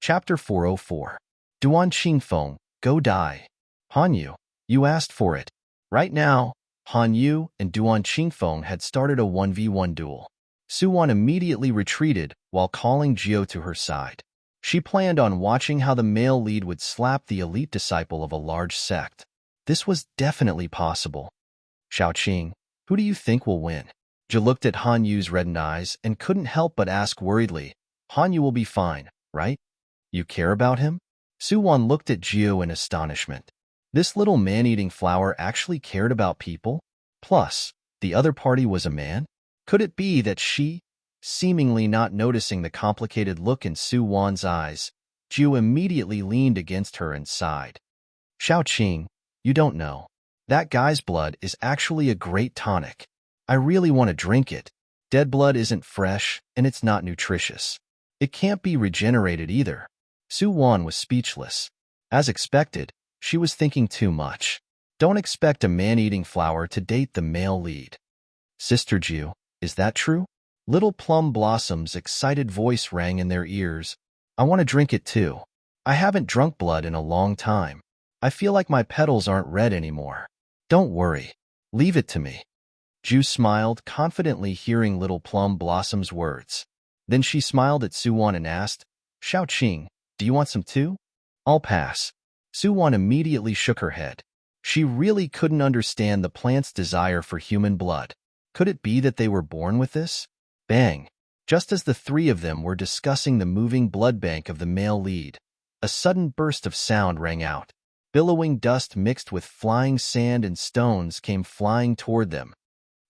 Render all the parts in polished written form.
Chapter 404. Duan Qingfeng, go die. Han Yu, you asked for it. Right now, Han Yu and Duan Qingfeng had started a 1v1 duel. Su Wan immediately retreated while calling Jiu to her side. She planned on watching how the male lead would slap the elite disciple of a large sect. This was definitely possible. Xiaoqing, who do you think will win? Jiu looked at Han Yu's reddened eyes and couldn't help but ask worriedly, Han Yu will be fine, right? You care about him? Su Wan looked at Jiu in astonishment. This little man-eating flower actually cared about people? Plus, the other party was a man? Could it be that she, seemingly not noticing the complicated look in Su Wan's eyes, Jiu immediately leaned against her and sighed. Xiaoqing, you don't know. That guy's blood is actually a great tonic. I really want to drink it. Dead blood isn't fresh, and it's not nutritious. It can't be regenerated either. Su Wan was speechless. As expected, she was thinking too much. Don't expect a man-eating flower to date the male lead. Sister Jiu, is that true? Little Plum Blossom's excited voice rang in their ears. I want to drink it too. I haven't drunk blood in a long time. I feel like my petals aren't red anymore. Don't worry. Leave it to me. Jiu smiled, confidently hearing Little Plum Blossom's words. Then she smiled at Su Wan and asked, Xiaoqing, do you want some too? I'll pass. Su Wan immediately shook her head. She really couldn't understand the plant's desire for human blood. Could it be that they were born with this? Bang! Just as the three of them were discussing the moving blood bank of the male lead, a sudden burst of sound rang out. Billowing dust mixed with flying sand and stones came flying toward them.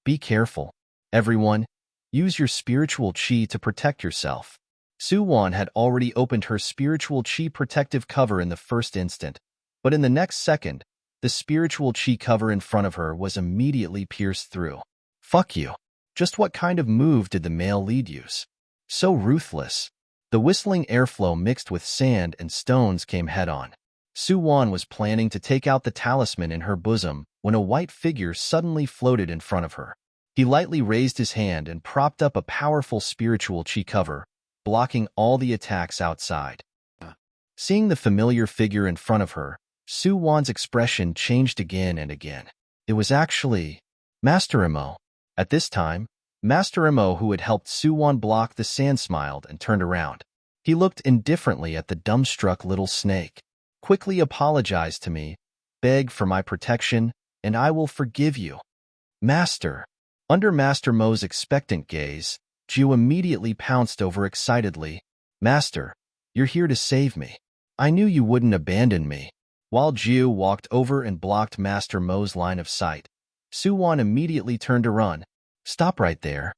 Be careful. Everyone, use your spiritual chi to protect yourself. Su Wan had already opened her spiritual chi protective cover in the first instant, but in the next second, the spiritual chi cover in front of her was immediately pierced through. Fuck you. Just what kind of move did the male lead use? So ruthless. The whistling airflow mixed with sand and stones came head-on. Su Wan was planning to take out the talisman in her bosom when a white figure suddenly floated in front of her. He lightly raised his hand and propped up a powerful spiritual chi cover, blocking all the attacks outside. Seeing the familiar figure in front of her, Su Wan's expression changed again and again. It was actually Master Imo. At this time, Master Imo, who had helped Su Wan block the sand, smiled and turned around. He looked indifferently at the dumbstruck little snake. Quickly apologize to me, beg for my protection, and I will forgive you. Master. Under Master Mo's expectant gaze, Jiu immediately pounced over excitedly. Master, you're here to save me. I knew you wouldn't abandon me. While Jiu walked over and blocked Master Mo's line of sight, Su Wan immediately turned to run. Stop right there.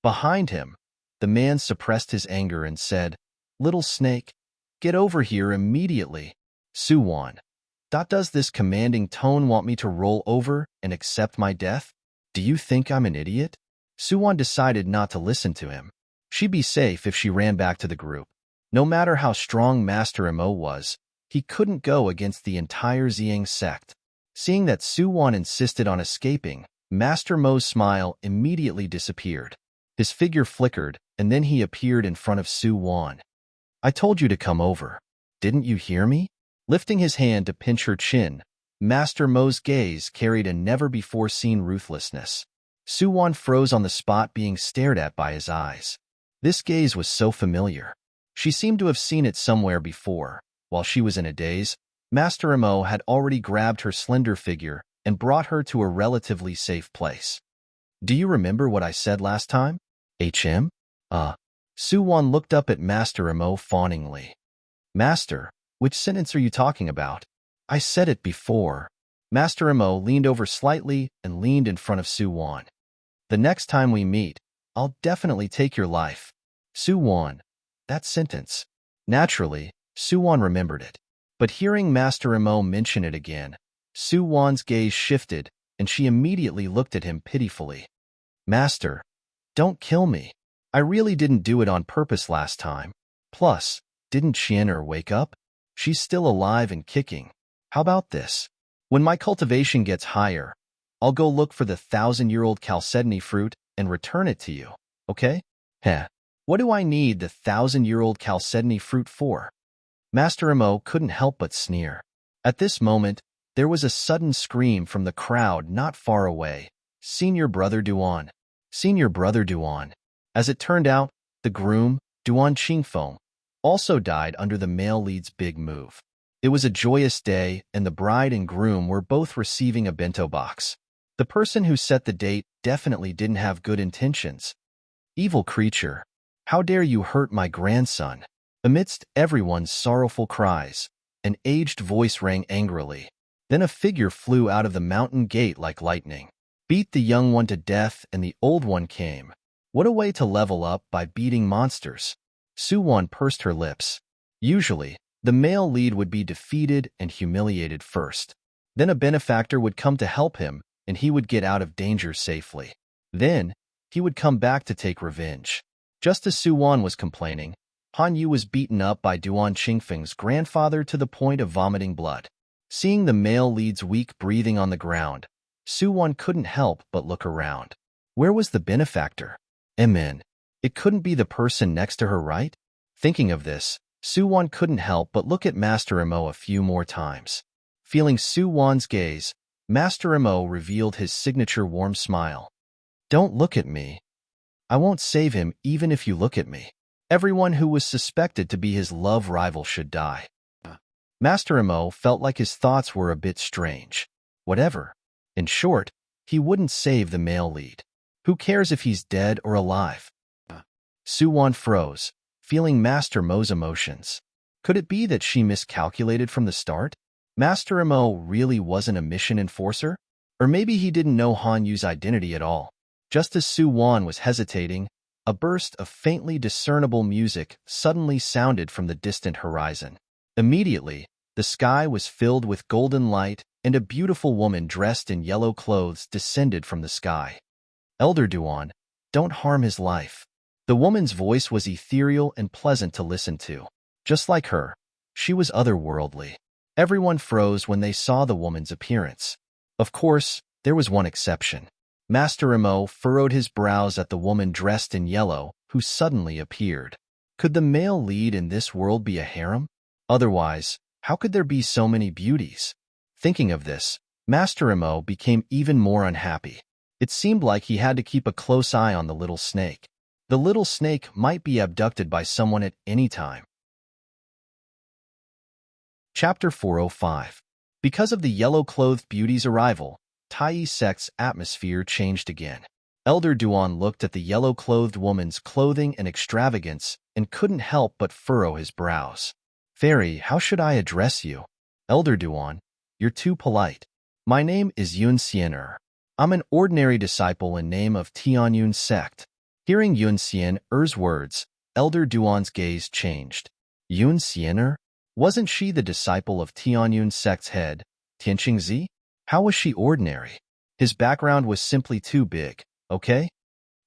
Behind him, the man suppressed his anger and said, Little snake, get over here immediately. Su Wan. Does this commanding tone want me to roll over and accept my death? Do you think I'm an idiot? Su Wan decided not to listen to him. She'd be safe if she ran back to the group. No matter how strong Master Imo was, he couldn't go against the entire Xiang sect. Seeing that Su Wan insisted on escaping, Master Mo's smile immediately disappeared. His figure flickered, and then he appeared in front of Su Wan. I told you to come over. Didn't you hear me? Lifting his hand to pinch her chin, Master Mo's gaze carried a never-before-seen ruthlessness. Su Wan froze on the spot, being stared at by his eyes. This gaze was so familiar. She seemed to have seen it somewhere before. While she was in a daze, Master Imo had already grabbed her slender figure and brought her to a relatively safe place. Do you remember what I said last time? HM? Su Wan looked up at Master Imo fawningly. Master, which sentence are you talking about? I said it before. Master Imo leaned over slightly and leaned in front of Su Wan. The next time we meet, I'll definitely take your life. Su Wan. That sentence. Naturally, Su Wan remembered it. But hearing Master Imo mention it again, Su Wan's gaze shifted, and she immediately looked at him pitifully. Master, don't kill me. I really didn't do it on purpose last time. Plus, didn't Qian'er wake up? She's still alive and kicking. How about this? When my cultivation gets higher, I'll go look for the 1,000-year-old chalcedony fruit and return it to you, okay? Heh. What do I need the 1,000-year-old chalcedony fruit for? Master Mo couldn't help but sneer. At this moment, there was a sudden scream from the crowd not far away. Senior Brother Duan. Senior Brother Duan. As it turned out, the groom, Duan Qingfeng, also died under the male lead's big move. It was a joyous day, and the bride and groom were both receiving a bento box. The person who set the date definitely didn't have good intentions. Evil creature, how dare you hurt my grandson? Amidst everyone's sorrowful cries, an aged voice rang angrily. Then a figure flew out of the mountain gate like lightning. Beat the young one to death, and the old one came. What a way to level up by beating monsters. Su Wan pursed her lips. Usually, the male lead would be defeated and humiliated first. Then a benefactor would come to help him, and he would get out of danger safely. Then, he would come back to take revenge. Just as Su Wan was complaining, Han Yu was beaten up by Duan Qingfeng's grandfather to the point of vomiting blood. Seeing the male lead's weak breathing on the ground, Su Wan couldn't help but look around. Where was the benefactor? It couldn't be the person next to her, right? Thinking of this, Su Wan couldn't help but look at Master Mo a few more times. Feeling Su Wan's gaze, Master Mo revealed his signature warm smile. Don't look at me. I won't save him even if you look at me. Everyone who was suspected to be his love rival should die. Master Mo felt like his thoughts were a bit strange. Whatever. In short, he wouldn't save the male lead. Who cares if he's dead or alive? Su Wan froze, feeling Master Mo's emotions. Could it be that she miscalculated from the start? Master Mo really wasn't a mission enforcer? Or maybe he didn't know Han Yu's identity at all. Just as Su Wan was hesitating, a burst of faintly discernible music suddenly sounded from the distant horizon. Immediately, the sky was filled with golden light, and a beautiful woman dressed in yellow clothes descended from the sky. Elder Duan, don't harm his life. The woman's voice was ethereal and pleasant to listen to. Just like her, she was otherworldly. Everyone froze when they saw the woman's appearance. Of course, there was one exception. Master Mo furrowed his brows at the woman dressed in yellow, who suddenly appeared. Could the male lead in this world be a harem? Otherwise, how could there be so many beauties? Thinking of this, Master Mo became even more unhappy. It seemed like he had to keep a close eye on the little snake. The little snake might be abducted by someone at any time. Chapter 405. Because of the yellow-clothed beauty's arrival, Tai sect's atmosphere changed again. Elder Duan looked at the yellow-clothed woman's clothing and extravagance and couldn't help but furrow his brows. Fairy, how should I address you? Elder Duan, you're too polite. My name is Yun Xian. I'm an ordinary disciple in name of Tianyun sect. Hearing Yun Xian's words, Elder Duan's gaze changed. Yun Xian? Wasn't she the disciple of Tianyun sect's head, Tianqingzi? How was she ordinary? His background was simply too big, okay?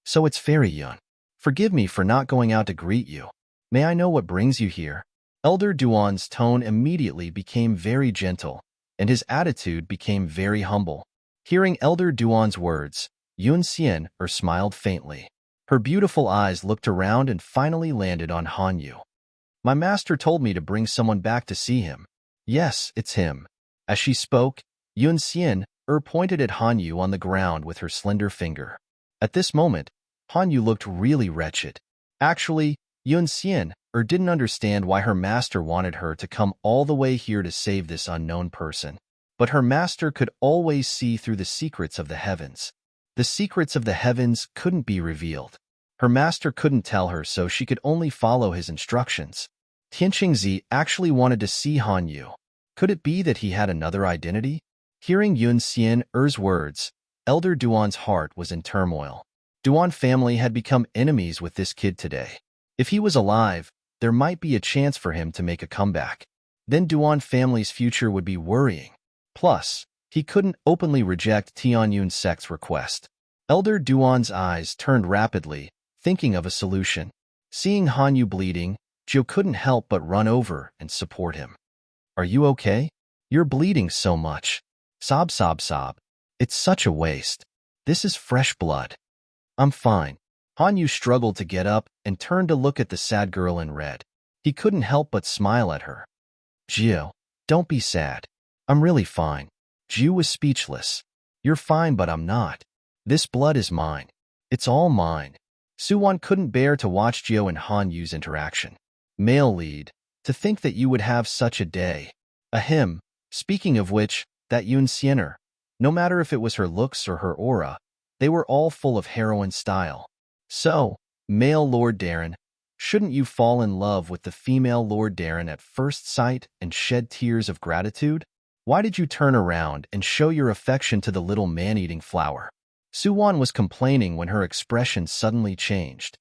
So it's Fairy Yun. Forgive me for not going out to greet you. May I know what brings you here? Elder Duan's tone immediately became very gentle, and his attitude became very humble. Hearing Elder Duan's words, Yun Xian smiled faintly. Her beautiful eyes looked around and finally landed on Han Yu. My master told me to bring someone back to see him. Yes, it's him. As she spoke, Yun Xian pointed at Han Yu on the ground with her slender finger. At this moment, Han Yu looked really wretched. Actually, Yun Xian didn't understand why her master wanted her to come all the way here to save this unknown person. But her master could always see through the secrets of the heavens. The secrets of the heavens couldn't be revealed. Her master couldn't tell her, so she could only follow his instructions. Tianqingzi actually wanted to see Han Yu. Could it be that he had another identity? Hearing Yun Xian's words, Elder Duan's heart was in turmoil. Duan family had become enemies with this kid today. If he was alive, there might be a chance for him to make a comeback. Then Duan family's future would be worrying. Plus, he couldn't openly reject Tianyun sect's request. Elder Duan's eyes turned rapidly, thinking of a solution. Seeing Han Yu bleeding, Jiu couldn't help but run over and support him. Are you okay? You're bleeding so much. Sob, sob, sob. It's such a waste. This is fresh blood. I'm fine. Han Yu struggled to get up and turned to look at the sad girl in red. He couldn't help but smile at her. Jiu, don't be sad. I'm really fine. Jiu was speechless. You're fine, but I'm not. This blood is mine. It's all mine. Suwon couldn't bear to watch Jiu and Han Yu's interaction. Male lead, to think that you would have such a day. Ahem. Speaking of which, that Yoon Siener, no matter if it was her looks or her aura, they were all full of heroine style. So, male Lord Darren, shouldn't you fall in love with the female Lord Darren at first sight and shed tears of gratitude? Why did you turn around and show your affection to the little man-eating flower? Suwon was complaining when her expression suddenly changed.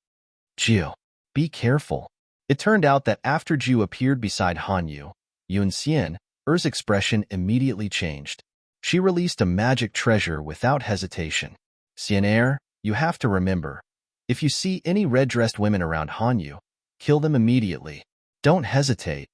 Jiu, be careful. It turned out that after Jiu appeared beside Hanyu, Yoon Siener's expression immediately changed. She released a magic treasure without hesitation. Siener, you have to remember, if you see any red-dressed women around Hanyu, kill them immediately. Don't hesitate.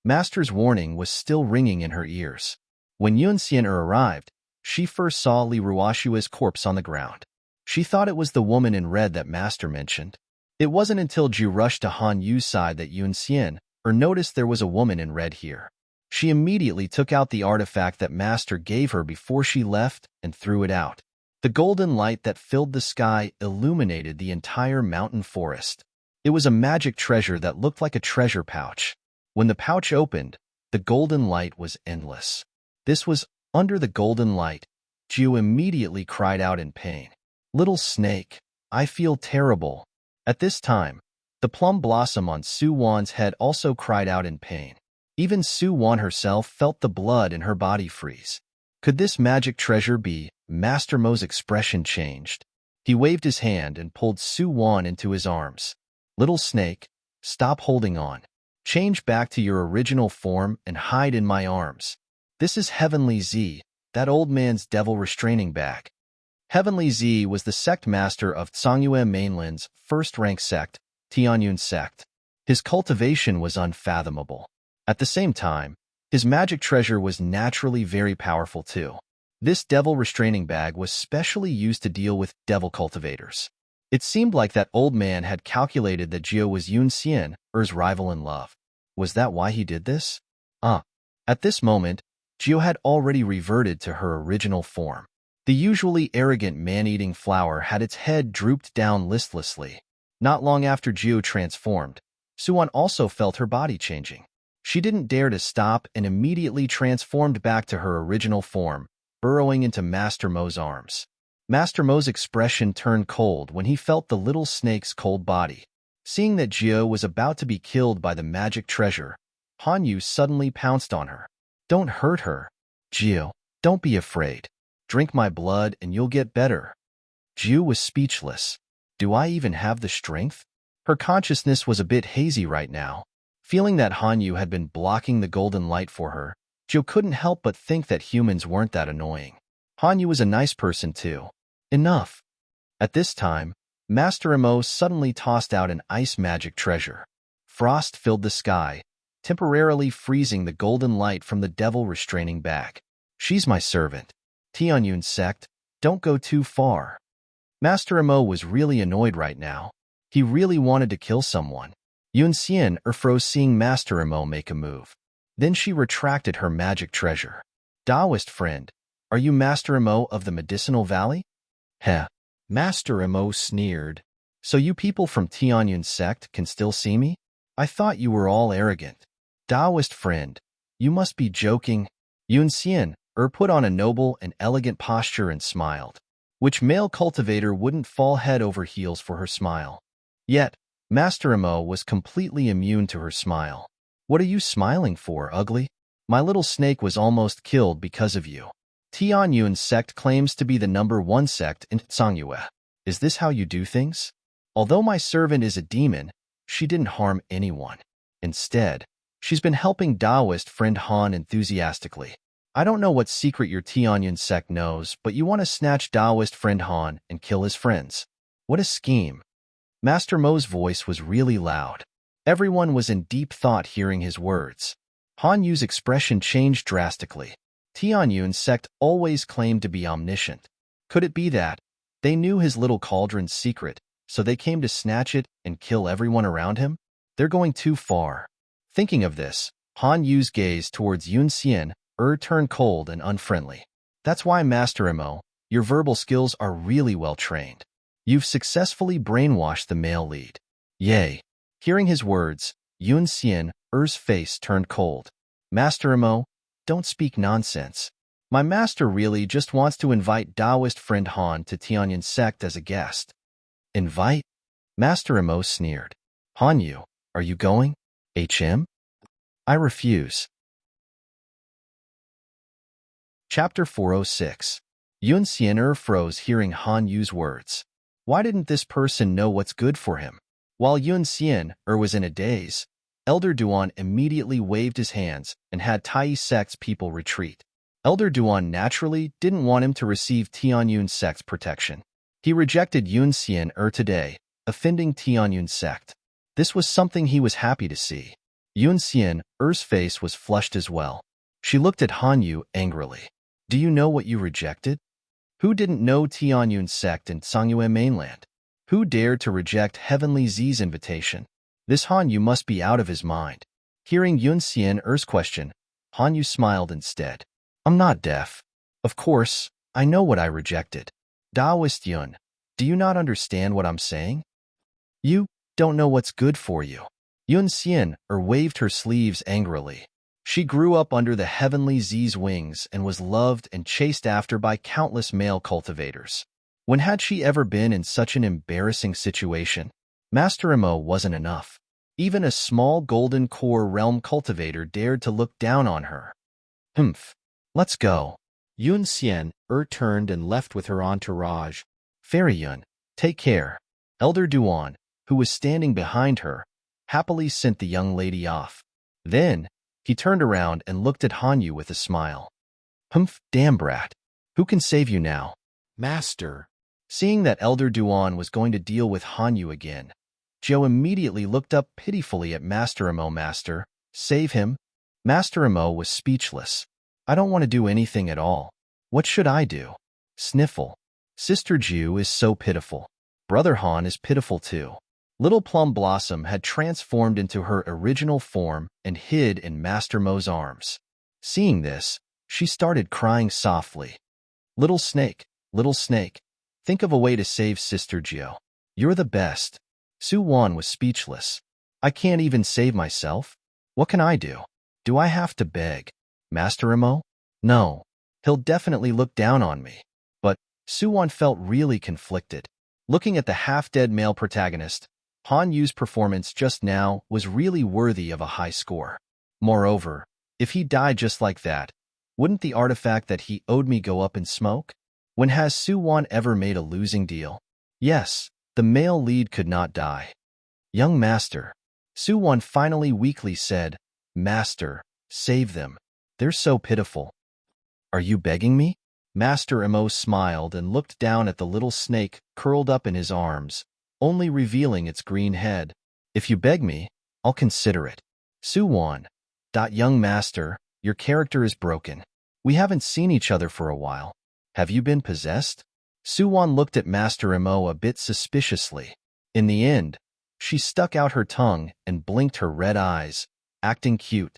Master's warning was still ringing in her ears. When Yoon Siener arrived, she first saw Li Ruoshua's corpse on the ground. She thought it was the woman in red that Master mentioned. It wasn't until Ju rushed to Han Yu's side that Yoon Siener noticed there was a woman in red here. She immediately took out the artifact that Master gave her before she left and threw it out. The golden light that filled the sky illuminated the entire mountain forest. It was a magic treasure that looked like a treasure pouch. When the pouch opened, the golden light was endless. This was under the golden light. Ju immediately cried out in pain. Little snake, I feel terrible. At this time, the plum blossom on Suwon's head also cried out in pain. Even Suwon herself felt the blood in her body freeze. Could this magic treasure be? Master Mo's expression changed. He waved his hand and pulled Suwon into his arms. Little snake, stop holding on. Change back to your original form and hide in my arms. This is Heavenly Z, that old man's devil restraining bag. Heavenly Z was the sect master of Tsangyue mainland's first-rank sect, Tianyun sect. His cultivation was unfathomable. At the same time, his magic treasure was naturally very powerful too. This devil restraining bag was specially used to deal with devil cultivators. It seemed like that old man had calculated that Jiu was Yoon Siener's rival in love. Was that why he did this? At this moment, Jiu had already reverted to her original form. The usually arrogant man-eating flower had its head drooped down listlessly. Not long after Jiu transformed, Suwon also felt her body changing. She didn't dare to stop and immediately transformed back to her original form, burrowing into Master Mo's arms. Master Mo's expression turned cold when he felt the little snake's cold body. Seeing that Jiu was about to be killed by the magic treasure, Hanyu suddenly pounced on her. Don't hurt her. Jiu, don't be afraid. Drink my blood and you'll get better. Jiu was speechless. Do I even have the strength? Her consciousness was a bit hazy right now. Feeling that Hanyu had been blocking the golden light for her, Jiu couldn't help but think that humans weren't that annoying. Hanyu was a nice person too. Enough. At this time, Master Imo suddenly tossed out an ice magic treasure. Frost filled the sky, temporarily freezing the golden light from the devil restraining bag. She's my servant. Tianyun sect, don't go too far. Master Imo was really annoyed right now. He really wanted to kill someone. Yoon Siener froze seeing Master Imo make a move. Then she retracted her magic treasure. Taoist friend, are you Master Imo of the Medicinal Valley? Heh. Master Imo sneered. So you people from Tianyun sect can still see me? I thought you were all arrogant. Taoist friend, you must be joking. Yoon Siener put on a noble and elegant posture and smiled. Which male cultivator wouldn't fall head over heels for her smile? Yet, Master Imo was completely immune to her smile. What are you smiling for, ugly? My little snake was almost killed because of you. Tianyun sect claims to be the #1 sect in Tsangyue. Is this how you do things? Although my servant is a demon, she didn't harm anyone. Instead, she's been helping Taoist friend Han enthusiastically. I don't know what secret your Tianyun sect knows, but you want to snatch Taoist friend Han and kill his friends. What a scheme. Master Mo's voice was really loud. Everyone was in deep thought hearing his words. Han Yu's expression changed drastically. Tianyun sect always claimed to be omniscient. Could it be that they knew his little cauldron's secret, so they came to snatch it and kill everyone around him? They're going too far. Thinking of this, Han Yu's gaze towards Yun Xian turned cold and unfriendly. That's why, Master Mo, your verbal skills are really well trained. You've successfully brainwashed the male lead. Yay. Hearing his words, Yun Xian's face turned cold. Master Mo, don't speak nonsense. My master really just wants to invite Taoist friend Han to Tianyun sect as a guest. Invite? Master Mo sneered. Han Yu, are you going? HM? I refuse. Chapter 406. Yun Xian froze hearing Han Yu's words. Why didn't this person know what's good for him? While Yun Xian was in a daze, Elder Duan immediately waved his hands and had Tai sect's people retreat. Elder Duan naturally didn't want him to receive Tianyun sect's protection. He rejected Yun Xian today, offending Tianyun sect. This was something he was happy to see. Yun Xian's face was flushed as well. She looked at Han Yu angrily. Do you know what you rejected? Who didn't know Tianyun sect in Songyue mainland? Who dared to reject Heavenly Z's invitation? This Han Yu must be out of his mind. Hearing Yun Xian's question, Han Yu smiled instead. I'm not deaf. Of course, I know what I rejected. Taoist Yun, do you not understand what I'm saying? You don't know what's good for you. Yun Xian waved her sleeves angrily. She grew up under the Heavenly Z's wings and was loved and chased after by countless male cultivators. When had she ever been in such an embarrassing situation? Master Mo wasn't enough. Even a small golden core realm cultivator dared to look down on her. Let's go. Yun Xian turned and left with her entourage. Fairy Yun, take care. Elder Duan, who was standing behind her, happily sent the young lady off. Then, he turned around and looked at Han Yu with a smile. Damn brat. Who can save you now? Master. Seeing that Elder Duan was going to deal with Han Yu again, Joe immediately looked up pitifully at Master Mo. Master, save him? Master Mo was speechless. I don't want to do anything at all. What should I do? Sniffle. Sister Ju is so pitiful. Brother Han is pitiful too. Little Plum Blossom had transformed into her original form and hid in Master Mo's arms. Seeing this, she started crying softly. Little snake, think of a way to save Sister Gio. You're the best. Su Wan was speechless. I can't even save myself? What can I do? Do I have to beg? Master Mo? No. He'll definitely look down on me. But Su Wan felt really conflicted. Looking at the half-dead male protagonist, Han Yu's performance just now was really worthy of a high score. Moreover, if he died just like that, wouldn't the artifact that he owed me go up in smoke? When has Su Wan ever made a losing deal? Yes, the male lead could not die. Young master. Su Wan finally weakly said, Master, save them. They're so pitiful. Are you begging me? Master Mo smiled and looked down at the little snake curled up in his arms, only revealing its green head. If you beg me, I'll consider it. Su Wan. Young master, your character is broken. We haven't seen each other for a while. Have you been possessed? Su Wan looked at Master Mo a bit suspiciously. In the end, she stuck out her tongue and blinked her red eyes, acting cute.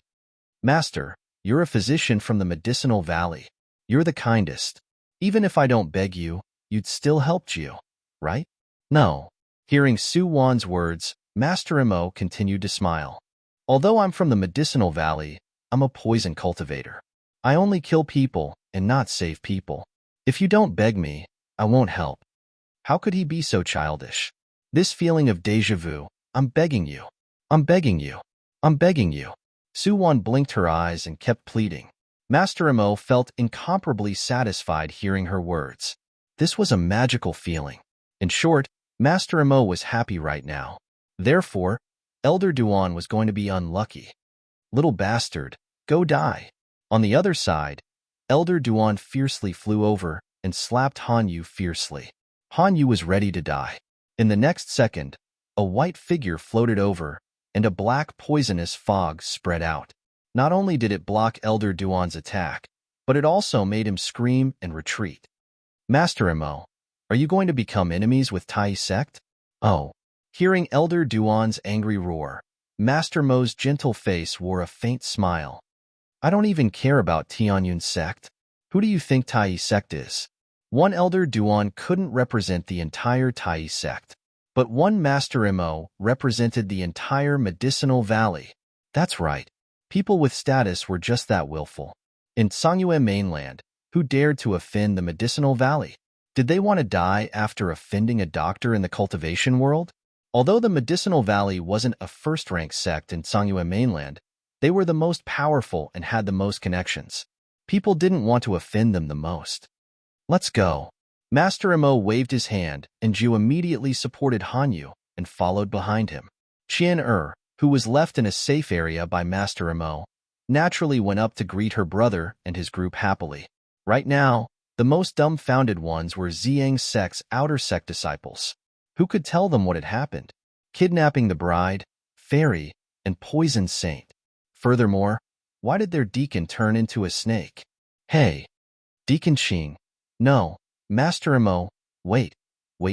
Master, you're a physician from the Medicinal Valley. You're the kindest. Even if I don't beg you, you'd still help Gio, right? No. Hearing Su Wan's words, Master Mo continued to smile. Although I'm from the Medicinal Valley, I'm a poison cultivator. I only kill people and not save people. If you don't beg me, I won't help. How could he be so childish? This feeling of déjà vu, I'm begging you. I'm begging you. I'm begging you. Su Wan blinked her eyes and kept pleading. Master Mo felt incomparably satisfied hearing her words. This was a magical feeling. In short, Master Mo was happy right now. Therefore, Elder Duan was going to be unlucky. Little bastard, go die. On the other side, Elder Duan fiercely flew over and slapped Han Yu fiercely. Han Yu was ready to die. In the next second, a white figure floated over, and a black poisonous fog spread out. Not only did it block Elder Duan's attack, but it also made him scream and retreat. Master Mo, are you going to become enemies with Tai sect? Oh. Hearing Elder Duan's angry roar, Master Mo's gentle face wore a faint smile. I don't even care about Tianyun's sect. Who do you think Tai sect is? One elder Duan couldn't represent the entire Tai sect, but one Master Mo represented the entire medicinal valley. That's right. People with status were just that willful. In Songyue mainland, who dared to offend the medicinal valley? Did they want to die after offending a doctor in the cultivation world? Although the medicinal valley wasn't a first-rank sect in Songyue mainland, they were the most powerful and had the most connections. People didn't want to offend them the most. Let's go. Master Mo waved his hand, and Ju immediately supported Hanyu and followed behind him. Qian who was left in a safe area by Master Mo, naturally went up to greet her brother and his group happily. Right now, the most dumbfounded ones were Ziyang's sect's outer sect disciples. Who could tell them what had happened? Kidnapping the bride, fairy, and poisoned saint. Furthermore, why did their deacon turn into a snake? Hey, Deacon Qing. No, Master Mo, wait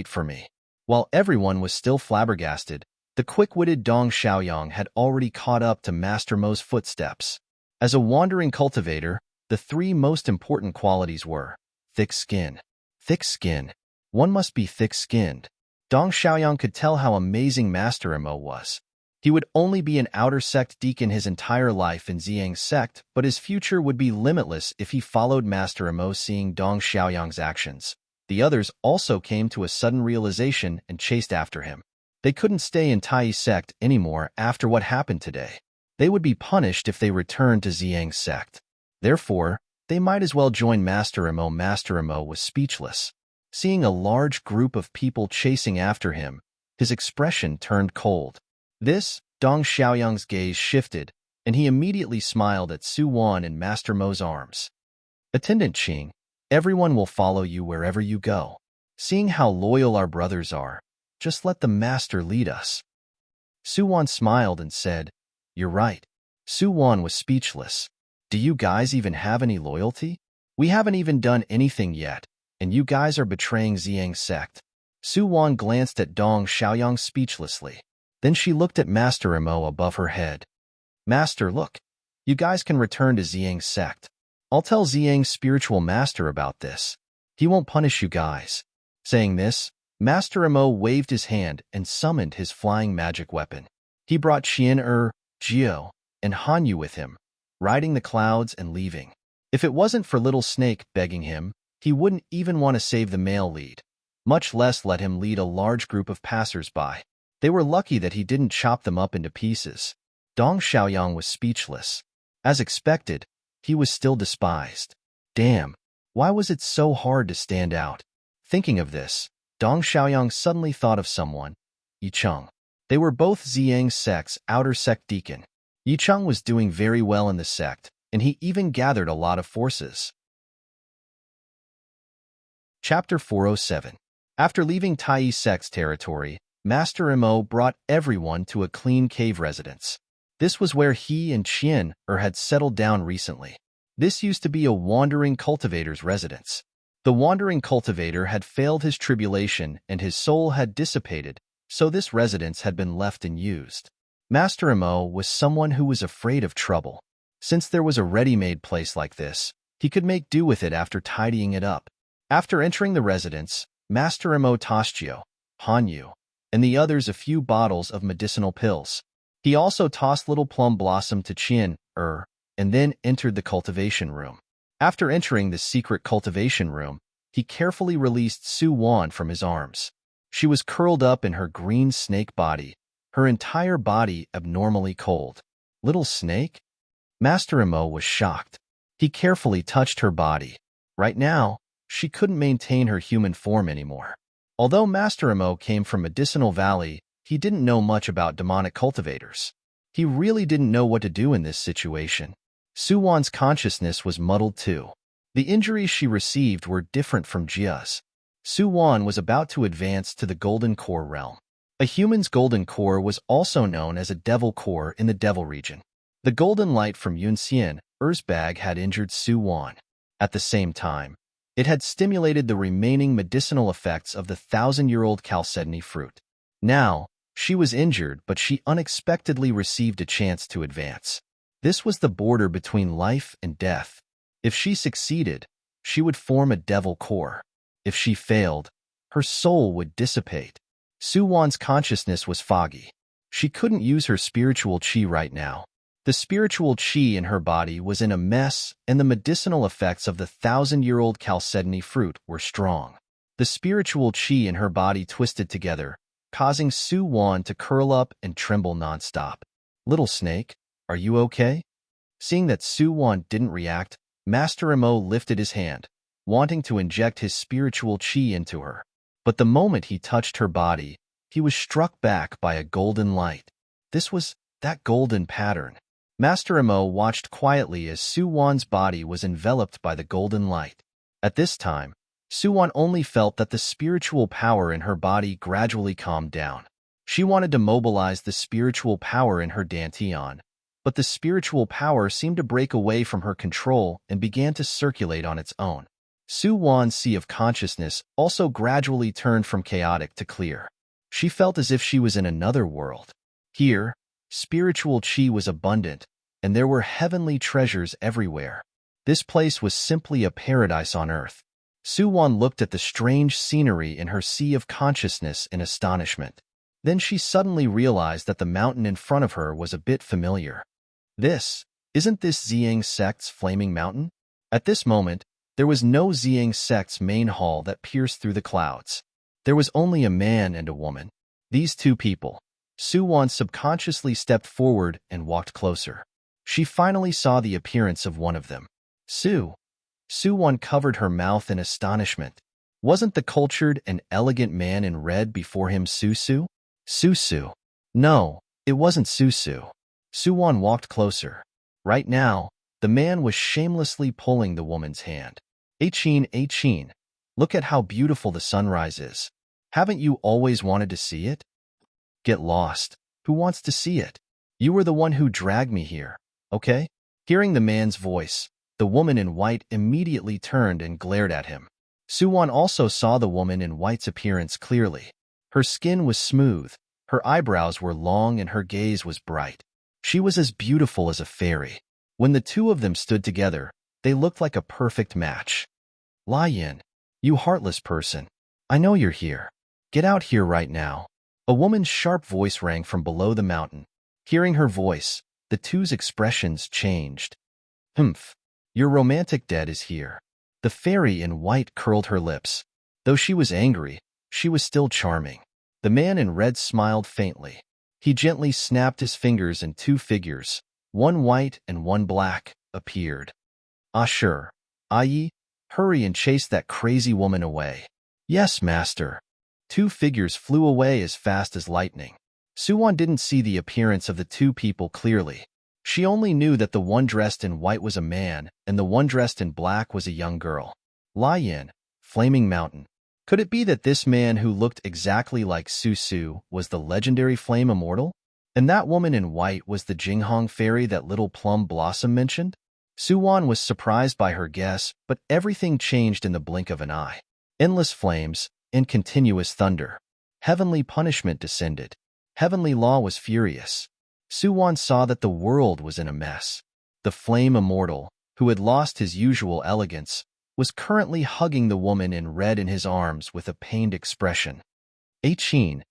for me. While everyone was still flabbergasted, the quick-witted Dong Xiaoyang had already caught up to Master Mo's footsteps. As a wandering cultivator, the three most important qualities were thick skin. Thick skin. One must be thick-skinned. Dong Xiaoyang could tell how amazing Master Mo was. He would only be an outer sect deacon his entire life in Ziyang's sect, but his future would be limitless if he followed Master Mo. Seeing Dong Xiaoyang's actions, the others also came to a sudden realization and chased after him. They couldn't stay in Tai's sect anymore after what happened today. They would be punished if they returned to Ziyang's sect. Therefore, they might as well join Master Mo. Master Mo was speechless. Seeing a large group of people chasing after him, his expression turned cold. This, Dong Xiaoyang's gaze shifted, and he immediately smiled at Su Wan in Master Mo's arms. Attendant Qing, everyone will follow you wherever you go. Seeing how loyal our brothers are, just let the master lead us. Su Wan smiled and said, You're right. Su Wan was speechless. Do you guys even have any loyalty? We haven't even done anything yet, and you guys are betraying Ziyang's sect. Su Wan glanced at Dong Xiaoyang speechlessly. Then she looked at Master Mo above her head. Master, look. You guys can return to Ziyang's sect. I'll tell Ziyang's spiritual master about this. He won't punish you guys. Saying this, Master Mo waved his hand and summoned his flying magic weapon. He brought Qian Jiao, and Hanyu with him, riding the clouds and leaving. If it wasn't for Little Snake begging him, he wouldn't even want to save the male lead, much less let him lead a large group of passers-by. They were lucky that he didn't chop them up into pieces. Dong Xiaoyang was speechless. As expected, he was still despised. Damn, why was it so hard to stand out? Thinking of this, Dong Xiaoyang suddenly thought of someone, Yicheng. They were both Ziyang's sect's outer sect deacon. Yicheng was doing very well in the sect, and he even gathered a lot of forces. Chapter 407. After leaving Tai sect's territory, Master Mo brought everyone to a clean cave residence. This was where he and Qian had settled down recently. This used to be a wandering cultivator's residence. The wandering cultivator had failed his tribulation and his soul had dissipated, so this residence had been left unused. Master Mo was someone who was afraid of trouble. Since there was a ready-made place like this, he could make do with it after tidying it up. After entering the residence, Master Mo tossed Jiao, Hanyu, and the others a few bottles of medicinal pills. He also tossed Little Plum Blossom to Qian and then entered the cultivation room. After entering the secret cultivation room, he carefully released Su Wan from his arms. She was curled up in her green snake body, her entire body abnormally cold. Little snake? Master Mo was shocked. He carefully touched her body. Right now, she couldn't maintain her human form anymore. Although Master Mo came from Medicinal Valley, he didn't know much about demonic cultivators. He really didn't know what to do in this situation. Su Wan's consciousness was muddled too. The injuries she received were different from Jia's. Su Wan was about to advance to the Golden Core realm. A human's Golden Core was also known as a Devil Core in the Devil region. The golden light from Yun Xian's bag had injured Su Wan. At the same time, it had stimulated the remaining medicinal effects of the 1,000-year-old chalcedony fruit. Now, She was injured, but she unexpectedly received a chance to advance. This was the border between life and death. If she succeeded, she would form a devil core. If she failed, her soul would dissipate. Suwon's consciousness was foggy. She couldn't use her spiritual chi right now. The spiritual chi in her body was in a mess, and the medicinal effects of the 1,000-year-old chalcedony fruit were strong. The spiritual chi in her body twisted together, causing Suwon to curl up and tremble nonstop. "Little snake, are you okay?" Seeing that Suwon didn't react, Master Mo lifted his hand, wanting to inject his spiritual chi into her. But the moment he touched her body, he was struck back by a golden light. This was that golden pattern. Master Mo watched quietly as Suwon's body was enveloped by the golden light. At this time, Suwon only felt that the spiritual power in her body gradually calmed down. She wanted to mobilize the spiritual power in her dantian, but the spiritual power seemed to break away from her control and began to circulate on its own. Suwon's sea of consciousness also gradually turned from chaotic to clear. She felt as if she was in another world. Here, spiritual chi was abundant, and there were heavenly treasures everywhere. This place was simply a paradise on earth. Suwon looked at the strange scenery in her sea of consciousness in astonishment. Then she suddenly realized that the mountain in front of her was a bit familiar. Isn't this Ziyang sect's flaming mountain? At this moment, there was no Ziyang sect's main hall that pierced through the clouds. There was only a man and a woman. These two people. Suwon subconsciously stepped forward and walked closer. She finally saw the appearance of one of them. Suwon covered her mouth in astonishment. Wasn't the cultured and elegant man in red before him Susu? Susu. No, it wasn't Susu. Suwon walked closer. Right now, the man was shamelessly pulling the woman's hand. Achin, look at how beautiful the sunrise is. Haven't you always wanted to see it? Get lost. Who wants to see it? You were the one who dragged me here, okay? Hearing the man's voice, the woman in white immediately turned and glared at him. Suwon also saw the woman in white's appearance clearly. Her skin was smooth, her eyebrows were long, and her gaze was bright. She was as beautiful as a fairy. When the two of them stood together, they looked like a perfect match. "Lion, you heartless person. I know you're here. Get out here right now." A woman's sharp voice rang from below the mountain. Hearing her voice, the two's expressions changed. "Humph, your romantic dead is here." The fairy in white curled her lips. Though she was angry, she was still charming. The man in red smiled faintly. He gently snapped his fingers and two figures, one white and one black, appeared. "Ah sure. Aye, hurry and chase that crazy woman away." "Yes, master." Two figures flew away as fast as lightning. Suwon didn't see the appearance of the two people clearly. She only knew that the one dressed in white was a man and the one dressed in black was a young girl. Lion, Flaming Mountain. Could it be that this man who looked exactly like Susu was the legendary Flame Immortal? And that woman in white was the Jinghong fairy that little Plum Blossom mentioned? Suwon was surprised by her guess, but everything changed in the blink of an eye. Endless flames and continuous thunder. Heavenly punishment descended. Heavenly law was furious. Suwon saw that the world was in a mess. The Flame Immortal, who had lost his usual elegance, was currently hugging the woman in red in his arms with a pained expression. Achin,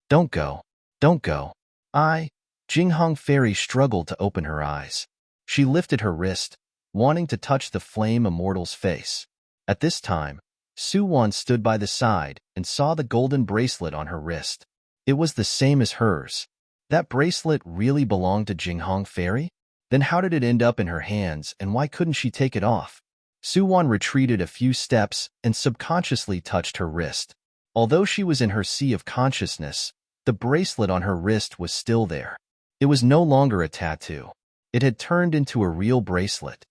don't go, don't go." Jinghong fairy struggled to open her eyes. She lifted her wrist, wanting to touch the Flame Immortal's face. At this time, Suwon stood by the side and saw the golden bracelet on her wrist. It was the same as hers. That bracelet really belonged to Jinghong fairy? Then how did it end up in her hands, and why couldn't she take it off? Suwon retreated a few steps and subconsciously touched her wrist. Although she was in her sea of consciousness, the bracelet on her wrist was still there. It was no longer a tattoo. It had turned into a real bracelet.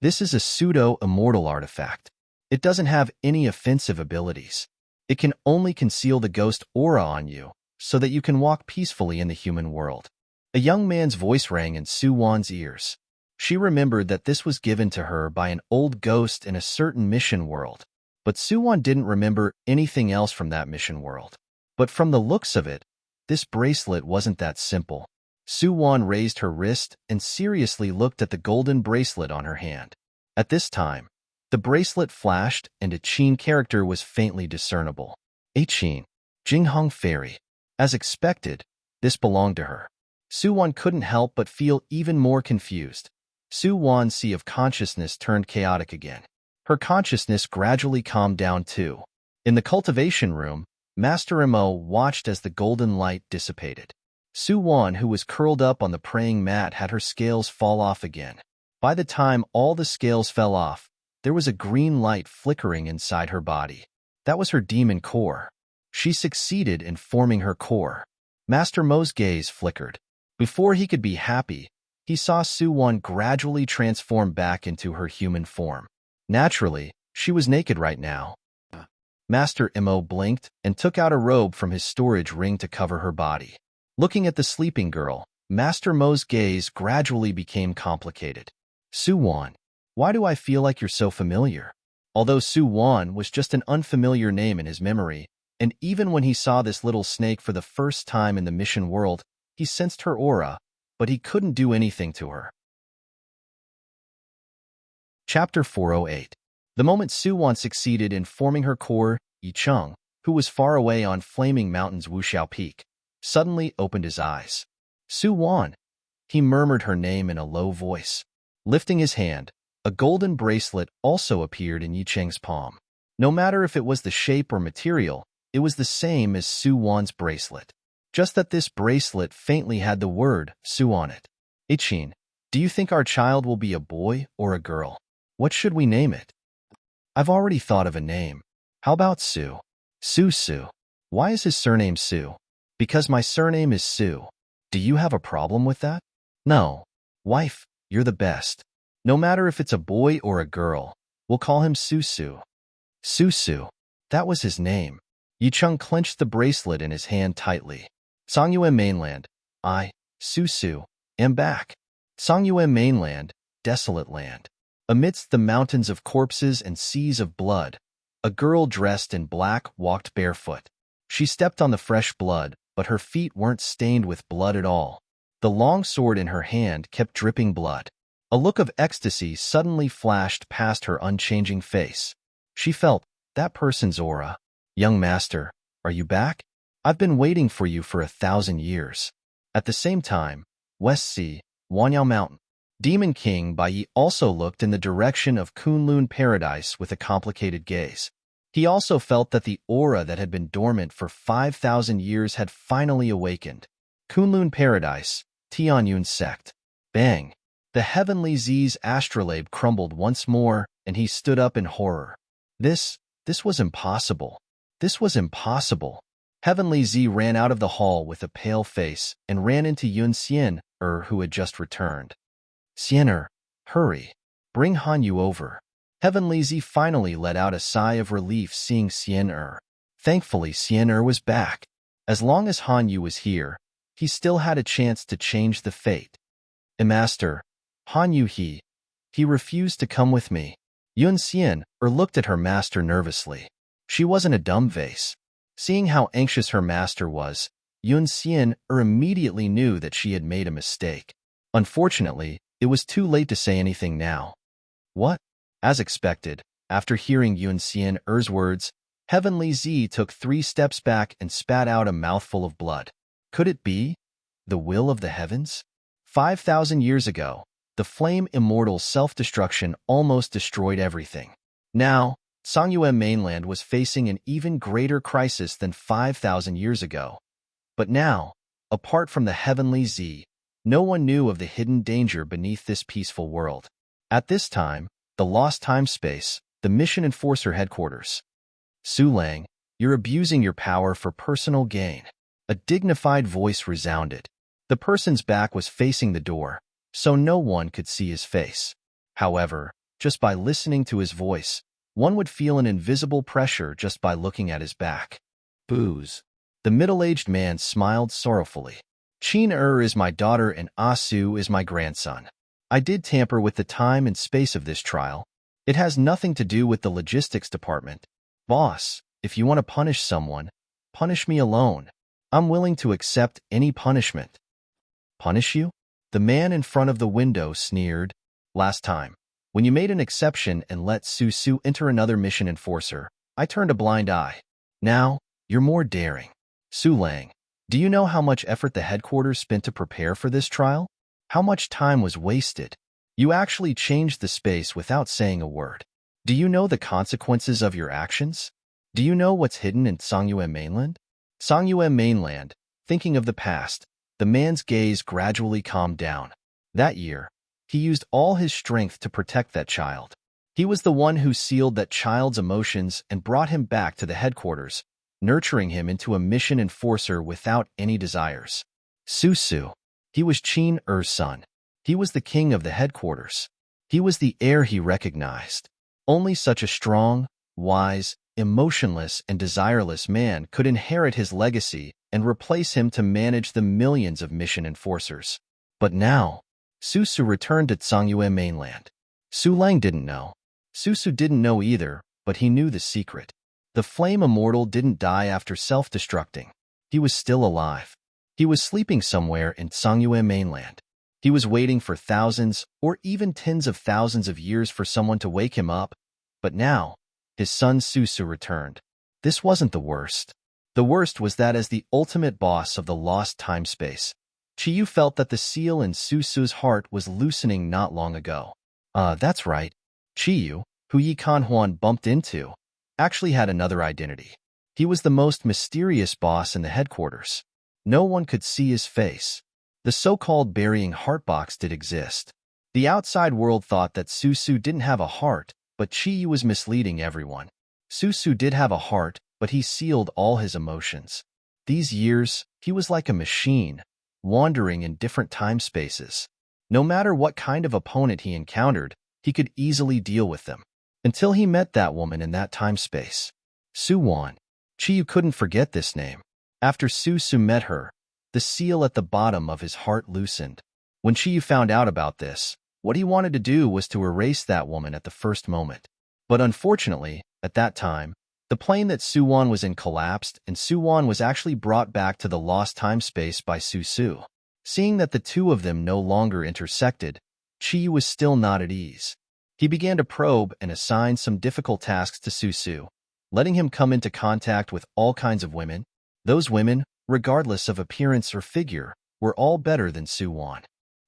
This is a pseudo-immortal artifact. It doesn't have any offensive abilities. It can only conceal the ghost aura on you, so that you can walk peacefully in the human world. A young man's voice rang in Suwon's ears. She remembered that this was given to her by an old ghost in a certain mission world. But Suwon didn't remember anything else from that mission world. But from the looks of it, This bracelet wasn't that simple. Su-won raised her wrist and seriously looked at the golden bracelet on her hand. At this time, the bracelet flashed and a Qin character was faintly discernible. A Qin, Jinghong Fairy. As expected, this belonged to her. Su-won couldn't help but feel even more confused. Su-won's sea of consciousness turned chaotic again. Her consciousness gradually calmed down too. In the cultivation room, Master Mo watched as the golden light dissipated. Su-won, who was curled up on the praying mat, had her scales fall off again. By the time all the scales fell off, there was a green light flickering inside her body. That was her demon core. She succeeded in forming her core. Master Mo's gaze flickered. Before he could be happy, he saw Su-won gradually transform back into her human form. Naturally, she was naked right now. Master Mo blinked and took out a robe from his storage ring to cover her body. Looking at the sleeping girl, Master Mo's gaze gradually became complicated. Su-won, why do I feel like you're so familiar? Although Su-won was just an unfamiliar name in his memory, and even when he saw this little snake for the first time in the mission world, he sensed her aura, but he couldn't do anything to her. Chapter 408. The moment Su-won succeeded in forming her core, Yi-chung, who was far away on Flaming Mountain's Wuxiao Peak, suddenly opened his eyes. Su-won, he murmured her name in a low voice. Lifting his hand, a golden bracelet also appeared in Yi-cheng's palm. No matter if it was the shape or material, it was the same as Su-won's bracelet. Just that this bracelet faintly had the word Su on it. Ichin, do you think our child will be a boy or a girl? What should we name it? I've already thought of a name. How about Su? Su. Why is his surname Su? Because my surname is Su. Do you have a problem with that? No. Wife, you're the best. No matter if it's a boy or a girl, we'll call him Su. Su. That was his name. Yi-chung clenched the bracelet in his hand tightly. Songyue Mainland, Su, am back. Songyue Mainland, desolate land. Amidst the mountains of corpses and seas of blood, a girl dressed in black walked barefoot. She stepped on the fresh blood, but her feet weren't stained with blood at all. The long sword in her hand kept dripping blood. A look of ecstasy suddenly flashed past her unchanging face. She felt that person's aura. Young master, are you back? I've been waiting for you for 1,000 years. At the same time, West Sea, Wanyao Mountain. Demon King Bai also looked in the direction of Kunlun Paradise with a complicated gaze. He also felt that the aura that had been dormant for 5,000 years had finally awakened. Kunlun Paradise, Tianyun Sect. Bang! The Heavenly Z's astrolabe crumbled once more, and he stood up in horror. This was impossible. This was impossible. Heavenly Z ran out of the hall with a pale face and ran into Yun Xian, who had just returned. Xian, hurry. Bring Han Yu over. Heavenly Z finally let out a sigh of relief seeing Xian. Thankfully, Xian was back. As long as Han Yu was here, he still had a chance to change the fate. Master, Han Yu he refused to come with me. Yun Xian looked at her master nervously. She wasn't a dumb vase. Seeing how anxious her master was, Yun Xian immediately knew that she had made a mistake. Unfortunately, it was too late to say anything now. What? As expected, after hearing Yun Xian's words, Heavenly Z took 3 steps back and spat out a mouthful of blood. Could it be the will of the heavens? 5,000 years ago, the flame immortal self-destruction almost destroyed everything. Now, Songyue Mainland was facing an even greater crisis than 5,000 years ago. But now, apart from the Heavenly Z, no one knew of the hidden danger beneath this peaceful world. At this time, the Lost Time Space, the Mission Enforcer Headquarters. Su Lang, you're abusing your power for personal gain. A dignified voice resounded. The person's back was facing the door, so no one could see his face. However, just by listening to his voice, one would feel an invisible pressure just by looking at his back. Booze. The middle-aged man smiled sorrowfully. Qin is my daughter and Asu is my grandson. I did tamper with the time and space of this trial. It has nothing to do with the logistics department. Boss, if you want to punish someone, punish me alone. I'm willing to accept any punishment. Punish you? The man in front of the window sneered. Last time, when you made an exception and let Su enter another mission enforcer, I turned a blind eye. Now, you're more daring. Su Lang, do you know how much effort the headquarters spent to prepare for this trial? How much time was wasted? You actually changed the space without saying a word. Do you know the consequences of your actions? Do you know what's hidden in Songyue Mainland? Songyue Mainland, thinking of the past, the man's gaze gradually calmed down. That year, he used all his strength to protect that child. He was the one who sealed that child's emotions and brought him back to the headquarters, nurturing him into a mission enforcer without any desires. Su. He was Qin Er's son. He was the king of the headquarters. He was the heir he recognized. Only such a strong, wise, emotionless, and desireless man could inherit his legacy and replace him to manage the millions of mission enforcers. But now, Su returned to Songyue Mainland. Su Lang didn't know. Su didn't know either, but he knew the secret. The flame immortal didn't die after self-destructing. He was still alive. He was sleeping somewhere in Songyue Mainland. He was waiting for thousands or even tens of thousands of years for someone to wake him up. But now, his son Su returned. This wasn't the worst. The worst was that as the ultimate boss of the lost time-space, Qiyu felt that the seal in Su's heart was loosening not long ago. That's right. Qiyu, who Yi Kanhuan bumped into, actually had another identity. He was the most mysterious boss in the headquarters. No one could see his face. The so-called burying heart box did exist. The outside world thought that Su didn't have a heart, but Qiyu was misleading everyone. Su did have a heart, but he sealed all his emotions. These years, he was like a machine, wandering in different time spaces. No matter what kind of opponent he encountered, he could easily deal with them. Until he met that woman in that time space. Su-wan. Qiyu couldn't forget this name. After Su met her, the seal at the bottom of his heart loosened. When Qiyu found out about this, what he wanted to do was to erase that woman at the first moment. But unfortunately, at that time, the plane that Su-wan was in collapsed and Su-wan was actually brought back to the lost time-space by Su. Seeing that the two of them no longer intersected, Qiyu was still not at ease. He began to probe and assign some difficult tasks to Su, letting him come into contact with all kinds of women. Those women, regardless of appearance or figure, were all better than Su-wan.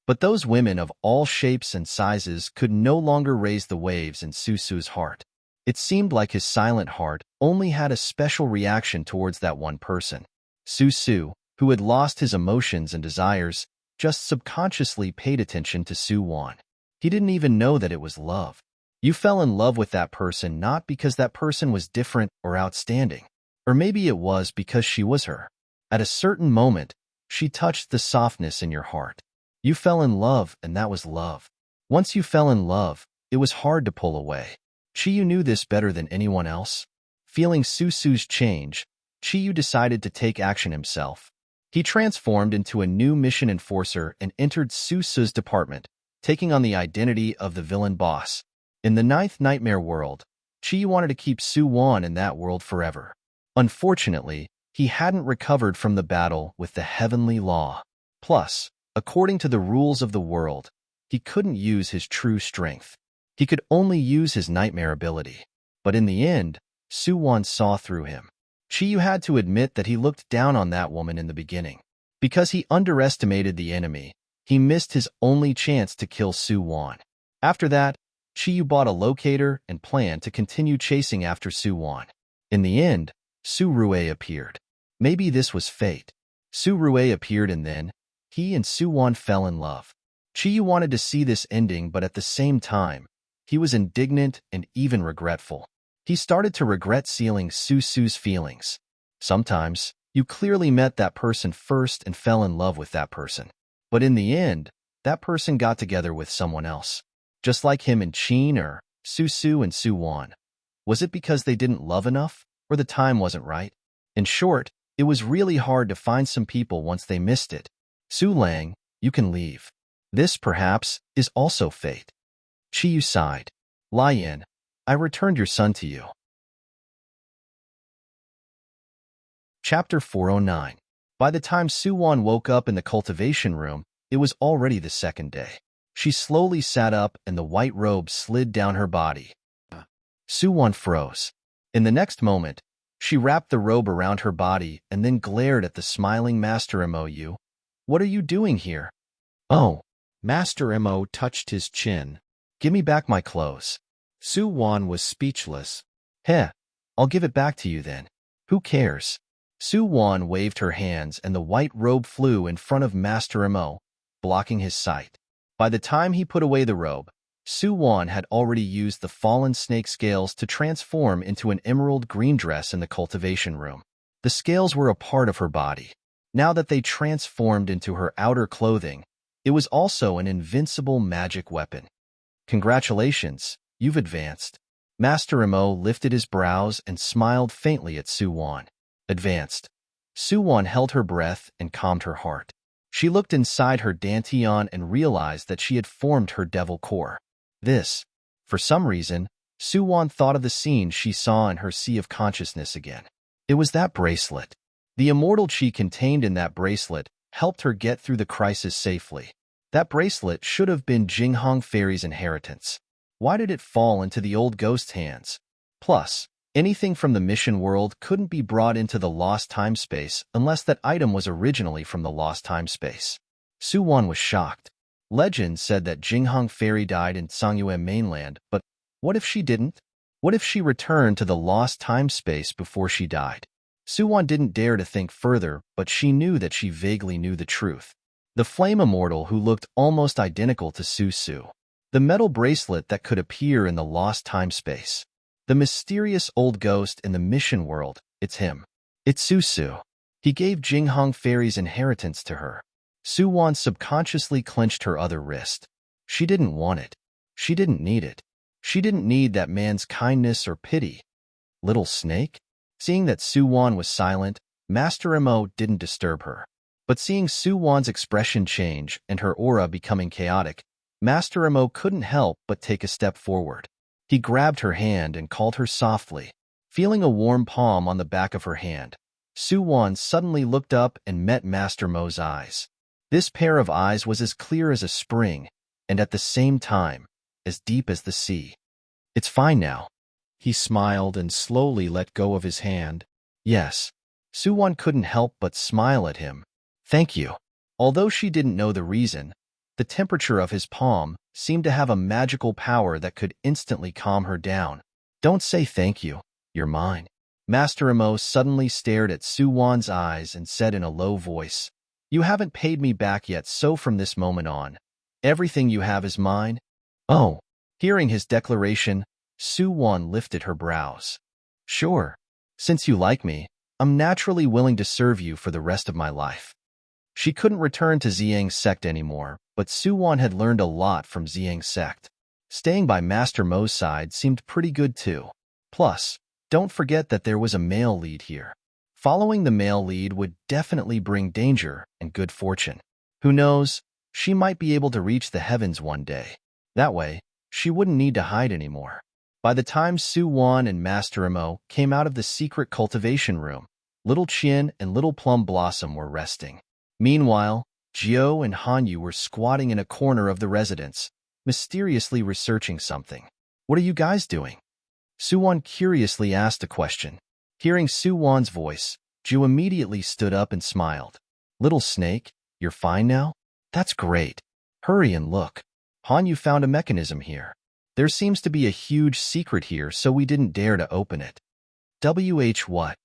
But those women of all shapes and sizes could no longer raise the waves in Su's heart. It seemed like his silent heart only had a special reaction towards that one person. Su, who had lost his emotions and desires, just subconsciously paid attention to Su-wan. He didn't even know that it was love. You fell in love with that person not because that person was different or outstanding. Or maybe it was because she was her. At a certain moment, she touched the softness in your heart. You fell in love, and that was love. Once you fell in love, it was hard to pull away. Qiyu knew this better than anyone else. Feeling Su's change, Qiyu decided to take action himself. He transformed into a new mission enforcer and entered Su's department, taking on the identity of the villain boss. In the 9th Nightmare world, Qiyu wanted to keep Su-wan in that world forever. Unfortunately, he hadn't recovered from the battle with the heavenly law. Plus, according to the rules of the world, he couldn't use his true strength. He could only use his nightmare ability. But in the end, Su-wan saw through him. Qiyu had to admit that he looked down on that woman in the beginning. Because he underestimated the enemy, he missed his only chance to kill Su-wan. After that, Qiyu bought a locator and planned to continue chasing after Su-wan. In the end, Su-rue appeared. Maybe this was fate. Su-rue appeared and then, he and Su-wan fell in love. Qiyu wanted to see this ending, but at the same time, he was indignant and even regretful. He started to regret sealing Su's feelings. Sometimes, you clearly met that person first and fell in love with that person. But in the end, that person got together with someone else. Just like him and Qin or Su and Su-wan. Was it because they didn't love enough, or the time wasn't right? In short, it was really hard to find some people once they missed it. Su Lang, you can leave. This, perhaps, is also fate. Qiyu sighed. Lian, I returned your son to you. Chapter 409. By the time Suwon woke up in the cultivation room, it was already the second day. She slowly sat up and the white robe slid down her body. Suwon froze. In the next moment, she wrapped the robe around her body and then glared at the smiling Master Mo. What are you doing here? Oh. Master Mo touched his chin. Give me back my clothes. Suwon was speechless. Heh, I'll give it back to you then. Who cares? Suwon waved her hands and the white robe flew in front of Master Mo, blocking his sight. By the time he put away the robe, Suwon had already used the fallen snake scales to transform into an emerald green dress in the cultivation room. The scales were a part of her body. Now that they transformed into her outer clothing, it was also an invincible magic weapon. Congratulations, you've advanced. Master Mo lifted his brows and smiled faintly at Suwon. Advanced. Suwon held her breath and calmed her heart. She looked inside her dantian and realized that she had formed her devil core. For some reason, Suwon thought of the scene she saw in her sea of consciousness again. It was that bracelet. The immortal chi contained in that bracelet helped her get through the crisis safely. That bracelet should have been Jinghong Fairy's inheritance. Why did it fall into the old ghost's hands? Plus, anything from the mission world couldn't be brought into the lost time-space unless that item was originally from the lost time-space. Suwon was shocked. Legend said that Jinghong Fairy died in Songyue mainland, but what if she didn't? What if she returned to the lost time-space before she died? Suwon didn't dare to think further, but she knew that she vaguely knew the truth. The flame immortal who looked almost identical to Su. The metal bracelet that could appear in the lost time-space. The mysterious old ghost in the mission world, it's him. It's Su. He gave Jinghong Fairy's inheritance to her. Suwon subconsciously clenched her other wrist. She didn't want it. She didn't need it. She didn't need that man's kindness or pity. Little snake? Seeing that Suwon was silent, Master Mo didn't disturb her. But seeing Suwon's expression change and her aura becoming chaotic, Master Mo couldn't help but take a step forward. He grabbed her hand and called her softly. Feeling a warm palm on the back of her hand, Suwon suddenly looked up and met Master Mo's eyes. This pair of eyes was as clear as a spring, and at the same time, as deep as the sea. It's fine now. He smiled and slowly let go of his hand. Yes. Suwon couldn't help but smile at him. Thank you. Although she didn't know the reason, the temperature of his palm seemed to have a magical power that could instantly calm her down. Don't say thank you. You're mine. Master Mo suddenly stared at Suwon's eyes and said in a low voice, You haven't paid me back yet, so from this moment on, everything you have is mine? Oh. Hearing his declaration, Suwon lifted her brows. Sure. Since you like me, I'm naturally willing to serve you for the rest of my life. She couldn't return to Xiang's sect anymore, but Suwon had learned a lot from Xiang's sect. Staying by Master Mo's side seemed pretty good too. Plus, don't forget that there was a male lead here. Following the male lead would definitely bring danger and good fortune. Who knows, she might be able to reach the heavens one day. That way, she wouldn't need to hide anymore. By the time Suwon and Master Mo came out of the secret cultivation room, Little Chin and Little Plum Blossom were resting. Meanwhile, Jio and Hanyu were squatting in a corner of the residence, mysteriously researching something. What are you guys doing? Suwon curiously asked a question. Hearing Suwon's voice, Ju immediately stood up and smiled. Little snake, you're fine now? That's great. Hurry and look. Hanyu found a mechanism here. There seems to be a huge secret here, so we didn't dare to open it. What?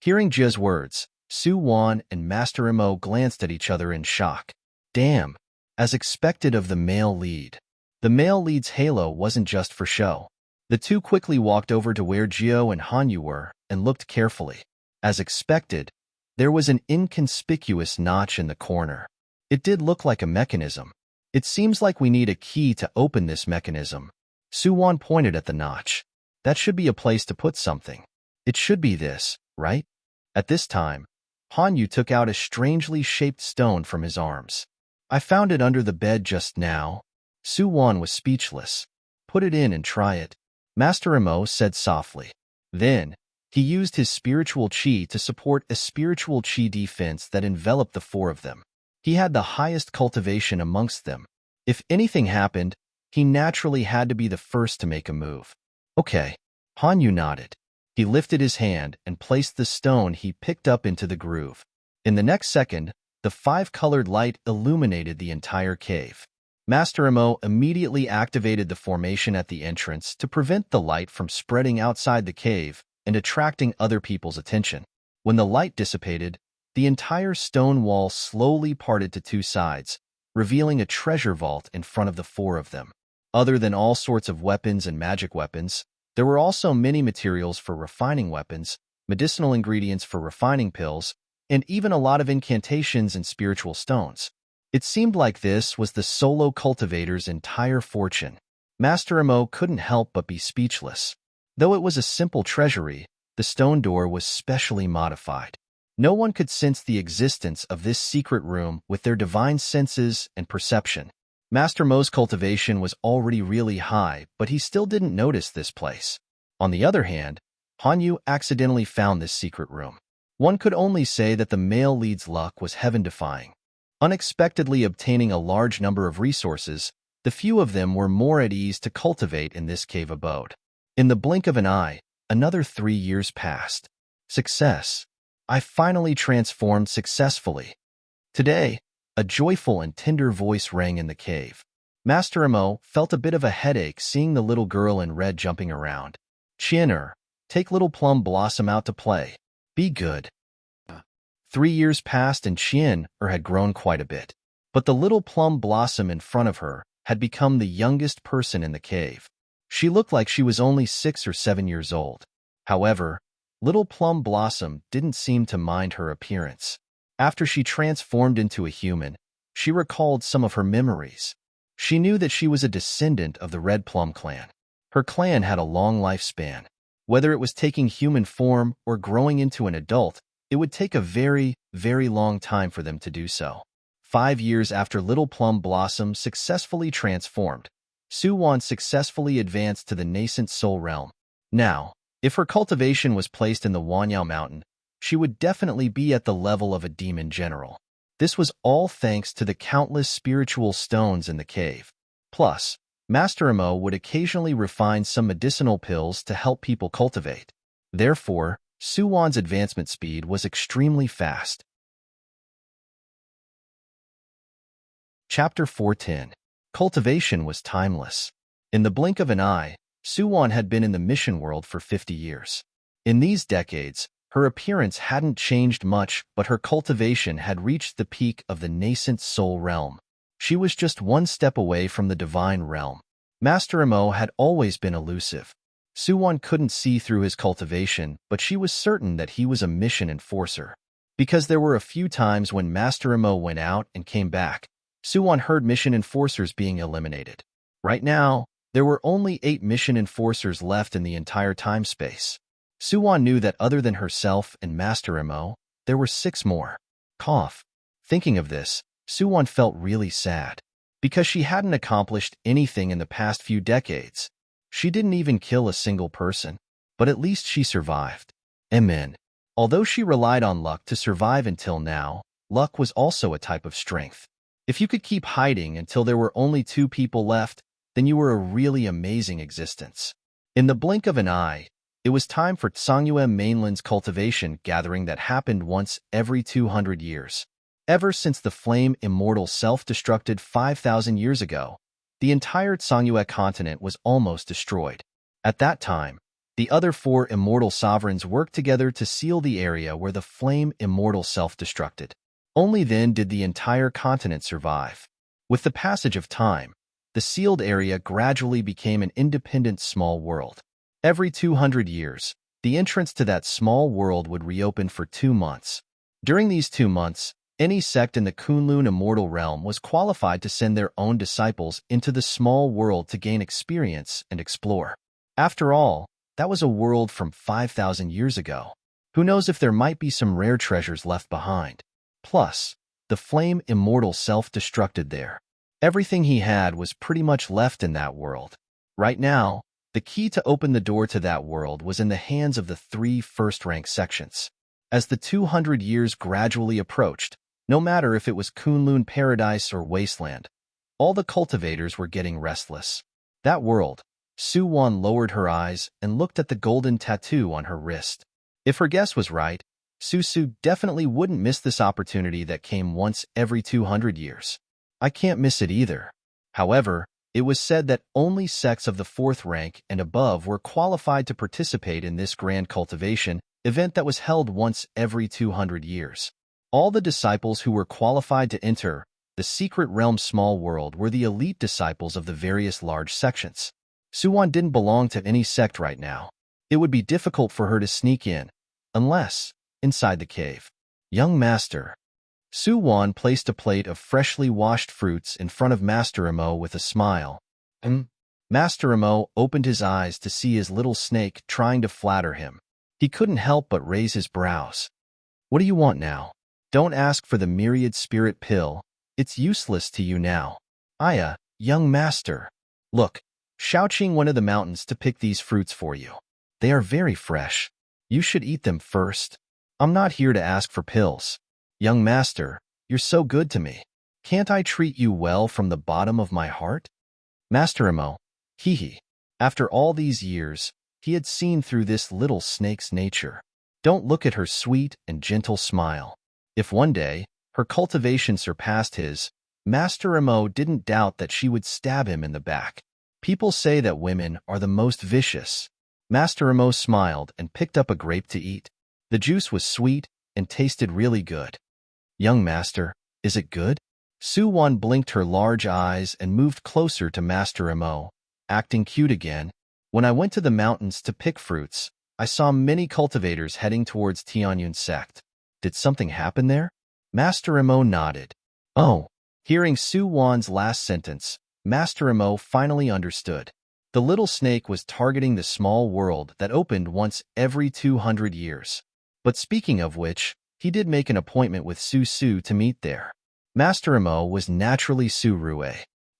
Hearing Jia's words, Suwon and Master Mo glanced at each other in shock. Damn, as expected of the male lead. The male lead's halo wasn't just for show. The two quickly walked over to where Jio and Hanyu were and looked carefully. As expected, there was an inconspicuous notch in the corner. It did look like a mechanism. It seems like we need a key to open this mechanism. Suwon pointed at the notch. That should be a place to put something. It should be this, right? At this time, Hanyu took out a strangely shaped stone from his arms. I found it under the bed just now. Suwon was speechless. Put it in and try it. Master Mo said softly. Then, He used his spiritual chi to support a spiritual chi defense that enveloped the four of them. He had the highest cultivation amongst them. If anything happened, he naturally had to be the first to make a move. Okay, Hanyu nodded. He lifted his hand and placed the stone he picked up into the groove. In the next second, the five-colored light illuminated the entire cave. Master Emo immediately activated the formation at the entrance to prevent the light from spreading outside the cave and attracting other people's attention. When the light dissipated, the entire stone wall slowly parted to two sides, revealing a treasure vault in front of the four of them. Other than all sorts of weapons and magic weapons, there were also many materials for refining weapons, medicinal ingredients for refining pills, and even a lot of incantations and spiritual stones. It seemed like this was the solo cultivator's entire fortune. Master Emo couldn't help but be speechless. Though it was a simple treasury, the stone door was specially modified. No one could sense the existence of this secret room with their divine senses and perception. Master Mo's cultivation was already really high, but he still didn't notice this place. On the other hand, Hanyu accidentally found this secret room. One could only say that the male lead's luck was heaven-defying. Unexpectedly obtaining a large number of resources, the few of them were more at ease to cultivate in this cave abode. In the blink of an eye, another 3 years passed. Success. I finally transformed successfully. Today, a joyful and tender voice rang in the cave. Master Emo felt a bit of a headache seeing the little girl in red jumping around. Chien-er, take little Plum Blossom out to play. Be good. 3 years passed and Chien-er had grown quite a bit. But the little Plum Blossom in front of her had become the youngest person in the cave. She looked like she was only 6 or 7 years old. However, little Plum Blossom didn't seem to mind her appearance. After she transformed into a human, she recalled some of her memories. She knew that she was a descendant of the Red Plum clan. Her clan had a long lifespan. Whether it was taking human form or growing into an adult, it would take a very, very long time for them to do so. 5 years after little Plum Blossom successfully transformed, Suwon successfully advanced to the nascent soul realm. Now, if her cultivation was placed in the Wanyao Mountain, she would definitely be at the level of a demon general. This was all thanks to the countless spiritual stones in the cave. Plus, Master Emo would occasionally refine some medicinal pills to help people cultivate. Therefore, Suwon's advancement speed was extremely fast. Chapter 410. Cultivation was timeless. In the blink of an eye, Suwon had been in the mission world for 50 years. In these decades, her appearance hadn't changed much, but her cultivation had reached the peak of the nascent soul realm. She was just one step away from the divine realm. Master Emo had always been elusive. Suwon couldn't see through his cultivation, but she was certain that he was a mission enforcer. Because there were a few times when Master Emo went out and came back, Suwon heard mission enforcers being eliminated. Right now, there were only 8 mission enforcers left in the entire time-space. Suwon knew that other than herself and Master Emo, there were 6 more. Cough. Thinking of this, Suwon felt really sad. Because she hadn't accomplished anything in the past few decades. She didn't even kill a single person. But at least she survived. Amen. Although she relied on luck to survive until now, luck was also a type of strength. If you could keep hiding until there were only 2 people left, then you were a really amazing existence. In the blink of an eye, it was time for Tsangyue Mainland's cultivation gathering that happened once every 200 years. Ever since the flame immortal self-destructed 5,000 years ago, the entire Tsangyue continent was almost destroyed. At that time, the other 4 immortal sovereigns worked together to seal the area where the flame immortal self-destructed. Only then did the entire continent survive. With the passage of time, the sealed area gradually became an independent small world. Every 200 years, the entrance to that small world would reopen for 2 months. During these 2 months, any sect in the Kunlun immortal realm was qualified to send their own disciples into the small world to gain experience and explore. After all, that was a world from 5,000 years ago. Who knows if there might be some rare treasures left behind. Plus, the flame immortal self-destructed there. Everything he had was pretty much left in that world. Right now, The key to open the door to that world was in the hands of the 3 first-rank sections. As the 200 years gradually approached, no matter if it was Kunlun Paradise or Wasteland, all the cultivators were getting restless. That world, Su-won lowered her eyes and looked at the golden tattoo on her wrist. If her guess was right, Su definitely wouldn't miss this opportunity that came once every 200 years. I can't miss it either. However, it was said that only sects of the 4th rank and above were qualified to participate in this grand cultivation event that was held once every 200 years. All the disciples who were qualified to enter the secret realm small world were the elite disciples of the various large sections. Su-won didn't belong to any sect right now. It would be difficult for her to sneak in, unless inside the cave. Young Master. Su-won placed a plate of freshly washed fruits in front of Master Imo with a smile. Master Imo opened his eyes to see his little snake trying to flatter him. He couldn't help but raise his brows. What do you want now? Don't ask for the myriad spirit pill. It's useless to you now. Young Master. Look, Shaoqing went to the mountains to pick these fruits for you. They are very fresh. You should eat them first. I'm not here to ask for pills. Young Master, you're so good to me. Can't I treat you well from the bottom of my heart? Master Imo, hee. After all these years, he had seen through this little snake's nature. Don't look at her sweet and gentle smile. If one day, her cultivation surpassed his, Master Imo didn't doubt that she would stab him in the back. People say that women are the most vicious. Master Imo smiled and picked up a grape to eat. The juice was sweet and tasted really good. Young Master, is it good? Su-won blinked her large eyes and moved closer to Master Imo, acting cute again. When I went to the mountains to pick fruits, I saw many cultivators heading towards Tianyun sect. Did something happen there? Master Imo nodded. Oh. Hearing Su-won's last sentence, Master Imo finally understood. The little snake was targeting the small world that opened once every 200 years. But speaking of which, he did make an appointment with Su to meet there. Master Imo was naturally Su-rue.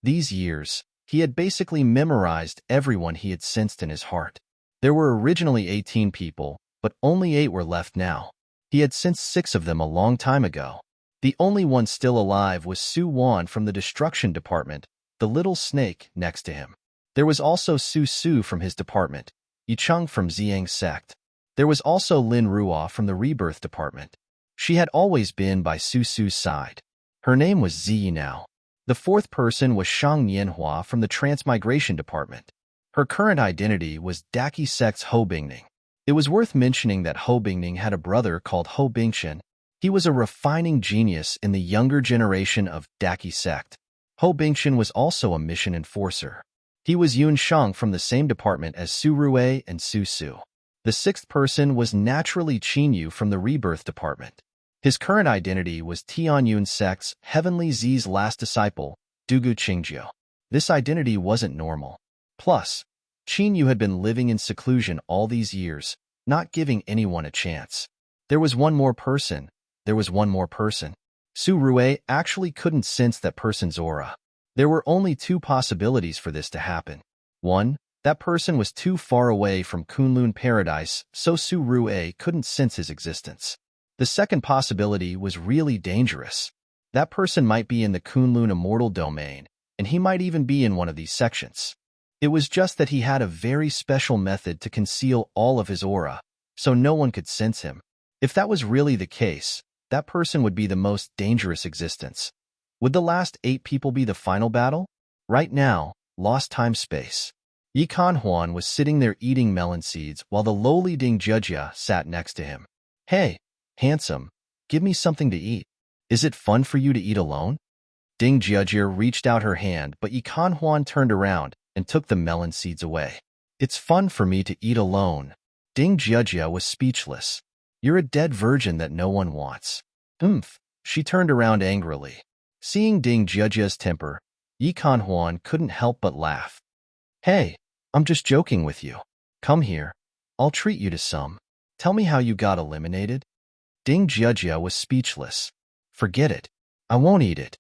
These years, he had basically memorized everyone he had sensed in his heart. There were originally 18 people, but only 8 were left now. He had sensed 6 of them a long time ago. The only one still alive was Su-won from the destruction department, the little snake next to him. There was also Su from his department, Yicheng from Ziyang sect. There was also Lin Ruo from the rebirth department. She had always been by Su's side. Her name was Ziyi now. The 4th person was Shang Nianhua from the transmigration department. Her current identity was Daki sect's Ho Bingning. It was worth mentioning that Ho Bingning had a brother called Ho Bingshan. He was a refining genius in the younger generation of Daki sect. Ho Bingshan was also a mission enforcer. He was Yun Shang from the same department as Su-rue and Su. The 6th person was naturally Qinyu from the rebirth department. His current identity was Tianyun sect's Heavenly Z's last disciple, Dugu Qingjiu. This identity wasn't normal. Plus, Qinyu had been living in seclusion all these years, not giving anyone a chance. There was one more person. Su-rue actually couldn't sense that person's aura. There were only 2 possibilities for this to happen. 1, that person was too far away from Kunlun Paradise, so Su-rue couldn't sense his existence. The second possibility was really dangerous. That person might be in the Kunlun Immortal Domain, and he might even be in one of these sections. It was just that he had a very special method to conceal all of his aura, so no one could sense him. If that was really the case, that person would be the most dangerous existence. Would the last 8 people be the final battle? Right now, lost time-space. Yi Kanhuan was sitting there eating melon seeds while the lowly Ding Jujia sat next to him. Hey, handsome, give me something to eat. Is it fun for you to eat alone? Ding Jujia reached out her hand, but Yi Kanhuan turned around and took the melon seeds away. It's fun for me to eat alone. Ding Jujia was speechless. You're a dead virgin that no one wants. She turned around angrily. Seeing Ding Jujia's temper, Yi Kanhuan couldn't help but laugh. Hey, I'm just joking with you. Come here. I'll treat you to some. Tell me how you got eliminated. Ding Jujia was speechless. Forget it. I won't eat it.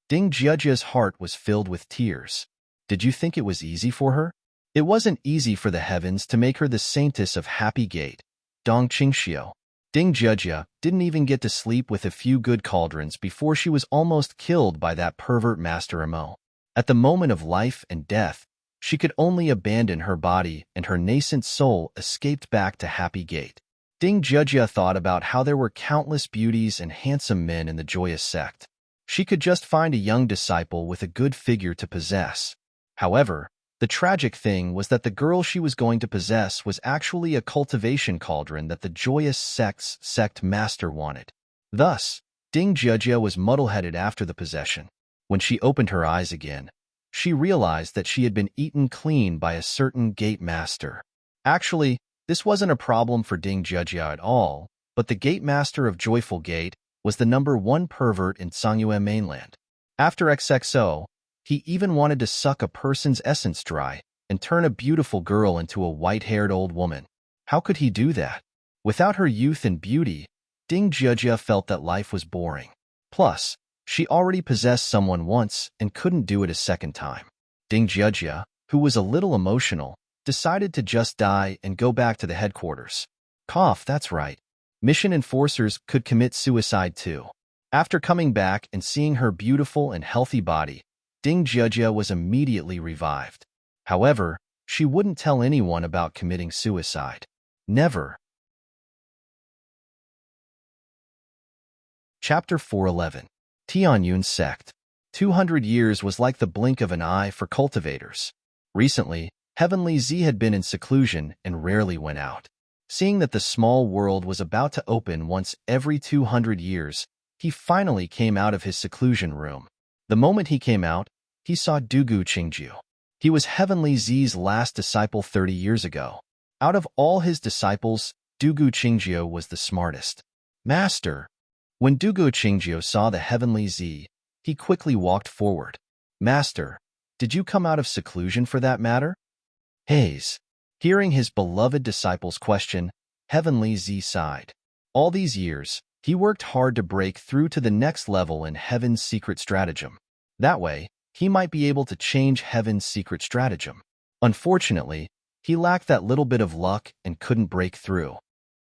Ding Jujia's heart was filled with tears. Did you think it was easy for her? It wasn't easy for the heavens to make her the saintess of Happy Gate, Dong Qingxiu. Ding Jia didn't even get to sleep with a few good cauldrons before she was almost killed by that pervert Master Imo. At the moment of life and death, she could only abandon her body, and her nascent soul escaped back to Happy Gate. Ding Jia thought about how there were countless beauties and handsome men in the joyous sect. She could just find a young disciple with a good figure to possess. However, the tragic thing was that the girl she was going to possess was actually a cultivation cauldron that the joyous sect master wanted. Thus, Ding Jia was muddle-headed after the possession. When she opened her eyes again, she realized that she had been eaten clean by a certain gate master. Actually, this wasn't a problem for Ding Jia at all, but the gate master of Joyful Gate was the #1 pervert in Songyue mainland. After XXO, he even wanted to suck a person's essence dry and turn a beautiful girl into a white-haired old woman. How could he do that? Without her youth and beauty, Ding Jia felt that life was boring. Plus, she already possessed someone once and couldn't do it a second time. Ding Jia, who was a little emotional, decided to just die and go back to the headquarters. Cough, that's right. Mission enforcers could commit suicide too. After coming back and seeing her beautiful and healthy body, Ding Jia was immediately revived. However, she wouldn't tell anyone about committing suicide. Never. Chapter 411. Tianyun Sect. 200 years was like the blink of an eye for cultivators. Recently, Heavenly Z had been in seclusion and rarely went out. Seeing that the small world was about to open once every 200 years, he finally came out of his seclusion room. The moment he came out, he saw Dugu Qingju. He was Heavenly Z's last disciple 30 years ago. Out of all his disciples, Dugu Qingju was the smartest. Master. When Dugu Qingju saw the Heavenly Z, he quickly walked forward. Master, did you come out of seclusion for that matter? Haze. Hearing his beloved disciple's question, Heavenly Z sighed. All these years, he worked hard to break through to the next level in Heaven's secret stratagem. That way, he might be able to change Heaven's secret stratagem. Unfortunately, he lacked that little bit of luck and couldn't break through.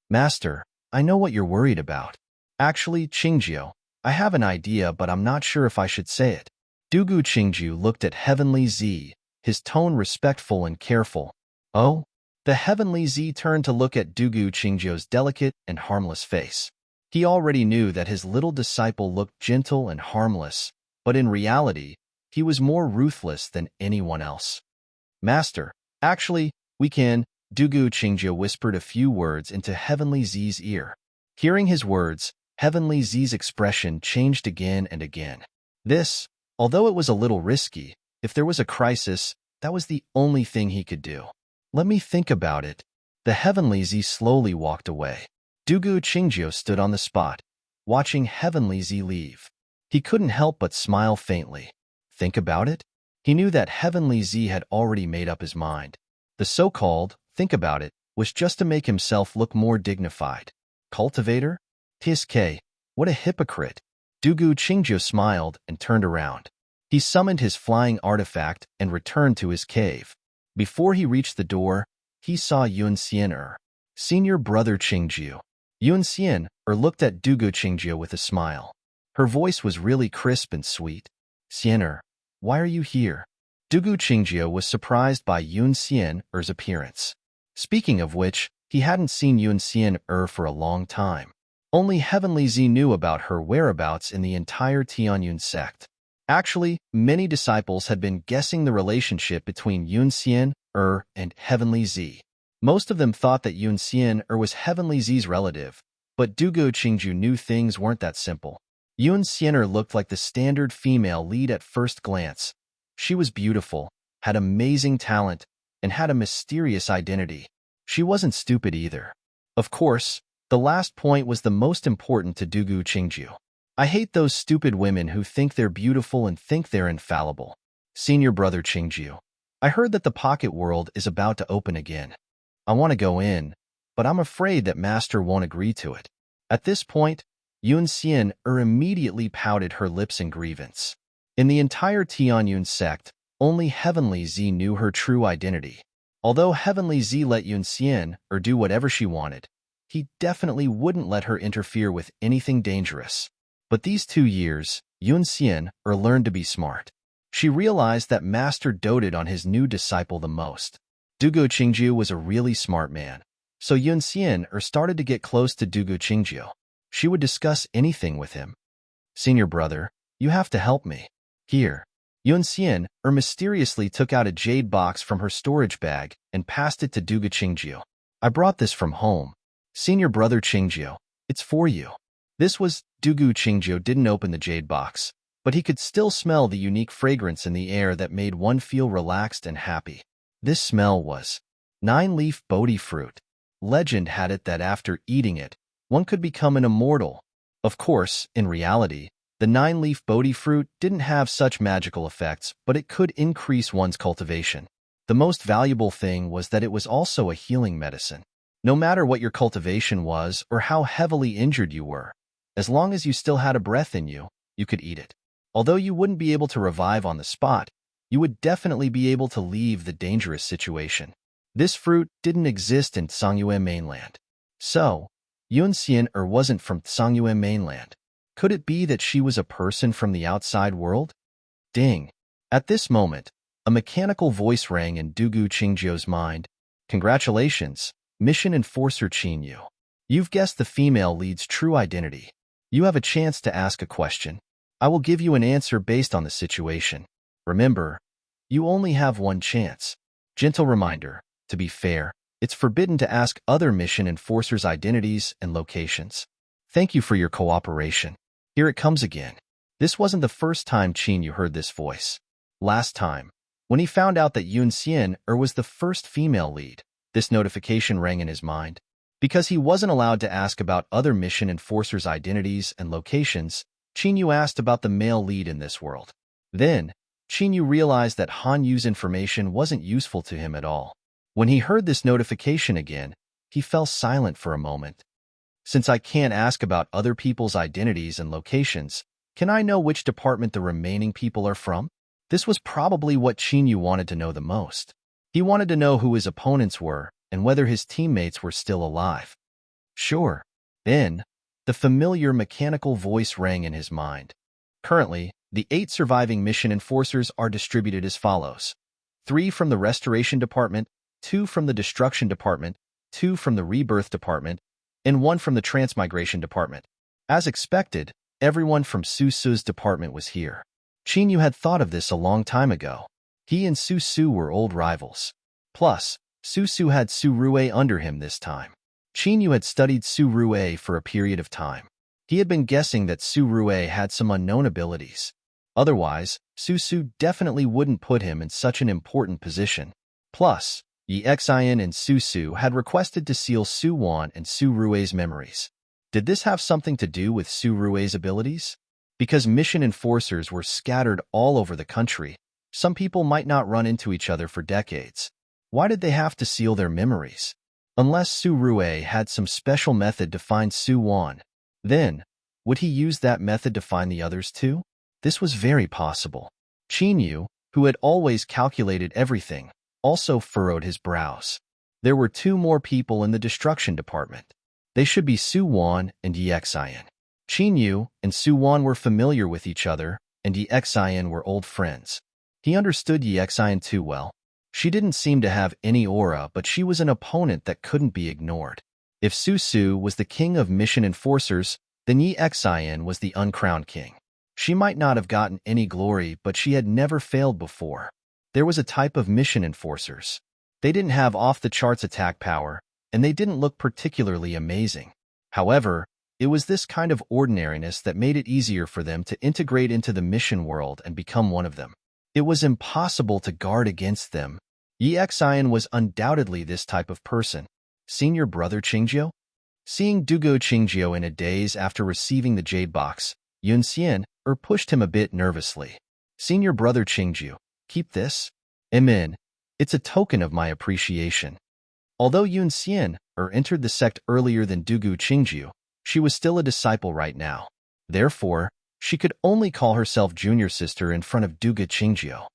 Master, I know what you're worried about. Actually, Qingju, I have an idea, but I'm not sure if I should say it. Dugu Qingju looked at Heavenly Z, his tone respectful and careful. Oh? The Heavenly Z turned to look at Dugu Qingju's delicate and harmless face. He already knew that his little disciple looked gentle and harmless, but in reality, he was more ruthless than anyone else. Master, actually, we can, Dugu Qingju whispered a few words into Heavenly Z's ear. Hearing his words, Heavenly Z's expression changed again and again. This, although it was a little risky, if there was a crisis, that was the only thing he could do. Let me think about it. The Heavenly Z slowly walked away. Dugu Qingju stood on the spot, watching Heavenly Z leave. He couldn't help but smile faintly. Think about it? He knew that Heavenly Z had already made up his mind. The so-called think about it was just to make himself look more dignified. Cultivator? TSK, what a hypocrite. Dugu Qingju smiled and turned around. He summoned his flying artifact and returned to his cave. Before he reached the door, he saw Yun Xian senior brother Qingju. Yun Xian looked at Dugu Qingju with a smile. Her voice was really crisp and sweet. Xian why are you here? Dugu Qingju was surprised by Yun Xian's appearance. Speaking of which, he hadn't seen Yun Xian for a long time. Only Heavenly Z knew about her whereabouts in the entire Tianyun sect. Actually, many disciples had been guessing the relationship between Yun Xian and Heavenly Z. Most of them thought that Yun Xian was Heavenly Z's relative, but Dugu Qingju knew things weren't that simple. Yun Xian looked like the standard female lead at first glance. She was beautiful, had amazing talent, and had a mysterious identity. She wasn't stupid either. Of course, the last point was the most important to Dugu Qingju. I hate those stupid women who think they're beautiful and think they're infallible. Senior brother Qingju, I heard that the pocket world is about to open again. I want to go in, but I'm afraid that Master won't agree to it. At this point, Yun Xian immediately pouted her lips in grievance. In the entire Tianyun sect, only Heavenly Z knew her true identity. Although Heavenly Z let Yun Xian do whatever she wanted, he definitely wouldn't let her interfere with anything dangerous. But these 2 years, Yun Xian learned to be smart. She realized that Master doted on his new disciple the most. Dugu Qingjiu was a really smart man, so Yun Xian started to get close to Dugu Qingjiu. She would discuss anything with him. Senior brother, you have to help me. Here. Yun Xian mysteriously took out a jade box from her storage bag and passed it to Dugu Qingjiu. I brought this from home. Senior brother Qingjiu, it's for you. This was Dugu Qingjiu didn't open the jade box, but he could still smell the unique fragrance in the air that made one feel relaxed and happy. This smell was 9-leaf Bodhi fruit. Legend had it that after eating it, one could become an immortal. Of course, in reality, the 9-leaf Bodhi fruit didn't have such magical effects, but it could increase one's cultivation. The most valuable thing was that it was also a healing medicine. No matter what your cultivation was or how heavily injured you were, as long as you still had a breath in you, you could eat it. Although you wouldn't be able to revive on the spot, you would definitely be able to leave the dangerous situation. This fruit didn't exist in Tsangyue mainland. So, Yun Xian wasn't from Tsangyue mainland. Could it be that she was a person from the outside world? Ding! At this moment, a mechanical voice rang in Dugu Qingjiu's mind. Congratulations, Mission Enforcer Qin Yu. You've guessed the female lead's true identity. You have a chance to ask a question. I will give you an answer based on the situation. Remember, you only have one chance. Gentle reminder, to be fair, it's forbidden to ask other mission enforcers' identities and locations. Thank you for your cooperation. Here it comes again. This wasn't the first time Qin Yu heard this voice. Last time, when he found out that Yun Xian was the first female lead, this notification rang in his mind. Because he wasn't allowed to ask about other mission enforcers' identities and locations, Qin Yu asked about the male lead in this world. Then, Qin Yu realized that Han Yu's information wasn't useful to him at all. When he heard this notification again, he fell silent for a moment. Since I can't ask about other people's identities and locations, can I know which department the remaining people are from? This was probably what Qin Yu wanted to know the most. He wanted to know who his opponents were and whether his teammates were still alive. Sure. Then, the familiar mechanical voice rang in his mind. Currently, the 8 surviving mission enforcers are distributed as follows. 3 from the Restoration Department, 2 from the Destruction Department, 2 from the Rebirth Department, and 1 from the Transmigration Department. As expected, everyone from Su Su's department was here. Qin Yu had thought of this a long time ago. He and Su Su were old rivals. Plus, Su Su had Su Rue under him this time. Qin Yu had studied Su Rue for a period of time. He had been guessing that Su Rue had some unknown abilities. Otherwise, Su Su definitely wouldn't put him in such an important position. Plus, Yi Xian and Su Su had requested to seal Su Wan and Su Rue's memories. Did this have something to do with Su Rue's abilities? Because mission enforcers were scattered all over the country, some people might not run into each other for decades. Why did they have to seal their memories? Unless Su Rue had some special method to find Su Wan. Then, would he use that method to find the others too? This was very possible. Qin Yu, who had always calculated everything, also furrowed his brows. There were 2 more people in the Destruction Department. They should be Su Wan and Yi Xian. Qin Yu and Su Wan were familiar with each other, and Yi Xian were old friends. He understood Yi Xian too well. She didn't seem to have any aura, but she was an opponent that couldn't be ignored. If Su Su was the king of mission enforcers, then Yi Xian was the uncrowned king. She might not have gotten any glory, but she had never failed before. There was a type of mission enforcers. They didn't have off-the-charts attack power, and they didn't look particularly amazing. However, it was this kind of ordinariness that made it easier for them to integrate into the mission world and become one of them. It was impossible to guard against them. Yi Xian was undoubtedly this type of person. Senior brother Qingjiu? Seeing Dugu Qingjiu in a daze after receiving the jade box, Yun Xian pushed him a bit nervously. Senior brother Qingjiu, keep this. Amen. It's a token of my appreciation. Although Yun Xian entered the sect earlier than Dugu Qingjiu, she was still a disciple right now. Therefore, she could only call herself junior sister in front of Dugu Qingjiu.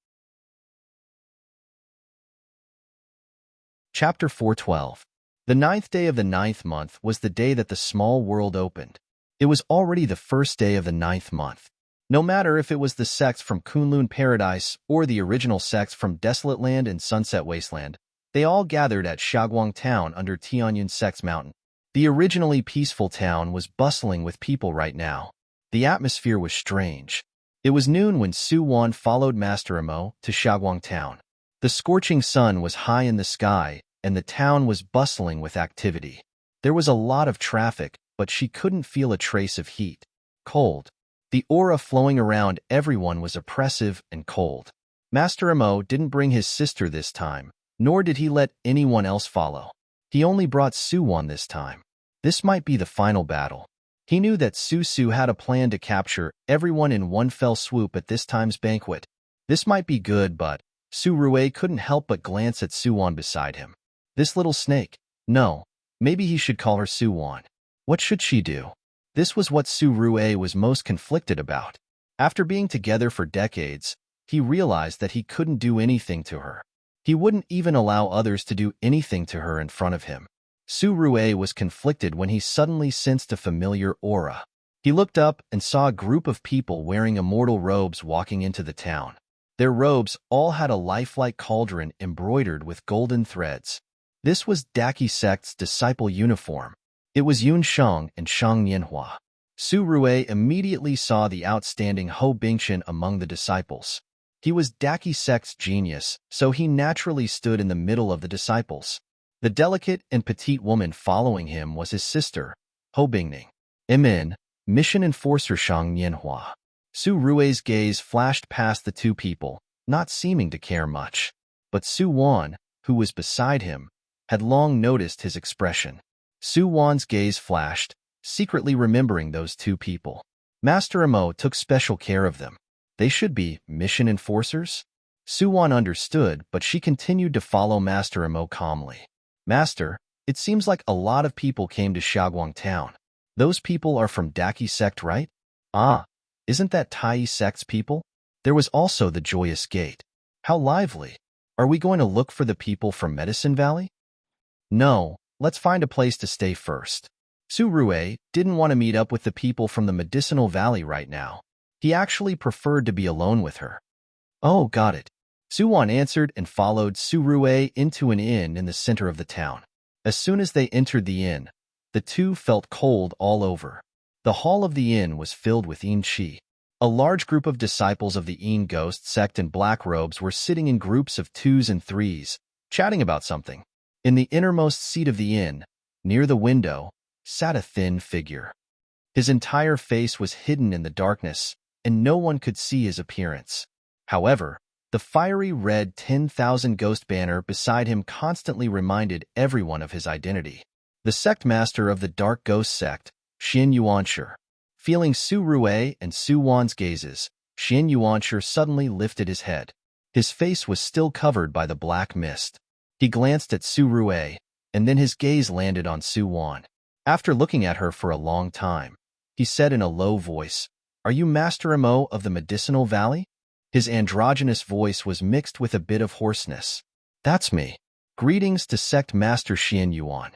Chapter 412. The 9th day of the 9th month was the day that the small world opened. It was already the first day of the 9th month. No matter if it was the sects from Kunlun Paradise or the original sects from Desolate Land and Sunset Wasteland, they all gathered at Shaguang Town under Tianyun Sect's mountain. The originally peaceful town was bustling with people right now. The atmosphere was strange. It was noon when Su Wan followed Master Amo to Shaguang Town. The scorching sun was high in the sky, and the town was bustling with activity. There was a lot of traffic, but she couldn't feel a trace of heat. Cold. The aura flowing around everyone was oppressive and cold. Master Amo didn't bring his sister this time, nor did he let anyone else follow. He only brought Su Wan this time. This might be the final battle. He knew that Su had a plan to capture everyone in one fell swoop at this time's banquet. This might be good, but Su Rue couldn't help but glance at Su Wan beside him. This little snake. No, maybe he should call her Su Wan. What should she do? This was what Su Rue was most conflicted about. After being together for decades, he realized that he couldn't do anything to her. He wouldn't even allow others to do anything to her in front of him. Su Rue was conflicted when he suddenly sensed a familiar aura. He looked up and saw a group of people wearing immortal robes walking into the town. Their robes all had a lifelike cauldron embroidered with golden threads. This was Daki Sect's disciple uniform. It was Yun Sheng and Shang Nianhua. Su Rue immediately saw the outstanding Ho Bingchen among the disciples. He was Daki Sect's genius, so he naturally stood in the middle of the disciples. The delicate and petite woman following him was his sister, Ho Bingning. Imin, mission enforcer Shang Nianhua. Su Rue's gaze flashed past the two people, not seeming to care much. But Su Wan, who was beside him, had long noticed his expression. Su Wan's gaze flashed, secretly remembering those two people. Master Amo took special care of them. They should be mission enforcers? Su Wan understood, but she continued to follow Master Amo calmly. Master, it seems like a lot of people came to Shaguang Town. Those people are from Daki Sect, right? Ah, isn't that Tai Sect's people? There was also the Joyous Gate. How lively. Are we going to look for the people from Medicine Valley? No, let's find a place to stay first. Su Rue didn't want to meet up with the people from the Medicinal Valley right now. He actually preferred to be alone with her. Oh, got it. Su Wan answered and followed Su Rue into an inn in the center of the town. As soon as they entered the inn, the two felt cold all over. The hall of the inn was filled with Yin Qi. A large group of disciples of the Yin Ghost sect in black robes were sitting in groups of 2s and 3s, chatting about something. In the innermost seat of the inn, near the window, sat a thin figure. His entire face was hidden in the darkness, and no one could see his appearance. However, the fiery red 10,000 ghost banner beside him constantly reminded everyone of his identity. The sect master of the Dark Ghost sect, Xin Yuanshi. Feeling Su Rue and Su Wan's gazes, Xin Yuanshi suddenly lifted his head. His face was still covered by the black mist. He glanced at Su Rue, and then his gaze landed on Su Wan. After looking at her for a long time, he said in a low voice, "Are you Master Amo of the Medicinal Valley?" His androgynous voice was mixed with a bit of hoarseness. "That's me. Greetings to Sect Master Xin Yuan."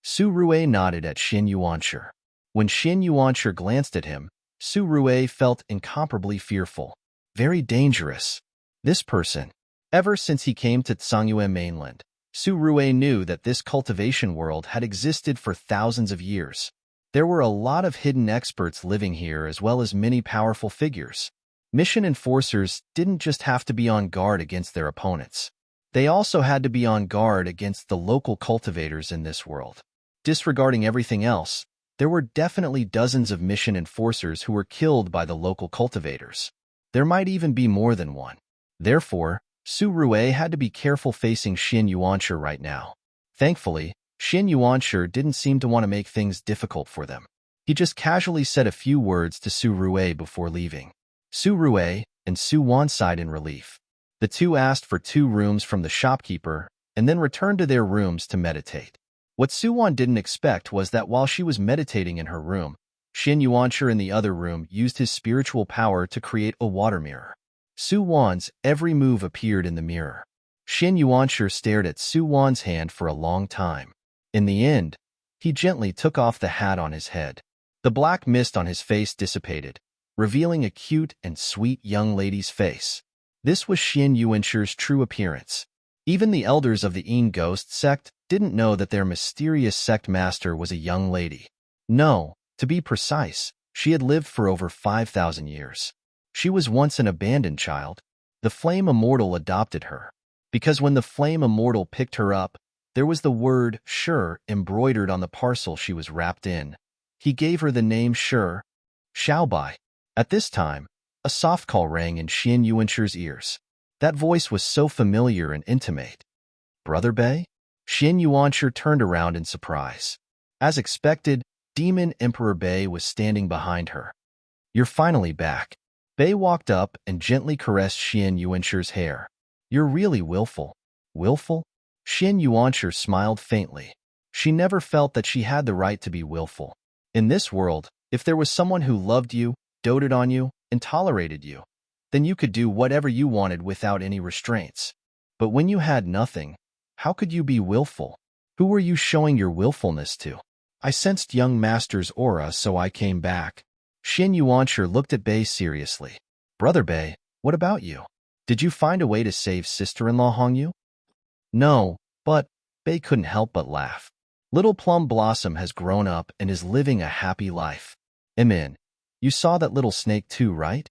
Su Rue nodded at Xin Yuanshi. When Xin Yuanshi glanced at him, Su Rue felt incomparably fearful. Very dangerous. This person. Ever since he came to Tsangyue mainland, Su Rue knew that this cultivation world had existed for thousands of years. There were a lot of hidden experts living here as well as many powerful figures. Mission enforcers didn't just have to be on guard against their opponents. They also had to be on guard against the local cultivators in this world. Disregarding everything else, there were definitely dozens of mission enforcers who were killed by the local cultivators. There might even be more than one. Therefore, Su Rue had to be careful facing Xin Yuanshi right now. Thankfully, Xin Yuanshi didn't seem to want to make things difficult for them. He just casually said a few words to Su Rue before leaving. Su Rue and Su Wan sighed in relief. The two asked for 2 rooms from the shopkeeper and then returned to their rooms to meditate. What Su Wan didn't expect was that while she was meditating in her room, Xin Yuanshi in the other room used his spiritual power to create a water mirror. Su Wan's every move appeared in the mirror. Xin Yuanshi stared at Su Wan's hand for a long time. In the end, he gently took off the hat on his head. The black mist on his face dissipated, revealing a cute and sweet young lady's face. This was Xin Yuanshi's true appearance. Even the elders of the Yin Ghost sect didn't know that their mysterious sect master was a young lady. No, to be precise, she had lived for over 5,000 years. She was once an abandoned child. The Flame Immortal adopted her. Because when the Flame Immortal picked her up, there was the word "sure" embroidered on the parcel she was wrapped in. He gave her the name Sure, Xiaobai. At this time, a soft call rang in Xin Yuanshi's ears. That voice was so familiar and intimate. Brother Bei? Xin Yuanshi turned around in surprise. As expected, Demon Emperor Bei was standing behind her. You're finally back. Bei walked up and gently caressed Xin Yuanshi's hair. You're really willful. Willful? Xin Yuanshi smiled faintly. She never felt that she had the right to be willful. In this world, if there was someone who loved you, doted on you, and tolerated you, then you could do whatever you wanted without any restraints. But when you had nothing, how could you be willful? Who were you showing your willfulness to? I sensed young master's aura, so I came back. Xin Yuanshi looked at Bei seriously. Brother Bei, what about you? Did you find a way to save sister-in-law Hongyu? No, but Bei couldn't help but laugh. Little Plum Blossom has grown up and is living a happy life. Imin, you saw that little snake too, right?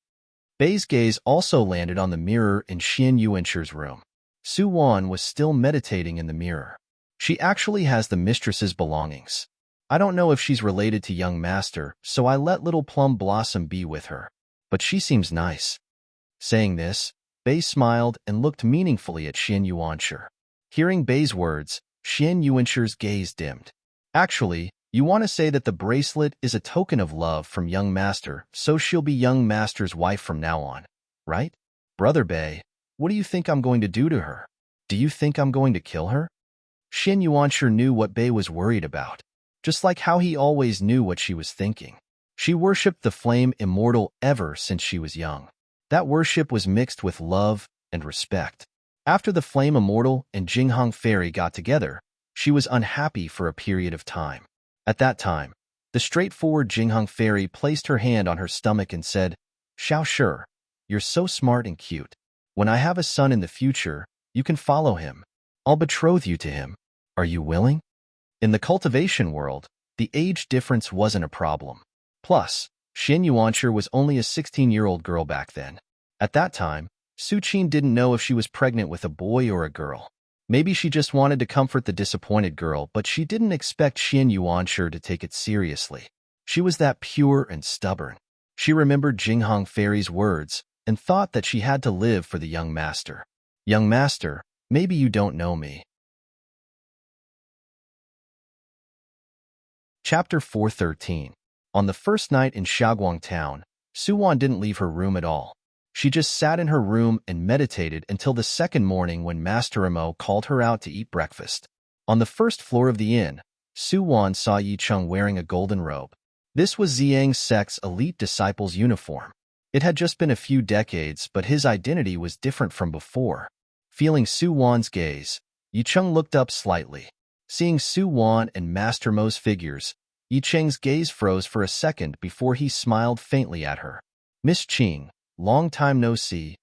Bei's gaze also landed on the mirror in Xin Yuanshi's room. Su Wan was still meditating in the mirror. She actually has the mistress's belongings. I don't know if she's related to young master, so I let little Plum Blossom be with her. But she seems nice. Saying this, Bei smiled and looked meaningfully at Xin Yuanshi. Hearing Bei's words, Xin Yuanshi's gaze dimmed. Actually, you want to say that the bracelet is a token of love from young master, so she'll be young master's wife from now on, right? Brother Bei, what do you think I'm going to do to her? Do you think I'm going to kill her? Xin Yuanshi knew what Bei was worried about, just like how he always knew what she was thinking. She worshipped the Flame Immortal ever since she was young. That worship was mixed with love and respect. After the Flame Immortal and Jinghong Fairy got together, she was unhappy for a period of time. At that time, the straightforward Jinghong Fairy placed her hand on her stomach and said, Xiao Shi, you're so smart and cute. When I have a son in the future, you can follow him. I'll betroth you to him. Are you willing? In the cultivation world, the age difference wasn't a problem. Plus, Xin Yuanshi was only a 16-year-old girl back then. At that time, Su Qin didn't know if she was pregnant with a boy or a girl. Maybe she just wanted to comfort the disappointed girl, but she didn't expect Xin Yuanshi to take it seriously. She was that pure and stubborn. She remembered Jinghong Fairy's words and thought that she had to live for the young master. Young master, maybe you don't know me. Chapter 413. On the first night in Shaoguang Town, Su Wan didn't leave her room at all. She just sat in her room and meditated until the second morning when Master Imo called her out to eat breakfast. On the first floor of the inn, Su Wan saw Yi Cheng wearing a golden robe. This was Ziyang's sect's elite disciple's uniform. It had just been a few decades, but his identity was different from before. Feeling Su Wan's gaze, Yi Cheng looked up slightly. Seeing Su Wan and Master Mo's figures, Yi Cheng's gaze froze for a second before he smiled faintly at her. Miss Qing, long time no see.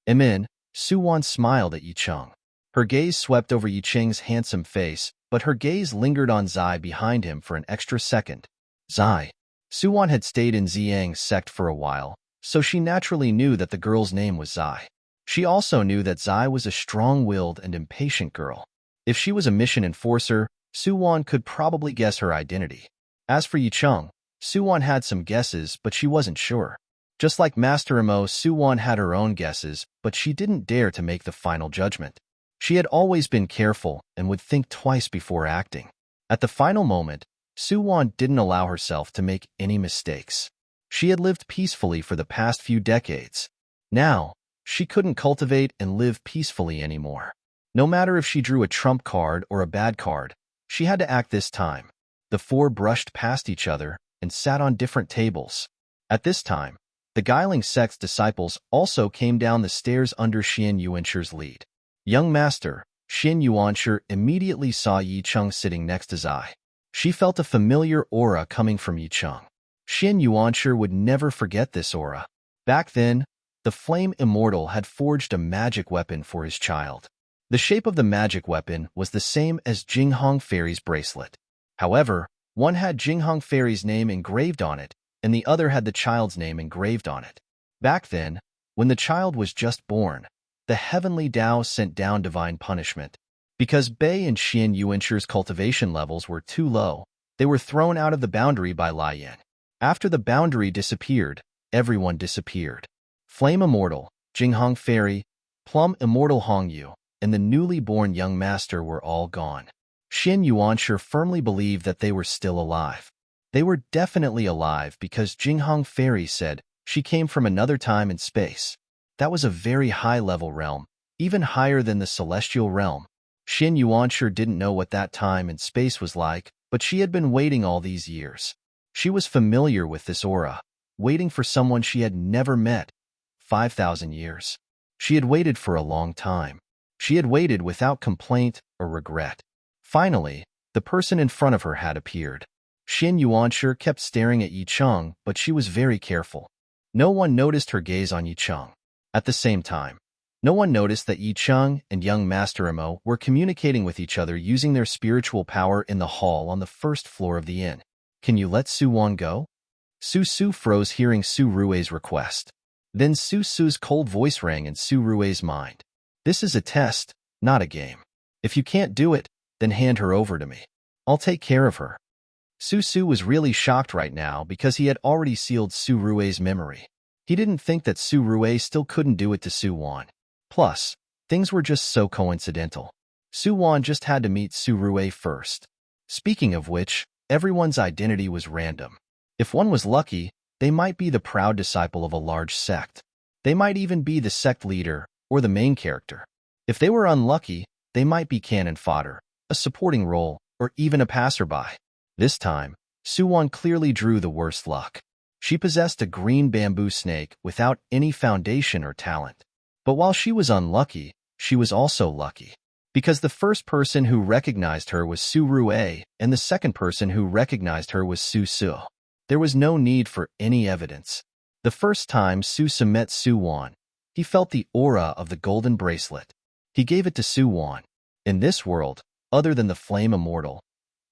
Imin, Su Wan smiled at Yi Cheng. Her gaze swept over Yi Cheng's handsome face, but her gaze lingered on Zai behind him for an extra second. Zai. Su Wan had stayed in Ziyang's sect for a while, so she naturally knew that the girl's name was Zai. She also knew that Zai was a strong-willed and impatient girl. If she was a mission enforcer, Su Wan could probably guess her identity. As for Yi Cheng, Su Wan had some guesses, but she wasn't sure. Just like Master Imo, Su Wan had her own guesses, but she didn't dare to make the final judgment. She had always been careful and would think twice before acting. At the final moment, Su Wan didn't allow herself to make any mistakes. She had lived peacefully for the past few decades. Now, she couldn't cultivate and live peacefully anymore. No matter if she drew a trump card or a bad card, she had to act this time. The four brushed past each other and sat on different tables. At this time, the Guiling sect's disciples also came down the stairs under Xin Yuanshi's lead. Young master, Xin Yuanshi immediately saw Yi Cheng sitting next to Zai. She felt a familiar aura coming from Yi Cheng. Xin Yuanshi would never forget this aura. Back then, the Flame Immortal had forged a magic weapon for his child. The shape of the magic weapon was the same as Jinghong Fairy's bracelet. However, one had Jinghong Fairy's name engraved on it, and the other had the child's name engraved on it. Back then, when the child was just born, the heavenly Tao sent down divine punishment. Because Bei and Xian Yuanshi's cultivation levels were too low, they were thrown out of the boundary by Lai Yan. After the boundary disappeared, everyone disappeared. Flame Immortal, Jinghong Fairy, Plum Immortal Hongyu, and the newly born young master were all gone. Xin Yuanshi firmly believed that they were still alive. They were definitely alive because Jinghong Fairy said she came from another time and space. That was a very high-level realm, even higher than the celestial realm. Xin Yuanshi didn't know what that time and space was like, but she had been waiting all these years. She was familiar with this aura, waiting for someone she had never met. 5,000 years. She had waited for a long time. She had waited without complaint or regret. Finally, the person in front of her had appeared. Xin Yuanshi kept staring at Yi Cheng, but she was very careful. No one noticed her gaze on Yi Cheng. At the same time, no one noticed that Yi Cheng and young Master Imo were communicating with each other using their spiritual power in the hall on the first floor of the inn. Can you let Su Wan go? Su Su froze hearing Su Rui's request. Then Su Su's cold voice rang in Su Rui's mind. This is a test, not a game. If you can't do it, then hand her over to me. I'll take care of her. Su Su was really shocked right now because he had already sealed Su Rui's memory. He didn't think that Su Rui still couldn't do it to Su Wan. Plus, things were just so coincidental. Su Wan just had to meet Su Rui first. Speaking of which, everyone's identity was random. If one was lucky, they might be the proud disciple of a large sect. They might even be the sect leader or the main character. If they were unlucky, they might be cannon fodder, a supporting role, or even a passerby. This time, Su Wan clearly drew the worst luck. She possessed a green bamboo snake without any foundation or talent. But while she was unlucky, she was also lucky. Because the first person who recognized her was Su Rui, and the second person who recognized her was Su Su. There was no need for any evidence. The first time Su Su met Su Wan, he felt the aura of the golden bracelet. He gave it to Su Wan. In this world, other than the Flame Immortal,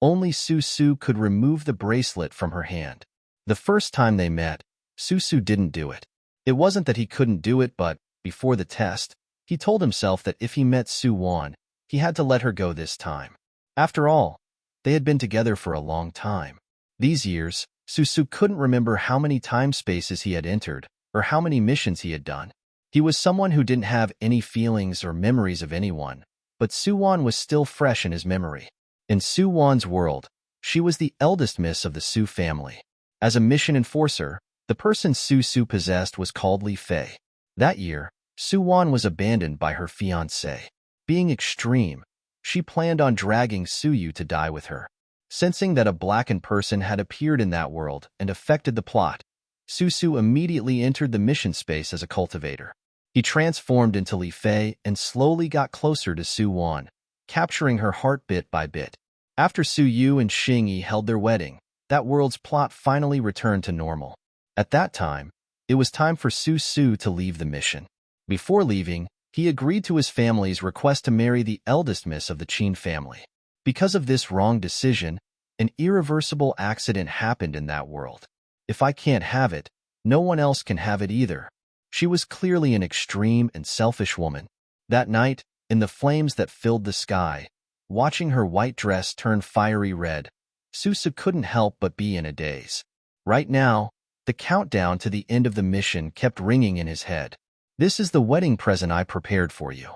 only Su Su could remove the bracelet from her hand. The first time they met, Su Su didn't do it. It wasn't that he couldn't do it, but, before the test, he told himself that if he met Su Wan, he had to let her go this time. After all, they had been together for a long time. These years, Su Su couldn't remember how many time spaces he had entered, or how many missions he had done. He was someone who didn't have any feelings or memories of anyone, but Su Wan was still fresh in his memory. In Su Wan's world, she was the eldest miss of the Su family. As a mission enforcer, the person Su Su possessed was called Li Fei. That year, Su Wan was abandoned by her fiancé. Being extreme, she planned on dragging Su Yu to die with her. Sensing that a blackened person had appeared in that world and affected the plot, Su Su immediately entered the mission space as a cultivator. He transformed into Li Fei and slowly got closer to Su Wan, capturing her heart bit by bit. After Su Yu and Xing Yi held their wedding, that world's plot finally returned to normal. At that time, it was time for Su Su to leave the mission. Before leaving, he agreed to his family's request to marry the eldest miss of the Qin family. Because of this wrong decision, an irreversible accident happened in that world. If I can't have it, no one else can have it either. She was clearly an extreme and selfish woman. That night, in the flames that filled the sky, watching her white dress turn fiery red, Su Su couldn't help but be in a daze. Right now, the countdown to the end of the mission kept ringing in his head. This is the wedding present I prepared for you.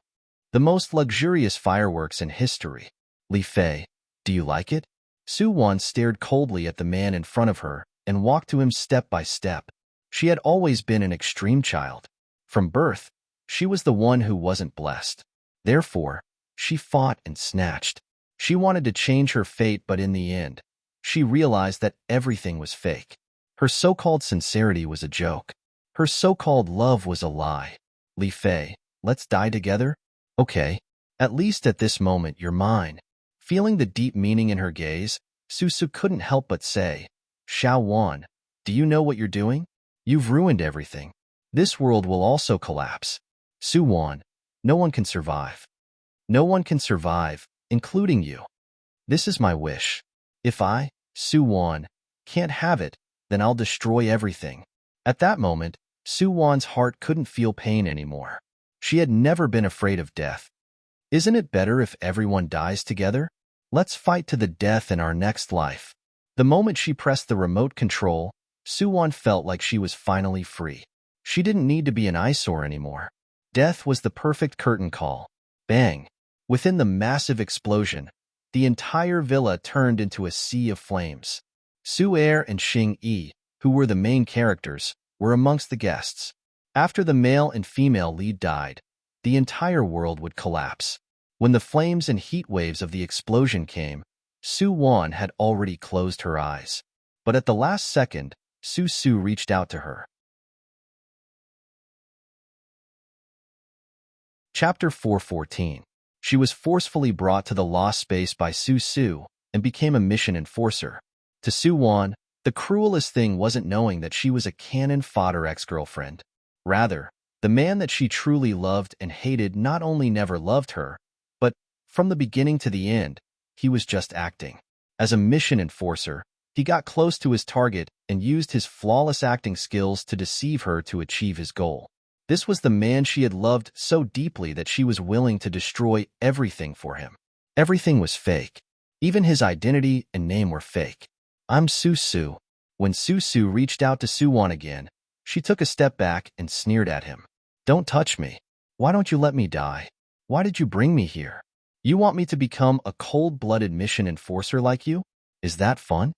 The most luxurious fireworks in history. Li Fei, do you like it? Su Wan stared coldly at the man in front of her and walked to him step by step. She had always been an extreme child. From birth, she was the one who wasn't blessed. Therefore, she fought and snatched. She wanted to change her fate, but in the end, she realized that everything was fake. Her so-called sincerity was a joke. Her so-called love was a lie. Li Fei, let's die together? Okay, at least at this moment you're mine. Feeling the deep meaning in her gaze, Susu couldn't help but say, Xiao Wan, do you know what you're doing? You've ruined everything. This world will also collapse. Su Wan, no one can survive. No one can survive, including you. This is my wish. If I, Su Wan, can't have it, then I'll destroy everything. At that moment, Su Wan's heart couldn't feel pain anymore. She had never been afraid of death. Isn't it better if everyone dies together? Let's fight to the death in our next life. The moment she pressed the remote control, Su Wan felt like she was finally free. She didn't need to be an eyesore anymore. Death was the perfect curtain call. Bang! Within the massive explosion, the entire villa turned into a sea of flames. Su Er and Xing Yi, who were the main characters, were amongst the guests. After the male and female lead died, the entire world would collapse. When the flames and heat waves of the explosion came, Su Wan had already closed her eyes. But at the last second, Su Su reached out to her. Chapter 414. She was forcefully brought to the lost space by Su Su and became a mission enforcer. To Su Wan, the cruelest thing wasn't knowing that she was a cannon fodder ex-girlfriend. Rather, the man that she truly loved and hated not only never loved her, but, from the beginning to the end, he was just acting. As a mission enforcer, he got close to his target and used his flawless acting skills to deceive her to achieve his goal. This was the man she had loved so deeply that she was willing to destroy everything for him. Everything was fake. Even his identity and name were fake. I'm Su Su. When Su Su reached out to Su Wan again, she took a step back and sneered at him. Don't touch me. Why don't you let me die? Why did you bring me here? You want me to become a cold-blooded mission enforcer like you? Is that fun?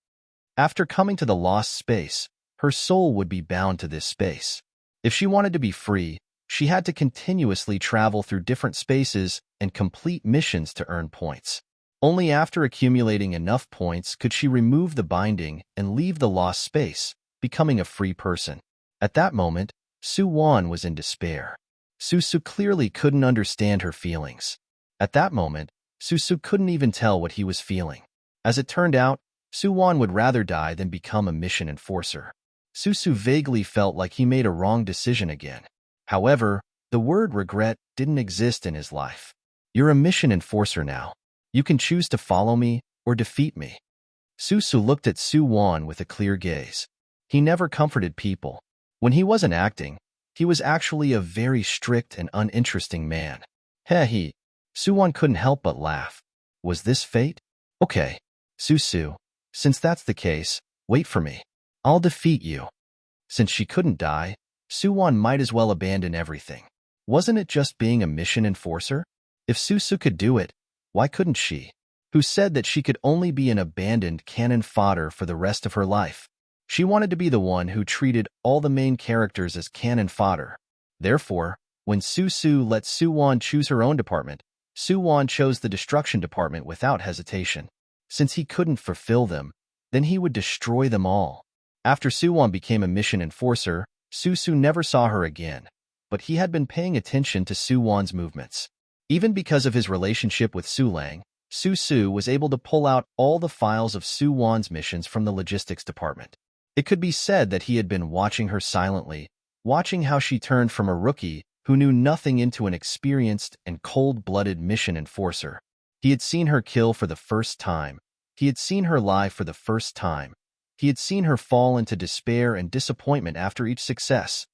After coming to the lost space, her soul would be bound to this space. If she wanted to be free, she had to continuously travel through different spaces and complete missions to earn points. Only after accumulating enough points could she remove the binding and leave the lost space, becoming a free person. At that moment, Su Wan was in despair. Su Su clearly couldn't understand her feelings. At that moment, Su Su couldn't even tell what he was feeling. As it turned out, Su Wan would rather die than become a mission enforcer. Su Su vaguely felt like he made a wrong decision again. However, the word regret didn't exist in his life. You're a mission enforcer now. You can choose to follow me or defeat me. Su Su looked at Su Wan with a clear gaze. He never comforted people. When he wasn't acting, he was actually a very strict and uninteresting man. He. Su Wan couldn't help but laugh. Was this fate? Okay, Su Su, since that's the case, wait for me. I'll defeat you. Since she couldn't die, Su Wan might as well abandon everything. Wasn't it just being a mission enforcer? If Su Su could do it, why couldn't she? Who said that she could only be an abandoned cannon fodder for the rest of her life? She wanted to be the one who treated all the main characters as cannon fodder. Therefore, when Su Su let Su Wan choose her own department, Su Wan chose the destruction department without hesitation. Since he couldn't fulfill them, then he would destroy them all. After Su Wan became a mission enforcer, Su Su never saw her again, but he had been paying attention to Su Wan's movements. Even because of his relationship with Su Lang, Su Su was able to pull out all the files of Su Wan's missions from the logistics department. It could be said that he had been watching her silently, watching how she turned from a rookie who knew nothing into an experienced and cold-blooded mission enforcer. He had seen her kill for the first time. He had seen her lie for the first time. He had seen her fall into despair and disappointment after each success.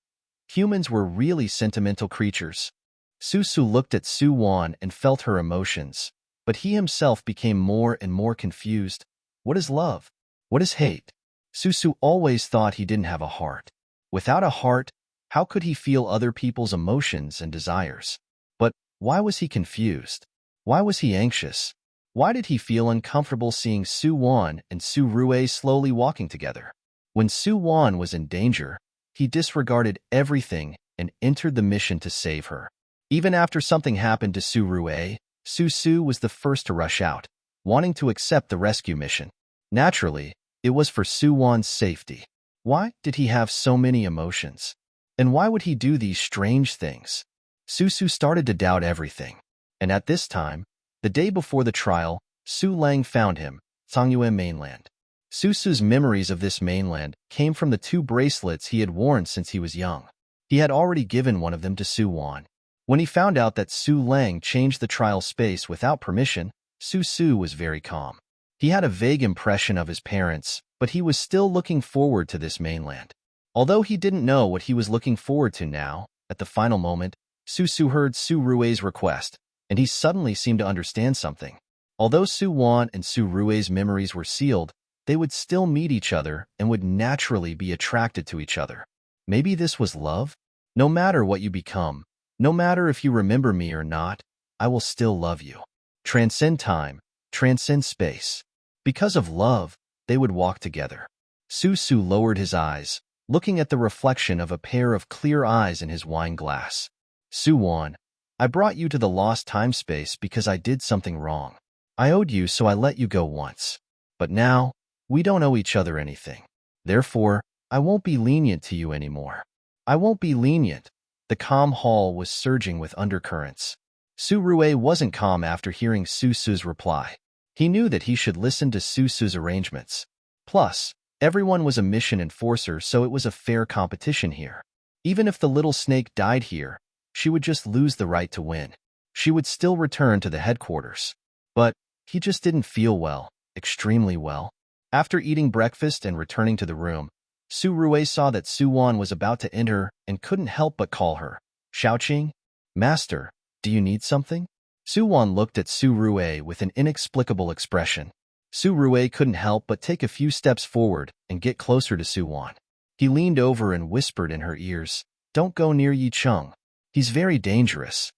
Humans were really sentimental creatures. Su Su looked at Su Wan and felt her emotions, but he himself became more and more confused. What is love? What is hate? Su Su always thought he didn't have a heart. Without a heart, how could he feel other people's emotions and desires? But why was he confused? Why was he anxious? Why did he feel uncomfortable seeing Su Wan and Su Rue slowly walking together? When Su Wan was in danger, he disregarded everything and entered the mission to save her. Even after something happened to Su Rue, Su Su was the first to rush out, wanting to accept the rescue mission. Naturally, it was for Su Wan's safety. Why did he have so many emotions? And why would he do these strange things? Su Su started to doubt everything. And at this time, the day before the trial, Su Lang found him, Songyue mainland. Su Su's memories of this mainland came from the 2 bracelets he had worn since he was young. He had already given one of them to Su Wan. When he found out that Su Lang changed the trial space without permission, Su Su was very calm. He had a vague impression of his parents, but he was still looking forward to this mainland. Although he didn't know what he was looking forward to now, at the final moment, Su Su heard Su Rui's request, and he suddenly seemed to understand something. Although Su Wan and Su Rui's memories were sealed, they would still meet each other and would naturally be attracted to each other. Maybe this was love? No matter what you become, no matter if you remember me or not, I will still love you. Transcend time, transcend space. Because of love, they would walk together. Su Su lowered his eyes, looking at the reflection of a pair of clear eyes in his wine glass. Su Wan, I brought you to the lost time space because I did something wrong. I owed you, so I let you go once. But now, we don't owe each other anything. Therefore, I won't be lenient to you anymore. I won't be lenient. The calm hall was surging with undercurrents. Su Rui wasn't calm after hearing Su Su's reply. He knew that he should listen to Su Su's arrangements. Plus, everyone was a mission enforcer, so it was a fair competition here. Even if the little snake died here, she would just lose the right to win. She would still return to the headquarters. But he just didn't feel well, extremely well. After eating breakfast and returning to the room, Su Rui saw that Su Wan was about to enter and couldn't help but call her. Xiaoqing? Master, do you need something? Su Wan looked at Su Rui with an inexplicable expression. Su Rui couldn't help but take a few steps forward and get closer to Su Wan. He leaned over and whispered in her ears, "Don't go near Yi Cheng. He's very dangerous."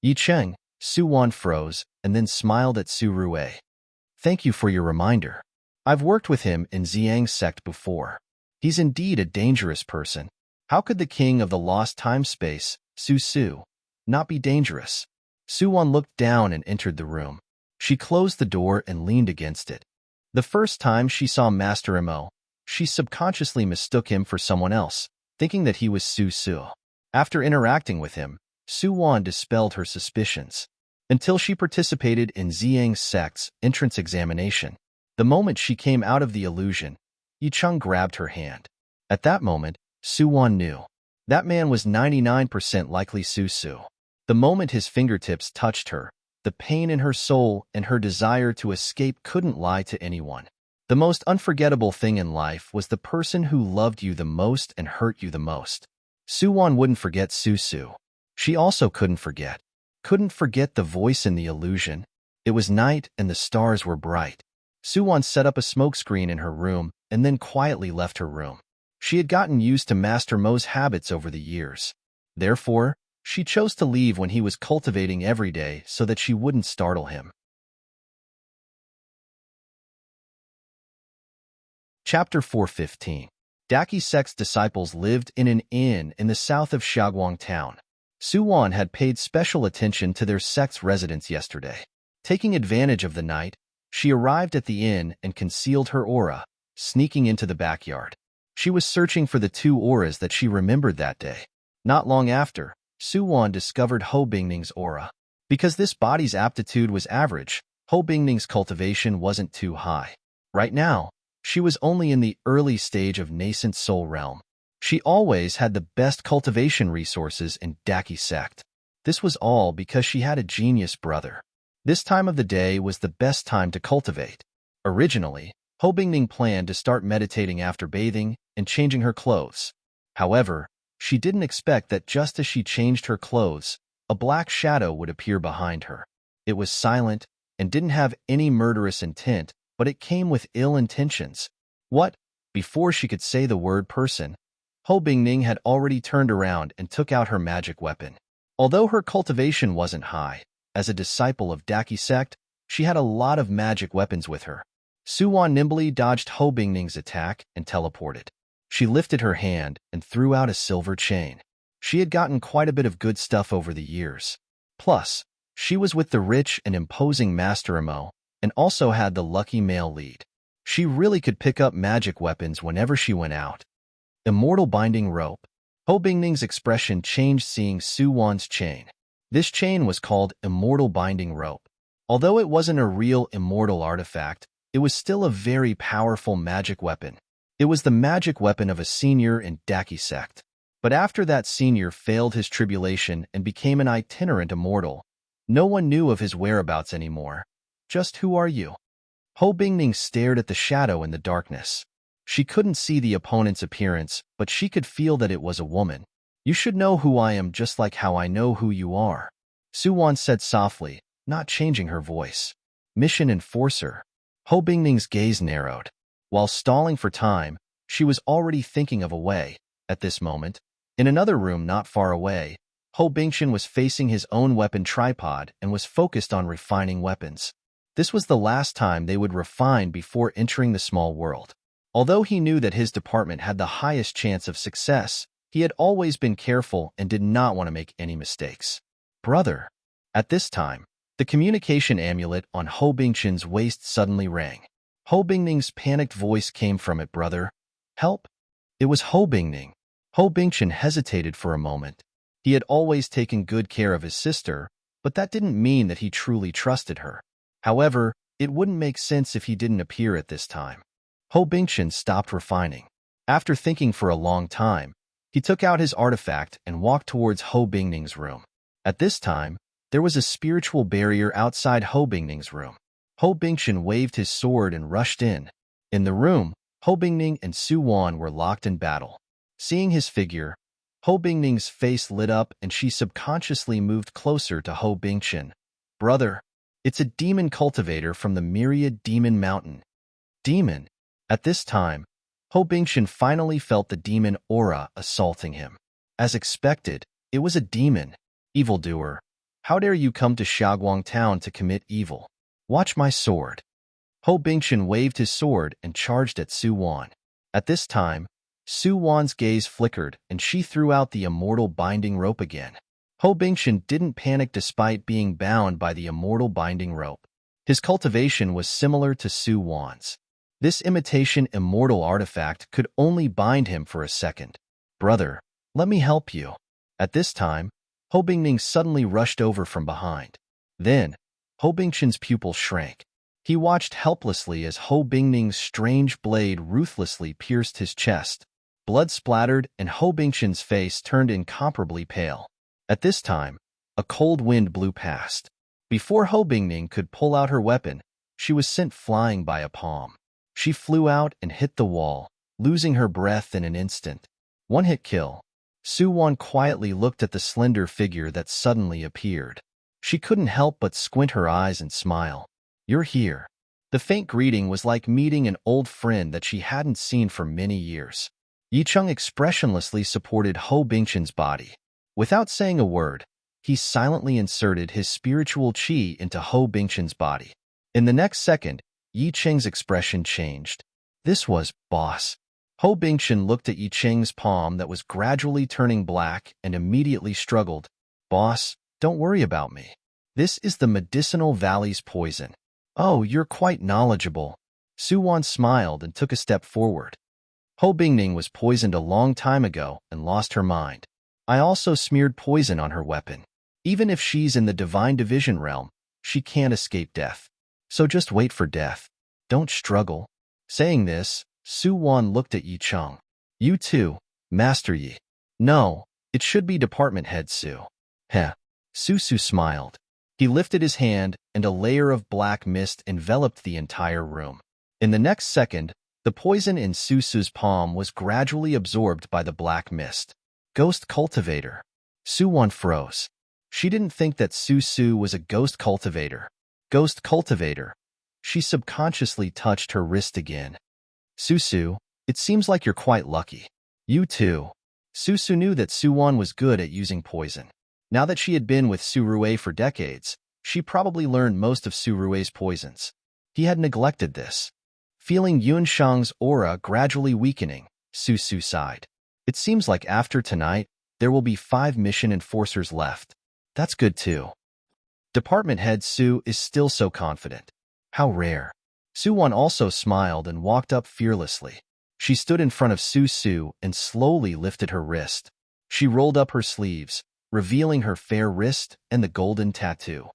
Yi Cheng, Su Wan froze and then smiled at Su Rui. "Thank you for your reminder. I've worked with him in Xiang's sect before. He's indeed a dangerous person. How could the king of the lost time space, Su Su, not be dangerous?" Su Wan looked down and entered the room. She closed the door and leaned against it. The first time she saw Master Mo, she subconsciously mistook him for someone else, thinking that he was Su Su. After interacting with him, Su Wan dispelled her suspicions. Until she participated in Xiang's sect's entrance examination. The moment she came out of the illusion, Yi Cheng grabbed her hand. At that moment, Su Wan knew. That man was 99% likely Su Su. The moment his fingertips touched her, the pain in her soul and her desire to escape couldn't lie to anyone. The most unforgettable thing in life was the person who loved you the most and hurt you the most. Su Wan wouldn't forget Su Su. She also couldn't forget the voice in the illusion. It was night and the stars were bright. Su Wan set up a smokescreen in her room and then quietly left her room. She had gotten used to Master Mo's habits over the years. Therefore, she chose to leave when he was cultivating every day so that she wouldn't startle him. Chapter 415. Daki sect's disciples lived in an inn in the south of Xiaoguang town. Su Wan had paid special attention to their sect's residents yesterday. Taking advantage of the night, she arrived at the inn and concealed her aura, sneaking into the backyard. She was searching for the 2 auras that she remembered that day. Not long after, Su Wan discovered Ho Bingning's aura. Because this body's aptitude was average, Ho Bingning's cultivation wasn't too high. Right now, she was only in the early stage of nascent soul realm. She always had the best cultivation resources in Daki sect. This was all because she had a genius brother. This time of the day was the best time to cultivate. Originally, Ho Bingning planned to start meditating after bathing and changing her clothes. However, she didn't expect that just as she changed her clothes, a black shadow would appear behind her. It was silent and didn't have any murderous intent, but it came with ill intentions. What? Before she could say the word person, Ho Bingning had already turned around and took out her magic weapon. Although her cultivation wasn't high, as a disciple of Daki sect, she had a lot of magic weapons with her. Su Wan nimbly dodged Ho Bingning's attack and teleported. She lifted her hand and threw out a silver chain. She had gotten quite a bit of good stuff over the years. Plus, she was with the rich and imposing Master Amo, and also had the lucky male lead. She really could pick up magic weapons whenever she went out. Immortal binding rope. Ho Bingning's expression changed seeing Su Wan's chain. This chain was called Immortal Binding Rope. Although it wasn't a real immortal artifact, it was still a very powerful magic weapon. It was the magic weapon of a senior in Daki sect. But after that senior failed his tribulation and became an itinerant immortal, no one knew of his whereabouts anymore. Just who are you? Ho Bingning stared at the shadow in the darkness. She couldn't see the opponent's appearance, but she could feel that it was a woman. You should know who I am just like how I know who you are, Suwon said softly, not changing her voice. Mission Enforcer. Ho Bingning's gaze narrowed. While stalling for time, she was already thinking of a way. At this moment, in another room not far away, Ho Bingshan was facing his own weapon tripod and was focused on refining weapons. This was the last time they would refine before entering the small world. Although he knew that his department had the highest chance of success, he had always been careful and did not want to make any mistakes. Brother. At this time, the communication amulet on Ho Bingshan's waist suddenly rang. Ho Bingning's panicked voice came from it. Brother. Help? It was Ho Bingning. Ho Bingshan hesitated for a moment. He had always taken good care of his sister, but that didn't mean that he truly trusted her. However, it wouldn't make sense if he didn't appear at this time. Ho Bingshan stopped refining. After thinking for a long time, he took out his artifact and walked towards Ho Bingning's room. At this time, there was a spiritual barrier outside Ho Bingning's room. Ho Bingshan waved his sword and rushed in. In the room, Ho Bingning and Suwon were locked in battle. Seeing his figure, Ho Bingning's face lit up and she subconsciously moved closer to Ho Bingshan. Brother, it's a demon cultivator from the Myriad Demon Mountain. Demon. At this time, Ho Bingshan finally felt the demon aura assaulting him. As expected, it was a demon. Evildoer. How dare you come to Xiaoguang town to commit evil? Watch my sword. Ho Bingshan waved his sword and charged at Suwon. At this time, Suwon's gaze flickered and she threw out the immortal binding rope again. Ho Bingshan didn't panic despite being bound by the immortal binding rope. His cultivation was similar to Suwon's. This imitation immortal artifact could only bind him for a second. Brother, let me help you. At this time, Ho Bingning suddenly rushed over from behind. Then, Ho Bingshan's pupil shrank. He watched helplessly as Ho Bingning's strange blade ruthlessly pierced his chest. Blood splattered and Ho Bingshan's face turned incomparably pale. At this time, a cold wind blew past. Before Ho Bingning could pull out her weapon, she was sent flying by a palm. She flew out and hit the wall, losing her breath in an instant. One-hit kill. Suwon quietly looked at the slender figure that suddenly appeared. She couldn't help but squint her eyes and smile. You're here. The faint greeting was like meeting an old friend that she hadn't seen for many years. Yicheng expressionlessly supported Ho Bingshan's body. Without saying a word, he silently inserted his spiritual qi into Ho Bingshan's body. In the next second, Yicheng's expression changed. This was, boss. Ho Bingshan looked at Yicheng's palm that was gradually turning black and immediately struggled. Boss, don't worry about me. This is the Medicinal Valley's poison. Oh, you're quite knowledgeable. Suwon smiled and took a step forward. Ho Bingning was poisoned a long time ago and lost her mind. I also smeared poison on her weapon. Even if she's in the Divine Division realm, she can't escape death. So just wait for death. Don't struggle. Saying this, Suwon looked at Yicheng. You too, Master Yi. No, it should be Department Head Su. Heh. Susu smiled. He lifted his hand, and a layer of black mist enveloped the entire room. In the next second, the poison in Susu's palm was gradually absorbed by the black mist. Ghost Cultivator. Suwon froze. She didn't think that Susu was a ghost cultivator. Ghost Cultivator. She subconsciously touched her wrist again. Susu, it seems like you're quite lucky. You too. Susu knew that Suwon was good at using poison. Now that she had been with Surue for decades, she probably learned most of Surue's poisons. He had neglected this. Feeling Yunshang's aura gradually weakening, Susu sighed. It seems like after tonight, there will be 5 mission enforcers left. That's good too. Department Head Su is still so confident. How rare. Suwon also smiled and walked up fearlessly. She stood in front of Susu and slowly lifted her wrist. She rolled up her sleeves, revealing her fair wrist and the golden tattoo.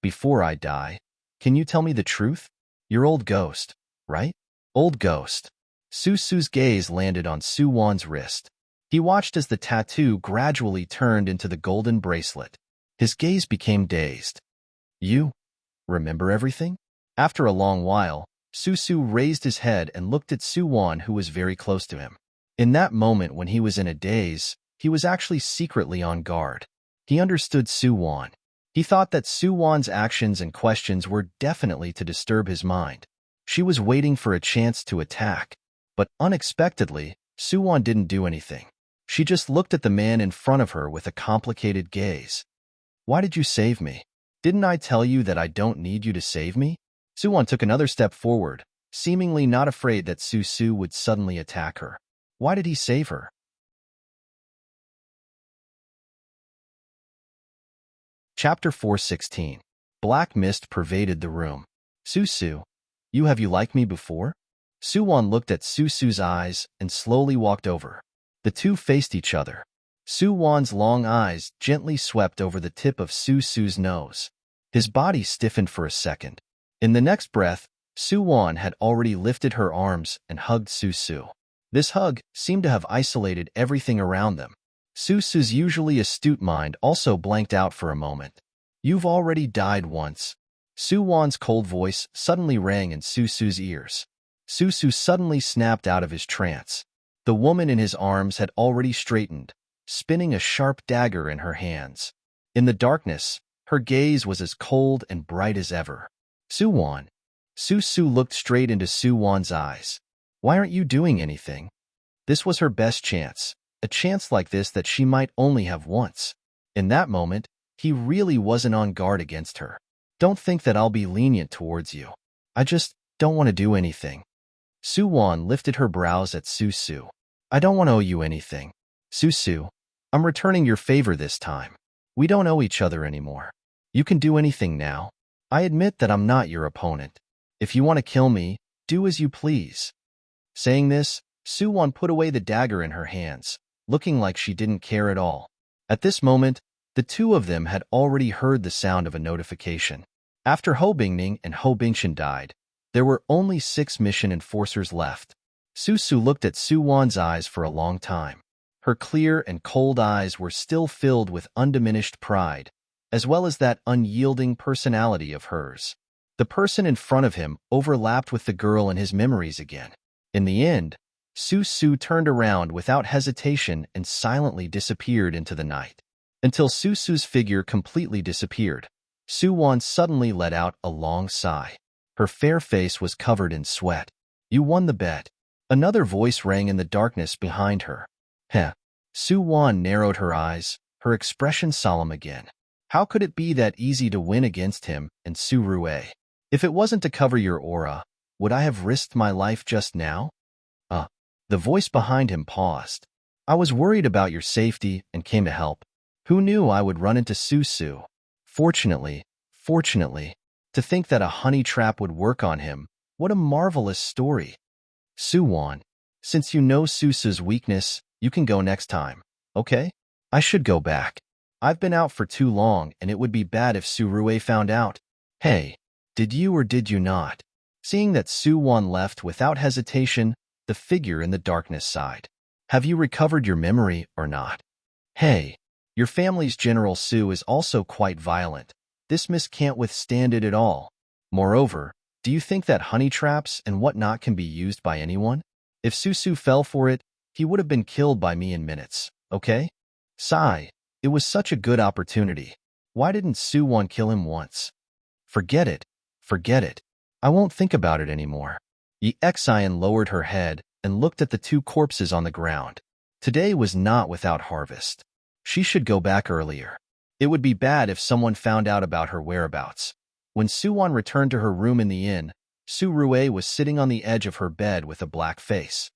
Before I die, can you tell me the truth? You're old ghost, right? Old ghost. Susu's gaze landed on Suwon's wrist. He watched as the tattoo gradually turned into the golden bracelet. His gaze became dazed. You remember everything? After a long while, Susu raised his head and looked at Suwon, who was very close to him. In that moment when he was in a daze, he was actually secretly on guard. He understood Suwon. He thought that Suwon's actions and questions were definitely to disturb his mind. She was waiting for a chance to attack. But unexpectedly, Suwon didn't do anything. She just looked at the man in front of her with a complicated gaze. Why did you save me? Didn't I tell you that I don't need you to save me? Suwon took another step forward, seemingly not afraid that Susu would suddenly attack her. Why did he save her? Chapter 416. Black mist pervaded the room. Susu, have you liked me before? Suwon looked at Susu's eyes and slowly walked over. The two faced each other. Suwon's long eyes gently swept over the tip of Susu's nose. His body stiffened for a second. In the next breath, Suwon had already lifted her arms and hugged Susu. This hug seemed to have isolated everything around them. Susu's usually astute mind also blanked out for a moment. You've already died once. Suwon's cold voice suddenly rang in Susu's ears. Susu suddenly snapped out of his trance. The woman in his arms had already straightened, spinning a sharp dagger in her hands. In the darkness, her gaze was as cold and bright as ever. Suwon. Susu looked straight into Suwon's eyes. Why aren't you doing anything? This was her best chance, a chance like this that she might only have once. In that moment, he really wasn't on guard against her. Don't think that I'll be lenient towards you. I just don't want to do anything. Suwon lifted her brows at Susu. I don't want to owe you anything. Susu, I'm returning your favor this time. We don't owe each other anymore. You can do anything now. I admit that I'm not your opponent. If you want to kill me, do as you please. Saying this, Suwon put away the dagger in her hands, looking like she didn't care at all. At this moment, the two of them had already heard the sound of a notification. After Ho Bingning and Ho Bingshan died, there were only 6 mission enforcers left. Susu looked at Suwon's eyes for a long time. Her clear and cold eyes were still filled with undiminished pride, as well as that unyielding personality of hers. The person in front of him overlapped with the girl in his memories again. In the end, Susu turned around without hesitation and silently disappeared into the night. Until Susu's figure completely disappeared, Suwon suddenly let out a long sigh. Her fair face was covered in sweat. You won the bet. Another voice rang in the darkness behind her. Heh. Suwon narrowed her eyes, her expression solemn again. How could it be that easy to win against him and Su Rue? If it wasn't to cover your aura, would I have risked my life just now? The voice behind him paused. I was worried about your safety and came to help. Who knew I would run into Susu? Fortunately, to think that a honey trap would work on him, what a marvelous story. Suwon, since you know Susu's weakness, you can go next time, okay? I should go back. I've been out for too long and it would be bad if Su Rue found out. Hey, did you or did you not? Seeing that Suwon left without hesitation, the figure in the darkness sighed. Have you recovered your memory or not? Hey, your family's General Su is also quite violent. This miss can't withstand it at all. Moreover, do you think that honey traps and whatnot can be used by anyone? If Susu fell for it, he would have been killed by me in minutes, okay? Sigh, it was such a good opportunity. Why didn't Suwon kill him once? Forget it. I won't think about it anymore. Yi Xian lowered her head and looked at the 2 corpses on the ground. Today was not without harvest. She should go back earlier. It would be bad if someone found out about her whereabouts. When Suwon returned to her room in the inn, Su Rue was sitting on the edge of her bed with a black face.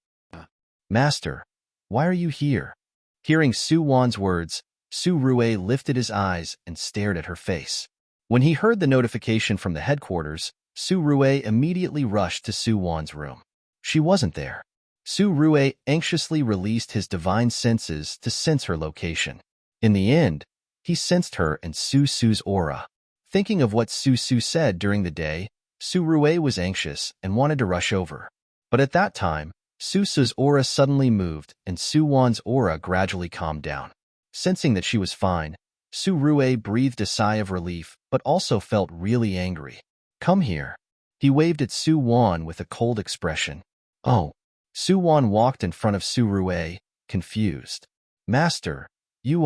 Master, why are you here? Hearing Suwon's words, Su Rue lifted his eyes and stared at her face. When he heard the notification from the headquarters, Su Rue immediately rushed to Suwon's room. She wasn't there. Su Rue anxiously released his divine senses to sense her location. In the end, He sensed her and Su Su's aura. Thinking of what Su Su said during the day, Su Rue was anxious and wanted to rush over. But at that time, Su Su's aura suddenly moved and Su Wan's aura gradually calmed down. Sensing that she was fine, Su Rue breathed a sigh of relief but also felt really angry. Come here. He waved at Su Wan with a cold expression. Oh. Su Wan walked in front of Su Rue, confused. Master, you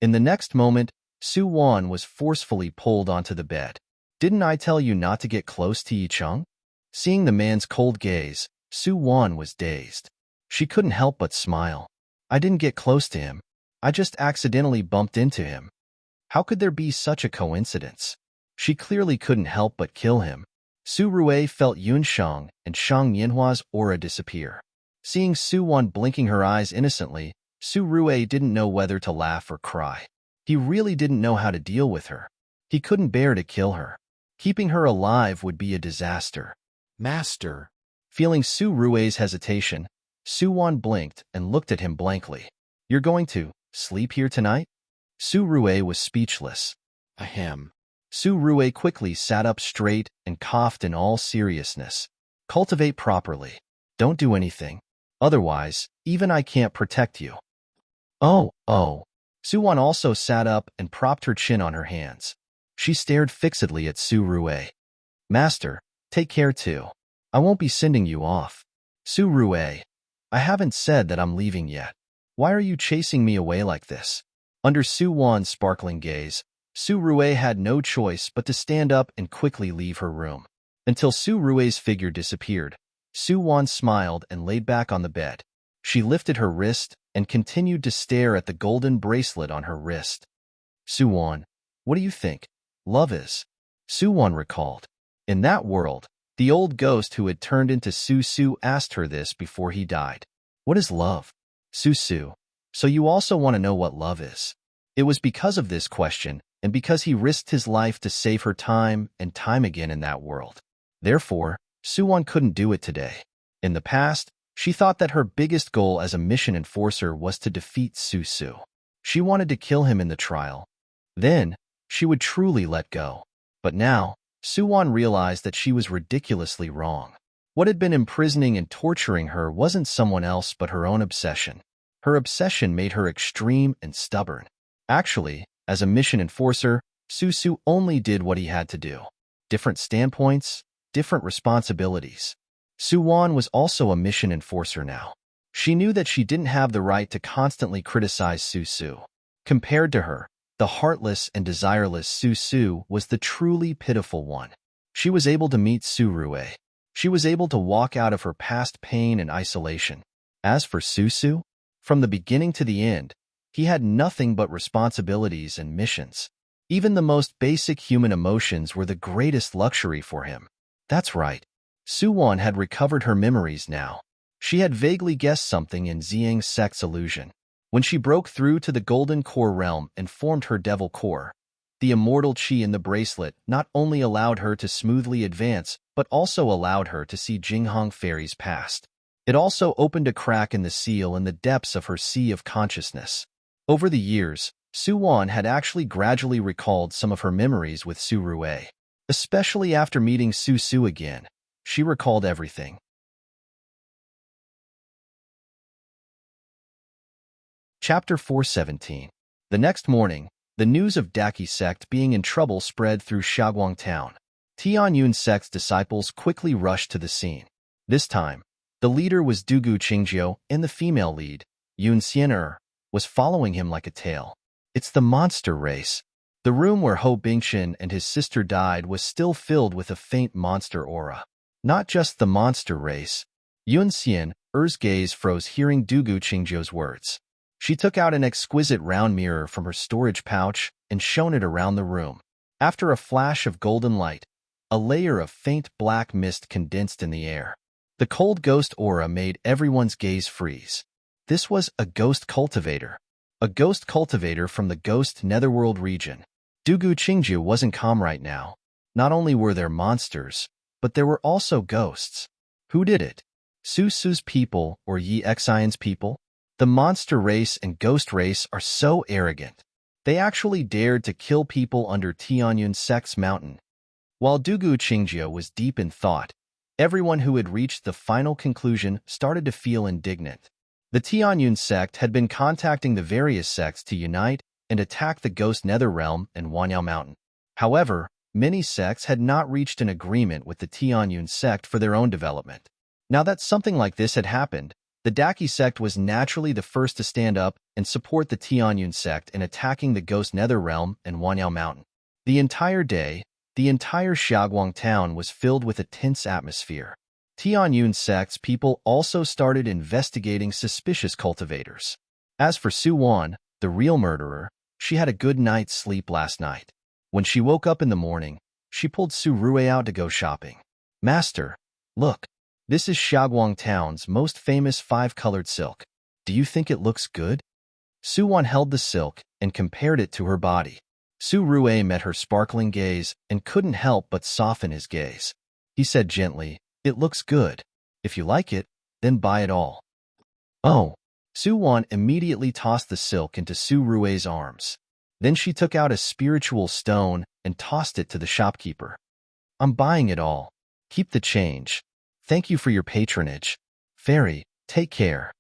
In the next moment, Su Wan was forcefully pulled onto the bed. Didn't I tell you not to get close to Yi Cheng? Seeing the man's cold gaze, Su Wan was dazed. She couldn't help but smile. I didn't get close to him. I just accidentally bumped into him. How could there be such a coincidence? She clearly couldn't help but kill him. Su Rue felt Yun Shang and Shang Yinhua's aura disappear. Seeing Su Wan blinking her eyes innocently, Su Rue didn't know whether to laugh or cry. He really didn't know how to deal with her. He couldn't bear to kill her. Keeping her alive would be a disaster. Master. Feeling Su Rue's hesitation, Su Wan blinked and looked at him blankly. You're going to sleep here tonight? Su Rue was speechless. Ahem. Su Rue quickly sat up straight and coughed in all seriousness. Cultivate properly. Don't do anything. Otherwise, even I can't protect you. Oh. Su Wan also sat up and propped her chin on her hands. She stared fixedly at Su Rue. Master, take care too. I won't be sending you off. Su Rue, I haven't said that I'm leaving yet. Why are you chasing me away like this? Under Su Wan's sparkling gaze, Su Rue had no choice but to stand up and quickly leave her room. Until Su Rue's figure disappeared, Su Wan smiled and laid back on the bed. She lifted her wrist and continued to stare at the golden bracelet on her wrist. Su Wan, what do you think love is? Su Wan recalled. In that world, the old ghost who had turned into Su Su asked her this before he died. What is love? Su Su, so you also want to know what love is? It was because of this question and because he risked his life to save her time and time again in that world. Therefore, Su Wan couldn't do it today. In the past, she thought that her biggest goal as a mission enforcer was to defeat Su Su. She wanted to kill him in the trial. Then, she would truly let go. But now, Su Wan realized that she was ridiculously wrong. What had been imprisoning and torturing her wasn't someone else but her own obsession. Her obsession made her extreme and stubborn. Actually, as a mission enforcer, Su Su only did what he had to do. Different standpoints, different responsibilities. Su Wan was also a mission enforcer now. She knew that she didn't have the right to constantly criticize Su Su. Compared to her, the heartless and desireless Su Su was the truly pitiful one. She was able to meet Su Rue. She was able to walk out of her past pain and isolation. As for Su Su, from the beginning to the end, he had nothing but responsibilities and missions. Even the most basic human emotions were the greatest luxury for him. That's right. Su Wan had recovered her memories now. She had vaguely guessed something in Xiang's sect's illusion. When she broke through to the Golden Core realm and formed her Devil Core, the immortal chi in the bracelet not only allowed her to smoothly advance, but also allowed her to see Jinghong Fairy's past. It also opened a crack in the seal in the depths of her sea of consciousness. Over the years, Su Wan had actually gradually recalled some of her memories with Su Rue. Especially after meeting Su Su again, she recalled everything. Chapter 417. The next morning, the news of Daki sect being in trouble spread through Shaoguang town. Tianyun sect's disciples quickly rushed to the scene. This time, the leader was Dugu Qingjiu, and the female lead, Yun Xian'er, was following him like a tail. It's the monster race. The room where Ho Bingchen and his sister died was still filled with a faint monster aura. Not just the monster race. Yun Xian'er's gaze froze hearing Dugu Qingjiu's words. She took out an exquisite round mirror from her storage pouch and shone it around the room. After a flash of golden light, a layer of faint black mist condensed in the air. The cold ghost aura made everyone's gaze freeze. This was a ghost cultivator. A ghost cultivator from the ghost netherworld region. Dugu Qingjiu wasn't calm right now. Not only were there monsters, but there were also ghosts. Who did it? Su Su's people or Yi Xian's people? The monster race and ghost race are so arrogant. They actually dared to kill people under Tianyun sect's mountain. While Dugu Qingjio was deep in thought, everyone who had reached the final conclusion started to feel indignant. The Tianyun sect had been contacting the various sects to unite and attack the Ghost Netherrealm and Wanyao Mountain. However, many sects had not reached an agreement with the Tianyun sect for their own development. Now that something like this had happened, the Daki sect was naturally the first to stand up and support the Tianyun sect in attacking the Ghost Netherrealm and Wanyao Mountain. The entire day, the entire Xiaoguang town was filled with a tense atmosphere. Tianyun sect's people also started investigating suspicious cultivators. As for Su Wan, the real murderer, she had a good night's sleep last night. When she woke up in the morning, she pulled Su Rui out to go shopping. "Master, look, this is Xiaoguang town's most famous 5-colored silk. Do you think it looks good?" Su Wan held the silk and compared it to her body. Su Rui met her sparkling gaze and couldn't help but soften his gaze. He said gently, "It looks good. If you like it, then buy it all." "Oh." Su Wan immediately tossed the silk into Su Rui's arms. Then she took out a spiritual stone and tossed it to the shopkeeper. "I'm buying it all. Keep the change. Thank you for your patronage. Fairy, take care."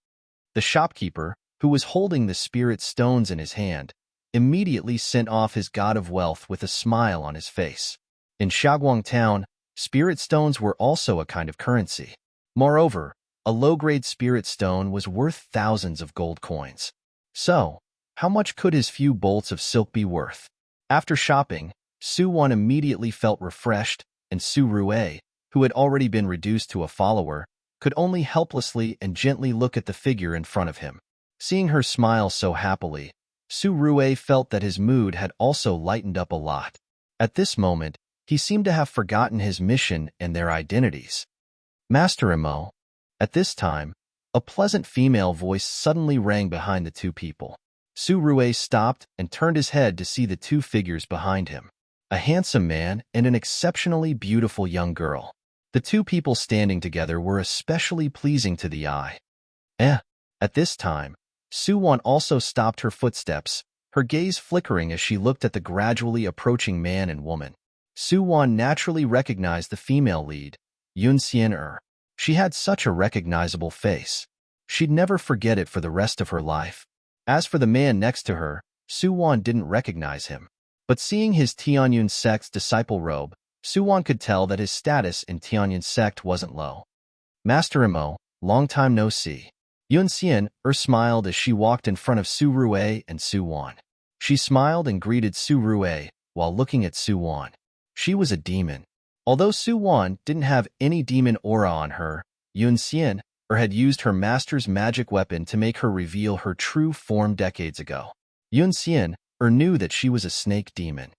The shopkeeper, who was holding the spirit stones in his hand, immediately sent off his god of wealth with a smile on his face. In Xiaoguang town, spirit stones were also a kind of currency. Moreover, a low-grade spirit stone was worth thousands of gold coins. So, how much could his few bolts of silk be worth? After shopping, Su Wan immediately felt refreshed, and Su Rui, who had already been reduced to a follower, could only helplessly and gently look at the figure in front of him. Seeing her smile so happily, Su Rui felt that his mood had also lightened up a lot. At this moment, he seemed to have forgotten his mission and their identities. "Master Imo." At this time, a pleasant female voice suddenly rang behind the two people. Su Rui stopped and turned his head to see the two figures behind him. A handsome man and an exceptionally beautiful young girl. The two people standing together were especially pleasing to the eye. At this time, Su Wan also stopped her footsteps, her gaze flickering as she looked at the gradually approaching man and woman. Su Wan naturally recognized the female lead, Yun Xian. She had such a recognizable face. She'd never forget it for the rest of her life. As for the man next to her, Su Wan didn't recognize him. But seeing his Tianyun sect's disciple robe, Su Wan could tell that his status in Tianyun sect wasn't low. "Master Imo, long time no see." Yun Xian smiled as she walked in front of Su Rui and Su Wan. She smiled and greeted Su Rui while looking at Su Wan. She was a demon. Although Su Wan didn't have any demon aura on her, Yun Xian had used her master's magic weapon to make her reveal her true form decades ago. Yun Xian knew that she was a snake demon.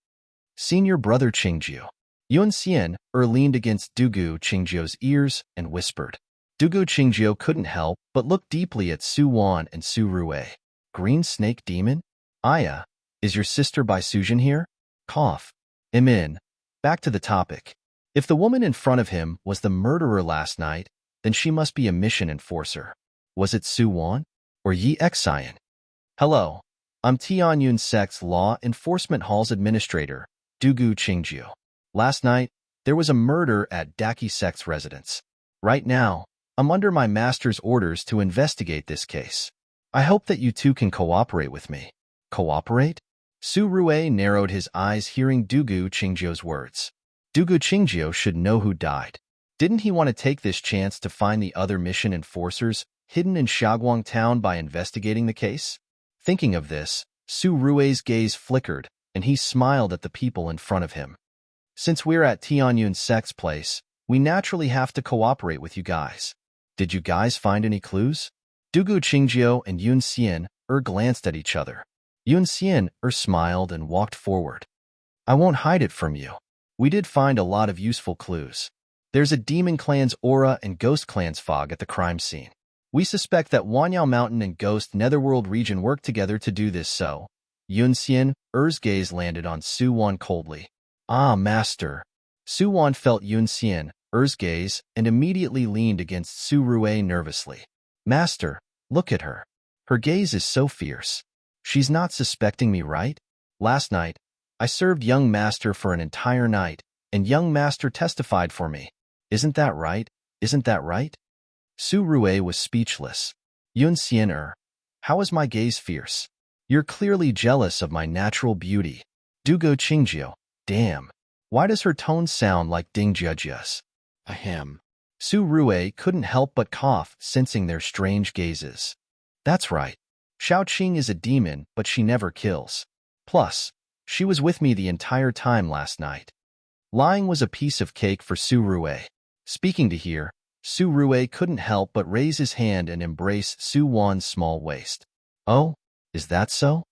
"Senior brother Qingjio." Yun Xian leaned against Dugu Qingjio's ears and whispered. Dugu Qingjio couldn't help but look deeply at Su Wan and Su Rui. "Green snake demon? Aya, is your sister Bai Sujin here?" Cough. Imin. Back to the topic. If the woman in front of him was the murderer last night, then she must be a mission enforcer. Was it Su Wan? Or Yi Xian? "Hello. I'm Tianyun sect's Law Enforcement Hall's administrator, Dugu Qingjio. Last night, there was a murder at Daki sect's residence. Right now, I'm under my master's orders to investigate this case. I hope that you two can cooperate with me." "Cooperate?" Su Rui narrowed his eyes hearing Dugu Qingjio's words. Dugu Qingjio should know who died. Didn't he want to take this chance to find the other mission enforcers hidden in Xiaoguang town by investigating the case? Thinking of this, Su Rui's gaze flickered, and he smiled at the people in front of him. "Since we're at Tianyun sect's place, we naturally have to cooperate with you guys. Did you guys find any clues?" Dugu Qingjio and Yun Xian glanced at each other. Yun Xian smiled and walked forward. "I won't hide it from you. We did find a lot of useful clues. There's a demon clan's aura and ghost clan's fog at the crime scene. We suspect that Wanyao Mountain and Ghost Netherworld region worked together to do this so." Yun Xian's gaze landed on Su Wan coldly. "Ah, master." Su Wan felt Yun Xian's gaze and immediately leaned against Su Rui nervously. "Master, look at her. Her gaze is so fierce. She's not suspecting me, right?" Last night, I served young master for an entire night, and young master testified for me. Isn't that right? Isn't that right? Su Rue was speechless. Yun Xian how is my gaze fierce? You're clearly jealous of my natural beauty. Dugo Qingjio, damn. Why does her tone sound like Ding Jiajia's? Ahem. Su Rue couldn't help but cough, sensing their strange gazes. That's right. Xiaoqing is a demon, but she never kills. Plus, she was with me the entire time last night. Lying was a piece of cake for Su Rue. Speaking to here, Su Rue couldn't help but raise his hand and embrace Su Wan's small waist. Oh, is that so?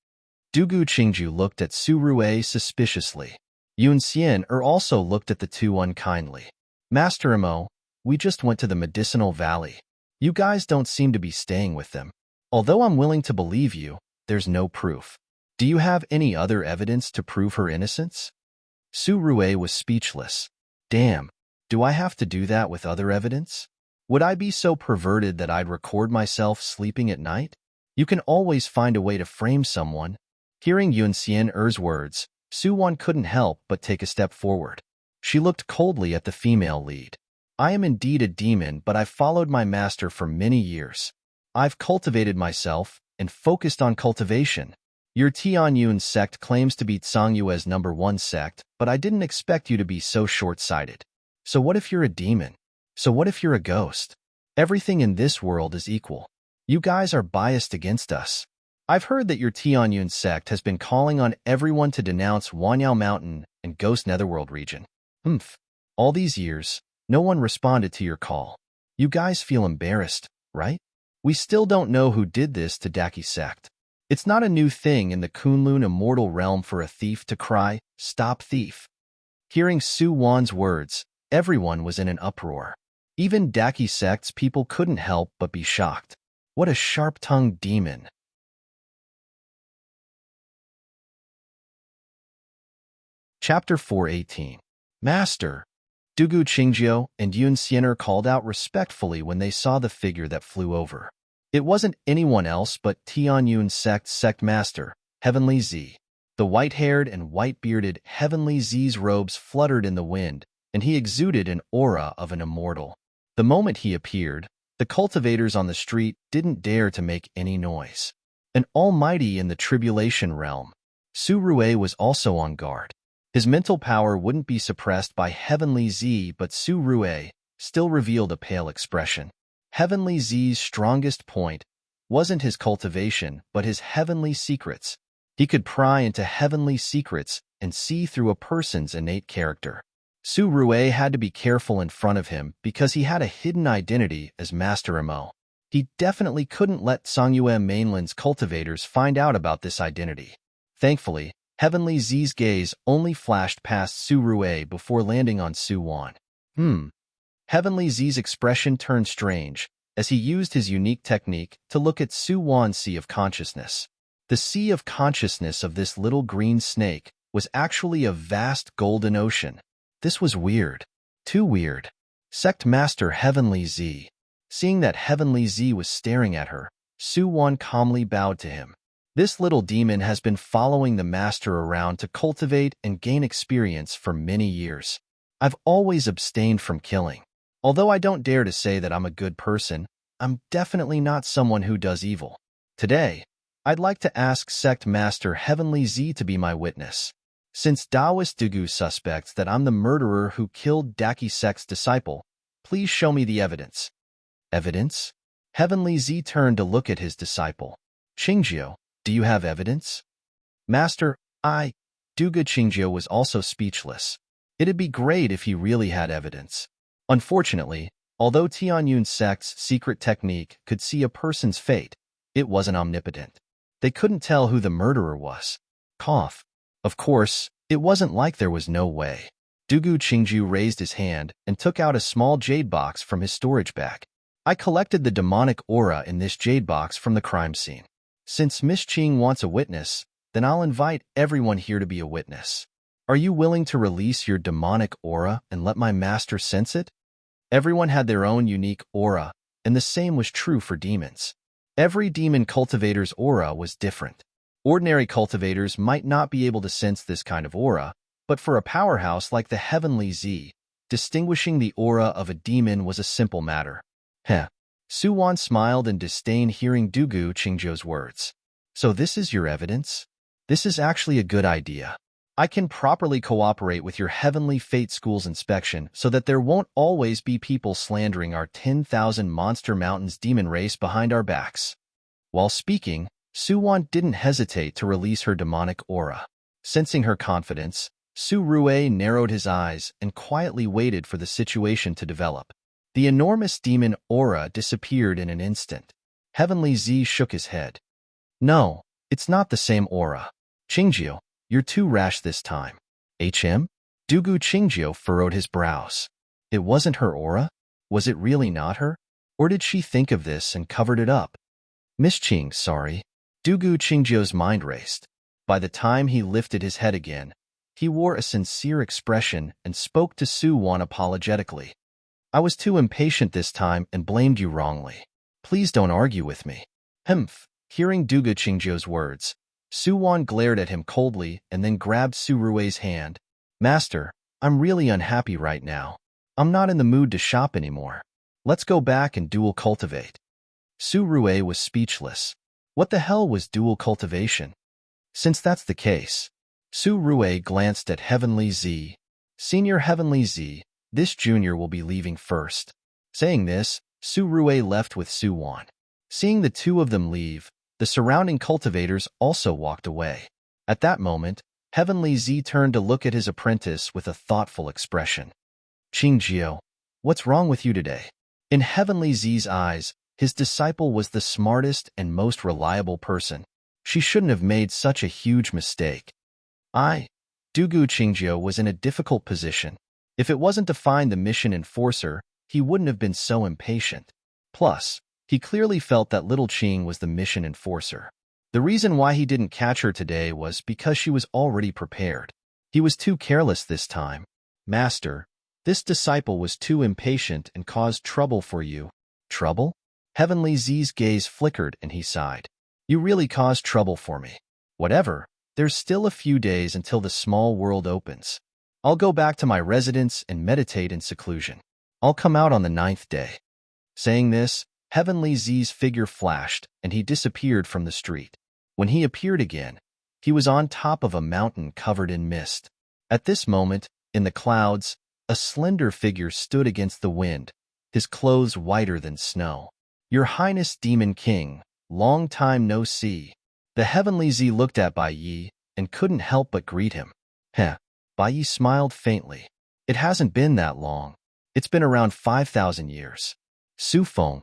Dugu Qingju looked at Su Rue suspiciously. Yun Xian also looked at the two unkindly. Master Imo, we just went to the medicinal valley. You guys don't seem to be staying with them. Although I'm willing to believe you, there's no proof. Do you have any other evidence to prove her innocence? Su Rue was speechless. Damn, do I have to do that with other evidence? Would I be so perverted that I'd record myself sleeping at night? You can always find a way to frame someone. Hearing Yun Xian's words, Su Wan couldn't help but take a step forward. She looked coldly at the female lead. I am indeed a demon, but I've followed my master for many years. I've cultivated myself and focused on cultivation. Your Tianyun sect claims to be Tsongyue's #1 sect, but I didn't expect you to be so short-sighted. So what if you're a demon? So what if you're a ghost? Everything in this world is equal. You guys are biased against us. I've heard that your Tianyun sect has been calling on everyone to denounce Wanyao Mountain and Ghost Netherworld region. All these years, no one responded to your call. You guys feel embarrassed, right? We still don't know who did this to Daki sect. It's not a new thing in the Kunlun immortal realm for a thief to cry, "Stop thief." Hearing Su Wan's words, everyone was in an uproar. Even Daki sect's people couldn't help but be shocked. What a sharp-tongued demon. Chapter 418. Master. Dugu Qingjiu and Yun Xian called out respectfully when they saw the figure that flew over. It wasn't anyone else but Tianyun sect master, Heavenly Z. The white-haired and white-bearded Heavenly Z's robes fluttered in the wind, and he exuded an aura of an immortal. The moment he appeared, the cultivators on the street didn't dare to make any noise. An almighty in the tribulation realm, Su Rue was also on guard. His mental power wouldn't be suppressed by Heavenly Z, but Su Rue still revealed a pale expression. Heavenly Z's strongest point wasn't his cultivation, but his heavenly secrets. He could pry into heavenly secrets and see through a person's innate character. Su Rue had to be careful in front of him because he had a hidden identity as Master Imo. He definitely couldn't let Songyue Mainland's cultivators find out about this identity. Thankfully, Heavenly Z's gaze only flashed past Su Rue before landing on Su Wan. Heavenly Z's expression turned strange as he used his unique technique to look at Su Wan's sea of consciousness. The sea of consciousness of this little green snake was actually a vast golden ocean. This was weird. Too weird. Sect Master Heavenly Z. Seeing that Heavenly Z was staring at her, Su Wan calmly bowed to him. This little demon has been following the master around to cultivate and gain experience for many years. I've always abstained from killing. Although I don't dare to say that I'm a good person, I'm definitely not someone who does evil. Today, I'd like to ask Sect Master Heavenly Z to be my witness. Since Taoist Dugu suspects that I'm the murderer who killed Daki sect's disciple, please show me the evidence. Evidence? Heavenly Z turned to look at his disciple. Qingjiu, do you have evidence? Master, Dugu Qingjiu was also speechless. It'd be great if he really had evidence. Unfortunately, although Tianyun sect's secret technique could see a person's fate, it wasn't omnipotent. They couldn't tell who the murderer was. Cough. Of course, it wasn't like there was no way. Dugu Qingjiu raised his hand and took out a small jade box from his storage bag. I collected the demonic aura in this jade box from the crime scene. Since Miss Qing wants a witness, then I'll invite everyone here to be a witness. Are you willing to release your demonic aura and let my master sense it? Everyone had their own unique aura, and the same was true for demons. Every demon cultivator's aura was different. Ordinary cultivators might not be able to sense this kind of aura, but for a powerhouse like the Heavenly Z, distinguishing the aura of a demon was a simple matter. Heh. Suwon smiled in disdain hearing Dugu Qingzhou's words. So this is your evidence? This is actually a good idea. I can properly cooperate with your Heavenly Fate School's inspection so that there won't always be people slandering our 10,000 Monster Mountains demon race behind our backs. While speaking, Suwon didn't hesitate to release her demonic aura. Sensing her confidence, Su Rue narrowed his eyes and quietly waited for the situation to develop. The enormous demon aura disappeared in an instant. Heavenly Z shook his head. No, it's not the same aura. Qingzhou, you're too rash this time. HM? Dugu Qingzhou furrowed his brows. It wasn't her aura? Was it really not her? Or did she think of this and covered it up? Miss Qing, sorry. Dugu Qingzhou's mind raced. By the time he lifted his head again, he wore a sincere expression and spoke to Suwon apologetically. I was too impatient this time and blamed you wrongly. Please don't argue with me. Humph. Hearing Dugu Qingzhou's words, Suwon glared at him coldly and then grabbed Su Rue's hand. Master, I'm really unhappy right now. I'm not in the mood to shop anymore. Let's go back and dual cultivate. Su Rue was speechless. What the hell was dual cultivation? Since that's the case, Su Rue glanced at Heavenly Z. Senior Heavenly Z, this junior will be leaving first. Saying this, Su Rue left with Suwon. Seeing the two of them leave, the surrounding cultivators also walked away. At that moment, Heavenly Z turned to look at his apprentice with a thoughtful expression. Qingzhou, what's wrong with you today? In Heavenly Z's eyes, his disciple was the smartest and most reliable person. She shouldn't have made such a huge mistake. Dugu Qingzhou was in a difficult position. If it wasn't to find the mission enforcer, he wouldn't have been so impatient. Plus, he clearly felt that little Qing was the mission enforcer. The reason why he didn't catch her today was because she was already prepared. He was too careless this time. Master, this disciple was too impatient and caused trouble for you. Trouble? Heavenly Z's gaze flickered and he sighed. You really caused trouble for me. Whatever, there's still a few days until the small world opens. I'll go back to my residence and meditate in seclusion. I'll come out on the 9th day. Saying this, Heavenly Z's figure flashed and he disappeared from the street. When he appeared again, he was on top of a mountain covered in mist. At this moment, in the clouds, a slender figure stood against the wind, his clothes whiter than snow. Your Highness Demon King, long time no see. The Heavenly Z looked at Bai Yi and couldn't help but greet him. Heh. Bai Yi smiled faintly. It hasn't been that long. It's been around 5,000 years. Su Feng.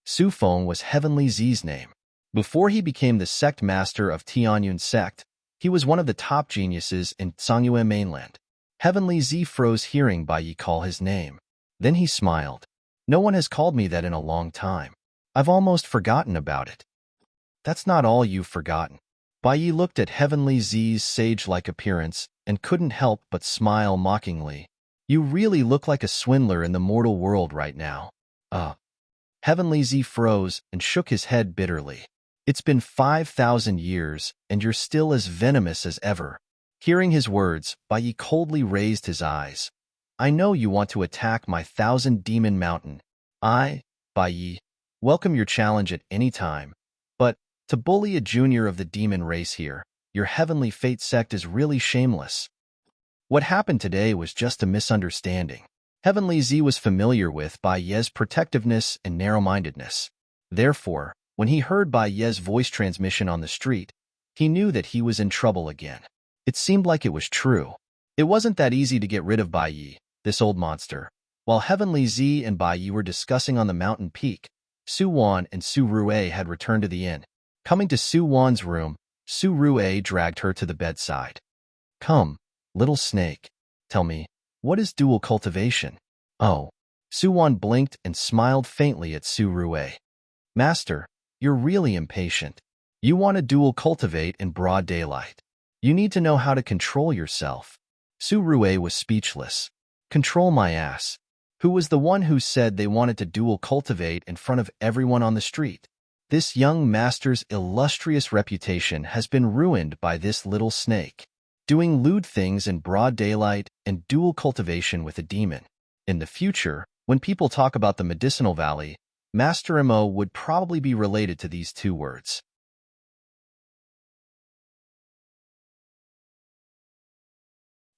Su Feng was Heavenly Z's name. Before he became the sect master of Tianyun sect, he was one of the top geniuses in Songyue mainland. Heavenly Z froze hearing Bai Yi call his name. Then he smiled. No one has called me that in a long time. I've almost forgotten about it. That's not all you've forgotten. Bai Yi looked at Heavenly Z's sage-like appearance and couldn't help but smile mockingly. You really look like a swindler in the mortal world right now. Heavenly Z froze and shook his head bitterly. It's been 5,000 years, and you're still as venomous as ever. Hearing his words, Bai Yi coldly raised his eyes. I know you want to attack my 1,000-demon mountain. Bai Yi, welcome your challenge at any time. But, to bully a junior of the demon race here, your Heavenly Fate sect is really shameless. What happened today was just a misunderstanding. Heavenly Z was familiar with Bai Ye's protectiveness and narrow-mindedness. Therefore, when he heard Bai Ye's voice transmission on the street, he knew that he was in trouble again. It seemed like it was true. It wasn't that easy to get rid of Bai Yi, this old monster. While Heavenly Z and Bai Yi were discussing on the mountain peak, Suwon and Su Rue had returned to the inn. Coming to Suwon's room, Su Rue dragged her to the bedside. Come, little snake. Tell me, what is dual cultivation? Oh. Suwon blinked and smiled faintly at Su Rue. Master, you're really impatient. You want to dual cultivate in broad daylight. You need to know how to control yourself. Su Rue was speechless. Control my ass. Who was the one who said they wanted to dual cultivate in front of everyone on the street? This young master's illustrious reputation has been ruined by this little snake, doing lewd things in broad daylight and dual cultivation with a demon. In the future, when people talk about the medicinal valley, Master Mo would probably be related to these two words.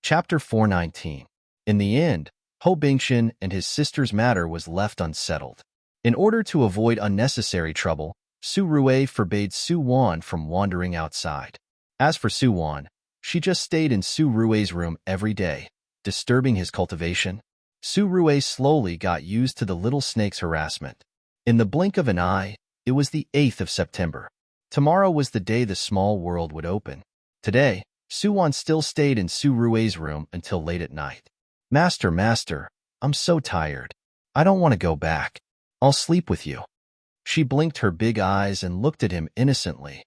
Chapter 419. In the end, Ho Bingshan and his sister's matter was left unsettled. In order to avoid unnecessary trouble, Su Rue forbade Su Wan from wandering outside. As for Su Wan, she just stayed in Su Rue's room every day, disturbing his cultivation. Su Rue slowly got used to the little snake's harassment. In the blink of an eye, it was the 8th of September. Tomorrow was the day the small world would open. Today, Su Wan still stayed in Su Rue's room until late at night. Master, I'm so tired. I don't want to go back. I'll sleep with you. She blinked her big eyes and looked at him innocently.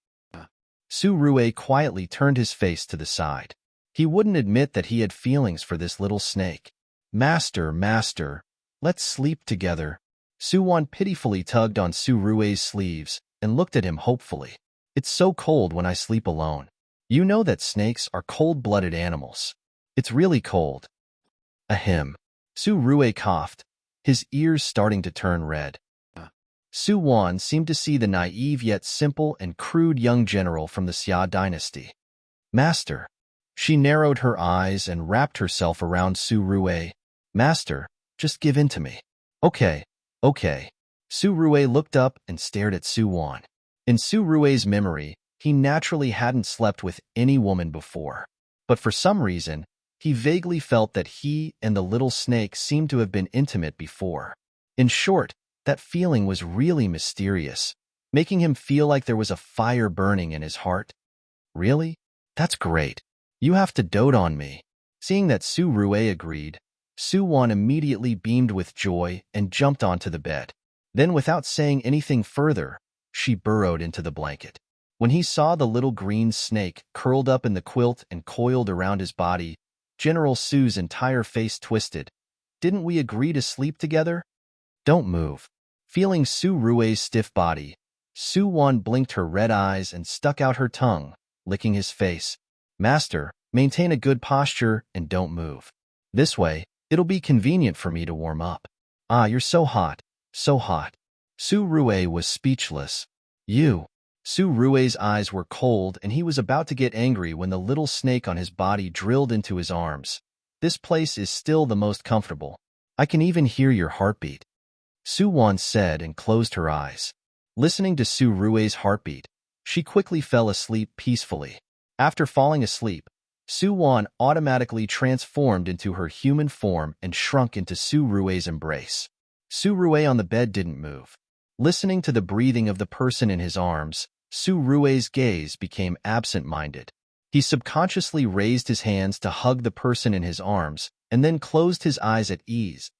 Su Rue quietly turned his face to the side. He wouldn't admit that he had feelings for this little snake. Master, let's sleep together. Su Wan pitifully tugged on Su Rue's sleeves and looked at him hopefully. It's so cold when I sleep alone. You know that snakes are cold-blooded animals. It's really cold. Ahem. Su Rue coughed, his ears starting to turn red. Su Wan seemed to see the naive yet simple and crude young general from the Xia dynasty. Master. She narrowed her eyes and wrapped herself around Su Rue. Master, just give in to me. Okay. Su Rue looked up and stared at Su Wan. In Su Rue's memory, he naturally hadn't slept with any woman before. But for some reason, he vaguely felt that he and the little snake seemed to have been intimate before. In short, that feeling was really mysterious, making him feel like there was a fire burning in his heart. Really? That's great. You have to dote on me. Seeing that Su Rue agreed, Su Wan immediately beamed with joy and jumped onto the bed. Then, without saying anything further, she burrowed into the blanket. When he saw the little green snake curled up in the quilt and coiled around his body, General Su's entire face twisted. Didn't we agree to sleep together? Don't move. Feeling Su Rue's stiff body, Su Wan blinked her red eyes and stuck out her tongue, licking his face. Master, maintain a good posture and don't move. This way, it'll be convenient for me to warm up. Ah, you're so hot, so hot. Su Rue was speechless. Su Rue's eyes were cold and he was about to get angry when the little snake on his body drilled into his arms. This place is still the most comfortable. I can even hear your heartbeat. Su Wan said and closed her eyes. Listening to Su Rue's heartbeat, she quickly fell asleep peacefully. After falling asleep, Su Wan automatically transformed into her human form and shrunk into Su Rue's embrace. Su Rue on the bed didn't move. Listening to the breathing of the person in his arms, Su Rue's gaze became absent-minded. He subconsciously raised his hands to hug the person in his arms and then closed his eyes at ease.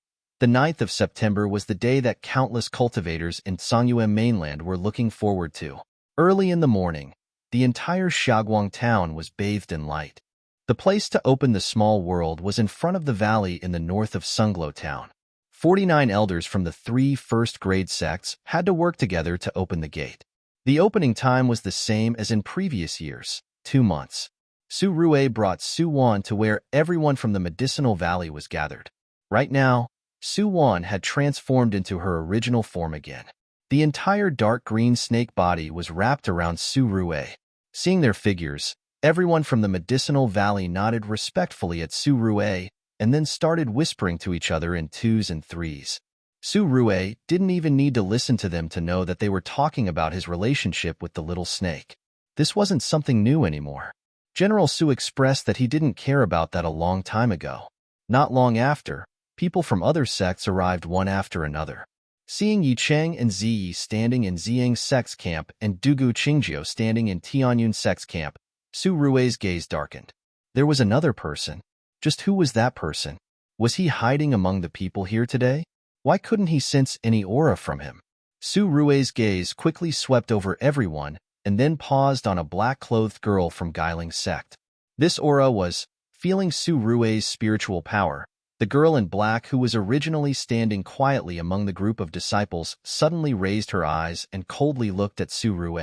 The 9th of September was the day that countless cultivators in Songyue mainland were looking forward to. Early in the morning, the entire Xiaoguang town was bathed in light. The place to open the small world was in front of the valley in the north of Sunglo town. 49 elders from the 3 first-grade sects had to work together to open the gate. The opening time was the same as in previous years, 2 months. Su Rue brought Su Wan to where everyone from the medicinal valley was gathered. Right now, Su Wan had transformed into her original form again. The entire dark green snake body was wrapped around Su Rue. Seeing their figures, everyone from the medicinal valley nodded respectfully at Su Rue and then started whispering to each other in 2s and 3s. Su Rue didn't even need to listen to them to know that they were talking about his relationship with the little snake. This wasn't something new anymore. General Su expressed that he didn't care about that a long time ago. Not long after, people from other sects arrived one after another. Seeing Yi Cheng and Ziyi standing in Ziyang's sex camp and Dugu Qingjiu standing in Tianyun's sex camp, Su Rue's gaze darkened. There was another person. Just who was that person? Was he hiding among the people here today? Why couldn't he sense any aura from him? Su Rue's gaze quickly swept over everyone and then paused on a black-clothed girl from Guiling's sect. This aura was, feeling Su Rue's spiritual power, the The girl in black, who was originally standing quietly among the group of disciples, suddenly raised her eyes and coldly looked at Su Rue.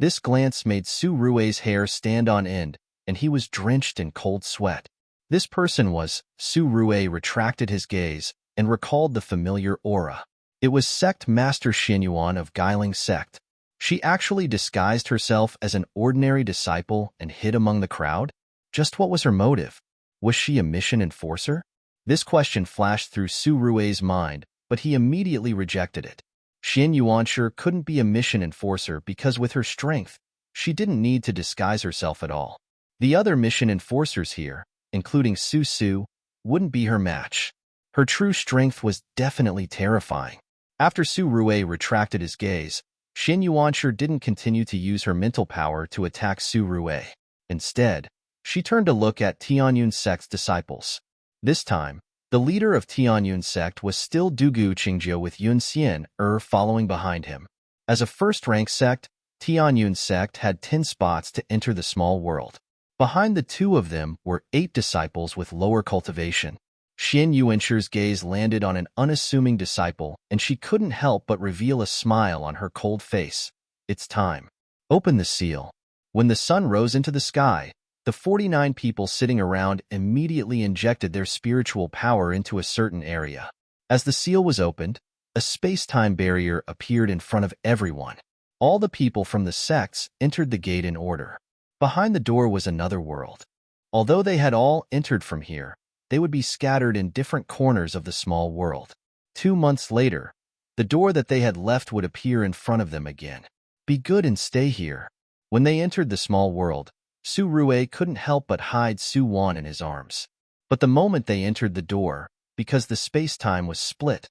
This glance made Su Rue's hair stand on end, and he was drenched in cold sweat. This person was. Su Rue retracted his gaze and recalled the familiar aura. It was Sect Master Xianyuan of Guiling Sect. She actually disguised herself as an ordinary disciple and hid among the crowd? Just what was her motive? Was she a mission enforcer? This question flashed through Su Rue's mind, but he immediately rejected it. Xianyuan couldn't be a mission enforcer because with her strength, she didn't need to disguise herself at all. The other mission enforcers here, including Su Su, wouldn't be her match. Her true strength was definitely terrifying. After Su Rue retracted his gaze, Xianyuan didn't continue to use her mental power to attack Su Rue. Instead, she turned to look at Tianyun's sect's disciples. This time, the leader of Tianyun's sect was still Dugu Qingjiu with Yun Xian following behind him. As a first-rank sect, Tianyun's sect had 10 spots to enter the small world. Behind the two of them were 8 disciples with lower cultivation. Xianyuan's gaze landed on an unassuming disciple, and she couldn't help but reveal a smile on her cold face. It's time. Open the seal. When the sun rose into the sky, the 49 people sitting around immediately injected their spiritual power into a certain area. As the seal was opened, a space-time barrier appeared in front of everyone. All the people from the sects entered the gate in order. Behind the door was another world. Although they had all entered from here, they would be scattered in different corners of the small world. 2 months later, the door that they had left would appear in front of them again. Be good and stay here. When they entered the small world, Su Rue couldn't help but hide Su Wan in his arms. But the moment they entered the door, because the space-time was split,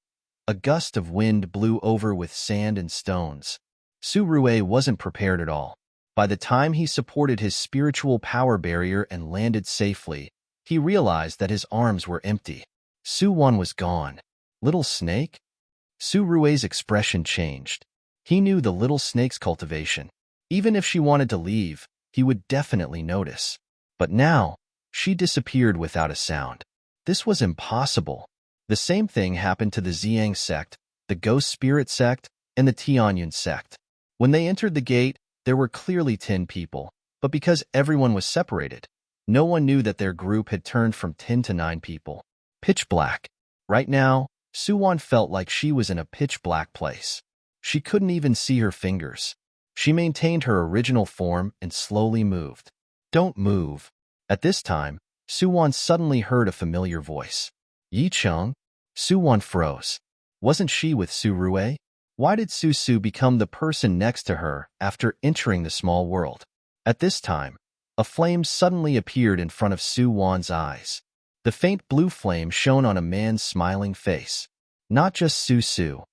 a gust of wind blew over with sand and stones. Su Rue wasn't prepared at all. By the time he supported his spiritual power barrier and landed safely, he realized that his arms were empty. Su Wan was gone. Little snake? Su Rue's expression changed. He knew the little snake's cultivation. Even if she wanted to leave, he would definitely notice. But now, she disappeared without a sound. This was impossible. The same thing happened to the Ziyang sect, the Ghost Spirit sect, and the Tianyun sect. When they entered the gate, there were clearly 10 people, but because everyone was separated, no one knew that their group had turned from 10 to 9 people. Pitch black. Right now, Su Wan felt like she was in a pitch-black place. She couldn't even see her fingers. She maintained her original form and slowly moved. Don't move. At this time, Su Wan suddenly heard a familiar voice. Yi Cheng? Su Wan froze. Wasn't she with Su Rue? Why did Su Su become the person next to her after entering the small world? At this time, a flame suddenly appeared in front of Su Wan's eyes. The faint blue flame shone on a man's smiling face. Not just Su Su.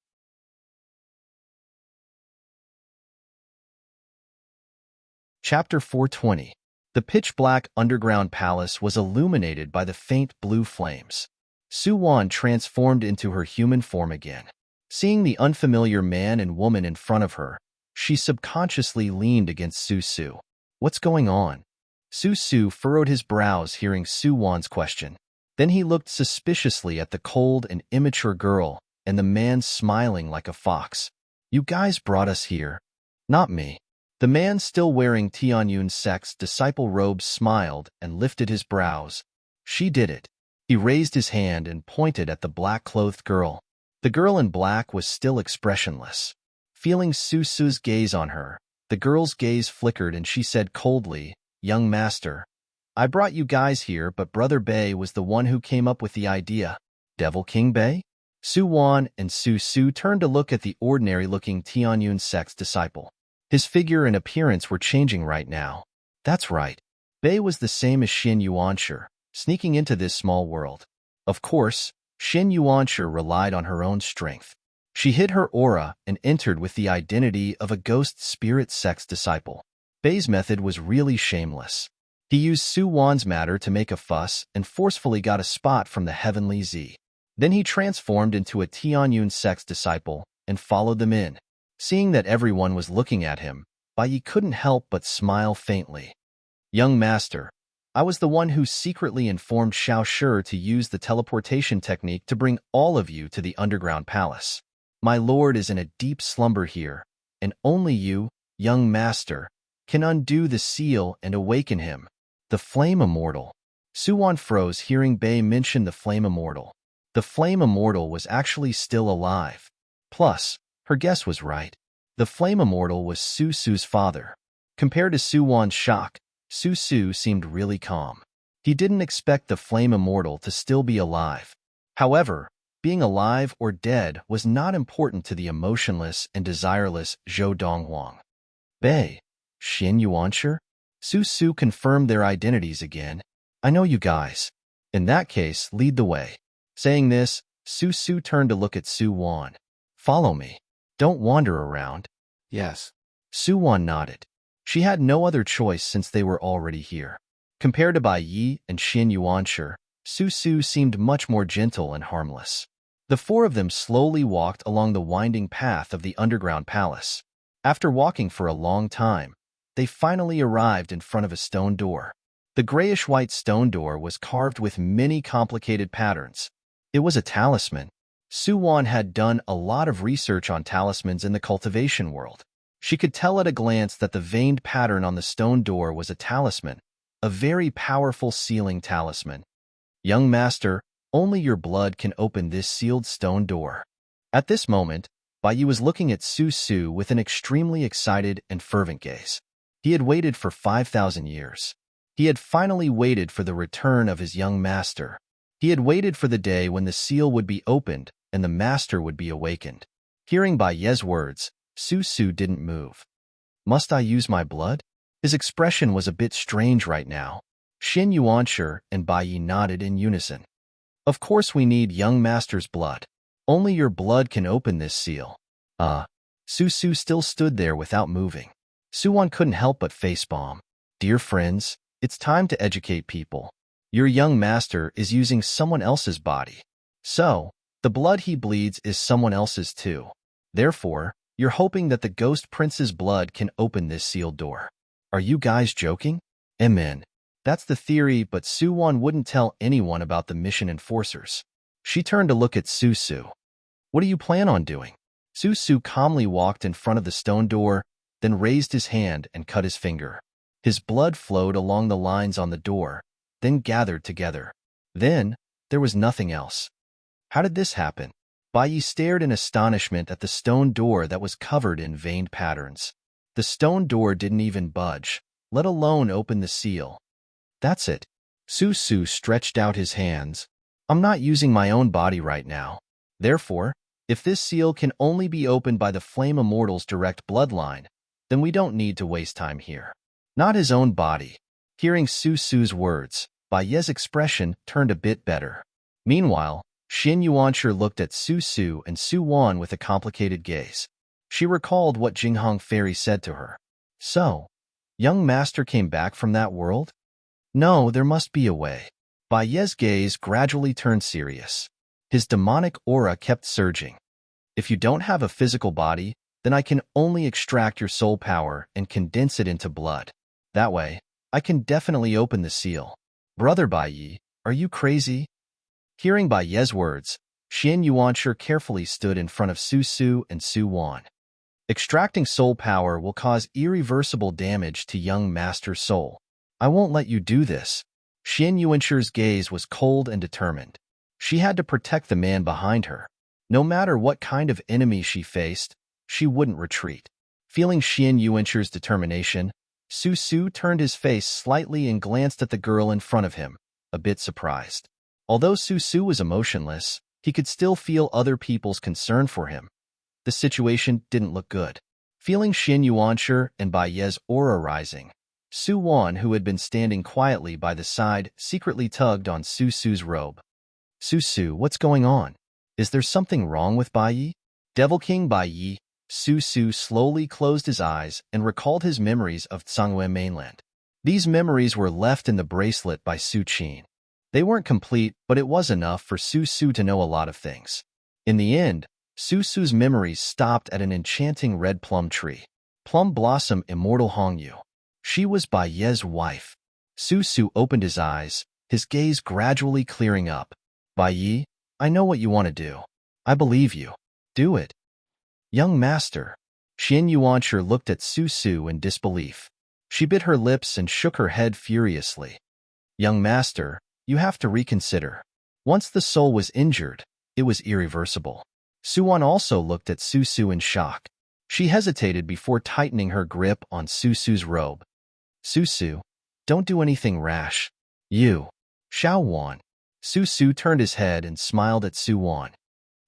Chapter 420. The pitch-black underground palace was illuminated by the faint blue flames. Su Wan transformed into her human form again. Seeing the unfamiliar man and woman in front of her, she subconsciously leaned against Su Su. What's going on? Su Su furrowed his brows hearing Su Wan's question. Then he looked suspiciously at the cold and immature girl and the man smiling like a fox. You guys brought us here. Not me. The man still wearing Tianyun's sect's disciple robes smiled and lifted his brows. She did it. He raised his hand and pointed at the black-clothed girl. The girl in black was still expressionless. Feeling Su Su's gaze on her, the girl's gaze flickered and she said coldly, Young master, I brought you guys here, but Brother Bei was the one who came up with the idea. Devil King Bei? Su Wan and Su Su turned to look at the ordinary-looking Tianyun sect's disciple. His figure and appearance were changing right now. That's right. Bei was the same as Xianyuan, sneaking into this small world. Of course, Xianyuan relied on her own strength. She hid her aura and entered with the identity of a ghost spirit sect's disciple. Bei's method was really shameless. He used Su Wan's matter to make a fuss and forcefully got a spot from the heavenly Z. Then he transformed into a Tianyun sect's disciple and followed them in. Seeing that everyone was looking at him, Bai couldn't help but smile faintly. Young master, I was the one who secretly informed Xiao Shi to use the teleportation technique to bring all of you to the underground palace. My lord is in a deep slumber here, and only you, young master, can undo the seal and awaken him. The Flame Immortal. Suwon froze hearing Bei mention the Flame Immortal. The Flame Immortal was actually still alive. Plus, her guess was right. The Flame Immortal was Su's father. Compared to Suwon's shock, Su seemed really calm. He didn't expect the Flame Immortal to still be alive. However, being alive or dead was not important to the emotionless and desireless Zhou Donghuang. Bei, Xin Yuanshi? Su confirmed their identities again. I know you guys. In that case, lead the way. Saying this, Su turned to look at Suwon. Follow me. Don't wander around. Yes. Suwon nodded. She had no other choice since they were already here. Compared to Bai Yi and Xin Yuanshi, Su seemed much more gentle and harmless. The four of them slowly walked along the winding path of the underground palace. After walking for a long time, they finally arrived in front of a stone door. The grayish-white stone door was carved with many complicated patterns. It was a talisman. Suwon had done a lot of research on talismans in the cultivation world. She could tell at a glance that the veined pattern on the stone door was a talisman, a very powerful sealing talisman. Young master, only your blood can open this sealed stone door. At this moment, Bai Yi was looking at Su with an extremely excited and fervent gaze. He had waited for 5,000 years. He had finally waited for the return of his young master. He had waited for the day when the seal would be opened and the master would be awakened. Hearing Bai Ye's words, Su didn't move. Must I use my blood? His expression was a bit strange right now. Xin Yuanshi and Bai Yi nodded in unison. Of course we need young master's blood. Only your blood can open this seal. Su still stood there without moving. Suwon couldn't help but facepalm. Dear friends, it's time to educate people. Your young master is using someone else's body. So, the blood he bleeds is someone else's too. Therefore, you're hoping that the ghost prince's blood can open this sealed door. Are you guys joking? Amen. That's the theory, but Suwon wouldn't tell anyone about the mission enforcers. She turned to look at Su. What do you plan on doing? Su calmly walked in front of the stone door, then raised his hand and cut his finger. His blood flowed along the lines on the door, then gathered together. Then, there was nothing else. How did this happen? Bai Yi stared in astonishment at the stone door that was covered in veined patterns. The stone door didn't even budge, let alone open the seal. That's it. Su stretched out his hands. I'm not using my own body right now. Therefore, if this seal can only be opened by the Flame Immortal's direct bloodline, then we don't need to waste time here. Not his own body. Hearing Su's words, Bai Ye's expression turned a bit better. Meanwhile, Xin Yuanshi looked at Su and Suwon with a complicated gaze. She recalled what Jinghong Fairy said to her. So, young master came back from that world? No, there must be a way. Bai Ye's gaze gradually turned serious. His demonic aura kept surging. If you don't have a physical body, then I can only extract your soul power and condense it into blood. That way, I can definitely open the seal. Brother Bai Yi, are you crazy? Hearing Bai Ye's words, Xin Yuanshi carefully stood in front of Su and Suwon. Extracting soul power will cause irreversible damage to young master's soul. I won't let you do this. Xin Yuanshi's gaze was cold and determined. She had to protect the man behind her. No matter what kind of enemy she faced, she wouldn't retreat. Feeling Xin Yuanshi's determination, Su turned his face slightly and glanced at the girl in front of him, a bit surprised. Although Su was emotionless, he could still feel other people's concern for him. The situation didn't look good. Feeling Xin Yuanshi and Bai Ye's aura rising, Suwon, who had been standing quietly by the side, secretly tugged on Su's robe. Su, what's going on? Is there something wrong with Bai Yi? Devil King Bai Yi, Su slowly closed his eyes and recalled his memories of Tsangwei mainland. These memories were left in the bracelet by Su Qin. They weren't complete, but it was enough for Su to know a lot of things. In the end, Su's memories stopped at an enchanting red plum tree. Plum Blossom Immortal Hongyu. She was Bai Ye's wife. Su Su opened his eyes, his gaze gradually clearing up. Bai Yi, I know what you want to do. I believe you. Do it. Young master. Xian Yuanshi looked at Su Su in disbelief. She bit her lips and shook her head furiously. Young master, you have to reconsider. Once the soul was injured, it was irreversible. Suwon also looked at Su Su in shock. She hesitated before tightening her grip on Su Su's robe. Su Su, don't do anything rash. You. Xiao Wan. Su Su turned his head and smiled at Su Wan.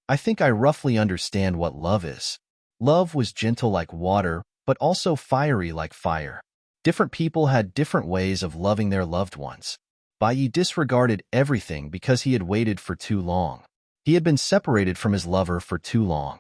I think I roughly understand what love is. Love was gentle like water, but also fiery like fire. Different people had different ways of loving their loved ones. Bai Yi disregarded everything because he had waited for too long. He had been separated from his lover for too long.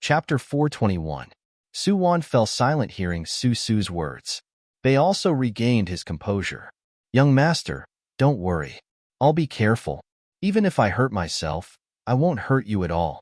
Chapter 421. Su Wan fell silent hearing Su Su's words. Bei also regained his composure. Young master, don't worry. I'll be careful. Even if I hurt myself, I won't hurt you at all.